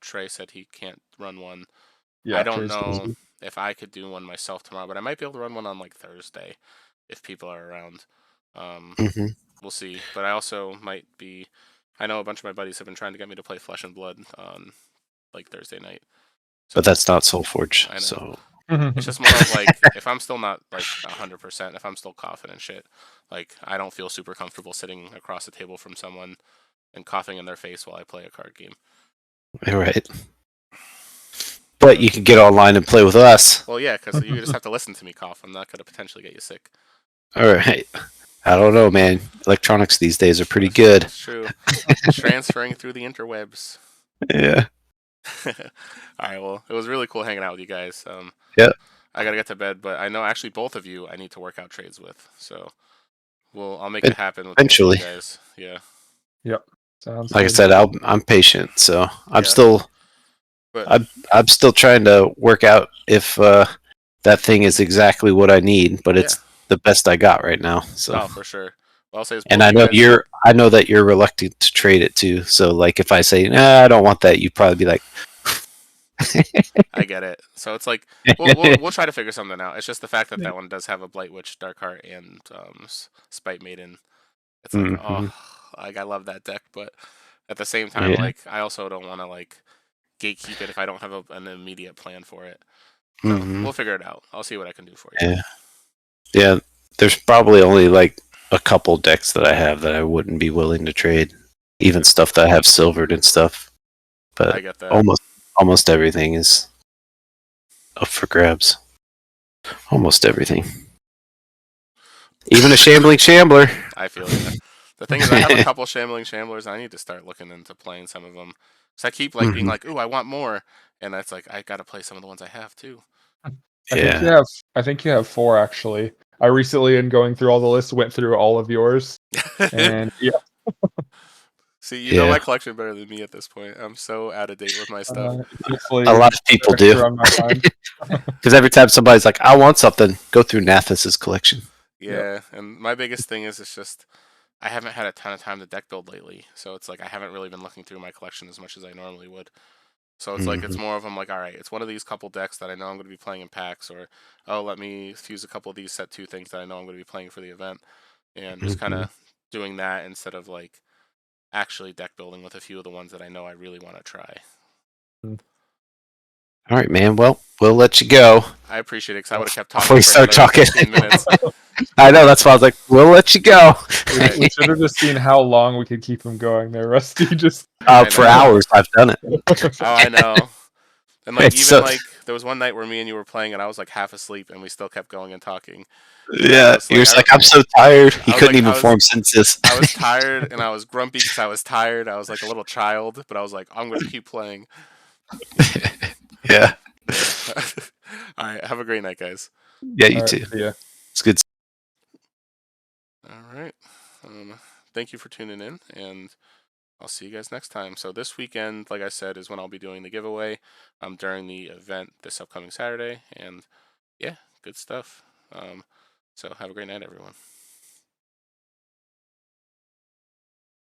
Trey said he can't run one. Yeah, I don't know if I could do one myself tomorrow, but I might be able to run one on, like, Thursday if people are around. We'll see. But I also might be... I know a bunch of my buddies have been trying to get me to play Flesh and Blood on, like, Thursday night. So, but that's not SolForge, I know. So... It's just more of, like, if I'm still not, like, 100%, if I'm still coughing and shit, like, I don't feel super comfortable sitting across the table from someone and coughing in their face while I play a card game. All right. But you can get online and play with us. Well, yeah, because you just have to listen to me cough. I'm not going to potentially get you sick. All right. I don't know, man. Electronics these days are pretty good. It's true. Transferring through the interwebs. Yeah. All right, well, it was really cool hanging out with you guys. Yeah. I got to get to bed, but I know actually both of you I need to work out trades with. So I'll make it happen with eventually. You guys. Yeah. Yep. Sounds like good. I said, I'm patient, so I'm still I'm still trying to work out if that thing is exactly what I need, but it's the best I got right now. So for sure. Well, I'll say and I know I know that you're reluctant to trade it too. So like if I say I don't want that, you'd probably be like I get it. So it's like we'll try to figure something out. It's just the fact that that one does have a Blight Witch, Darkheart, and Spite Maiden. It's like like I love that deck, but at the same time, like I also don't want to like gatekeep it if I don't have an immediate plan for it. So we'll figure it out. I'll see what I can do for you. Yeah. There's probably only like a couple decks that I have that I wouldn't be willing to trade, even stuff that I have silvered and stuff. But I get that. Almost everything is up for grabs. Almost everything. Even a Shambling Shambler. I feel it. The thing is, I have a couple Shambling Shamblers. I need to start looking into playing some of them. So I keep like being like, ooh, I want more. And that's like, I got to play some of the ones I have too. I think you have 4 actually. I recently, in going through all the lists, went through all of yours. And See, you know my collection better than me at this point. I'm so out of date with my stuff. A lot of people do. Because every time somebody's like, I want something, go through Nathas's collection. Yeah, and my biggest thing is it's just I haven't had a ton of time to deck build lately. So it's like I haven't really been looking through my collection as much as I normally would. So it's like it's more of I'm like, all right, it's one of these couple decks that I know I'm going to be playing in packs, or let me fuse a couple of these set 2 things that I know I'm going to be playing for the event, and just kind of doing that instead of like actually deck building with a few of the ones that I know I really want to try. All right, man. Well, we'll let you go. I appreciate it because I would have kept talking. Before we start talking. 15 minutes. I know, that's why I was like, we'll let you go. We should have just seen how long we could keep him going there, Rusty. Just for hours, I've done it. Oh, I know. And like there was one night where me and you were playing, and I was like half asleep, and we still kept going and talking. Yeah, was you're like, just like, I'm so tired. He I was couldn't like, even form sentences. I was tired, and I was grumpy because I was tired. I was like a little child, but I was like, I'm gonna keep playing. Yeah. Yeah. All right. Have a great night, guys. Yeah, you All right, too. see ya. It's good. All right. Thank you for tuning in, and I'll see you guys next time. So this weekend, like I said, is when I'll be doing the giveaway during the event this upcoming Saturday. And yeah, good stuff. So have a great night, everyone.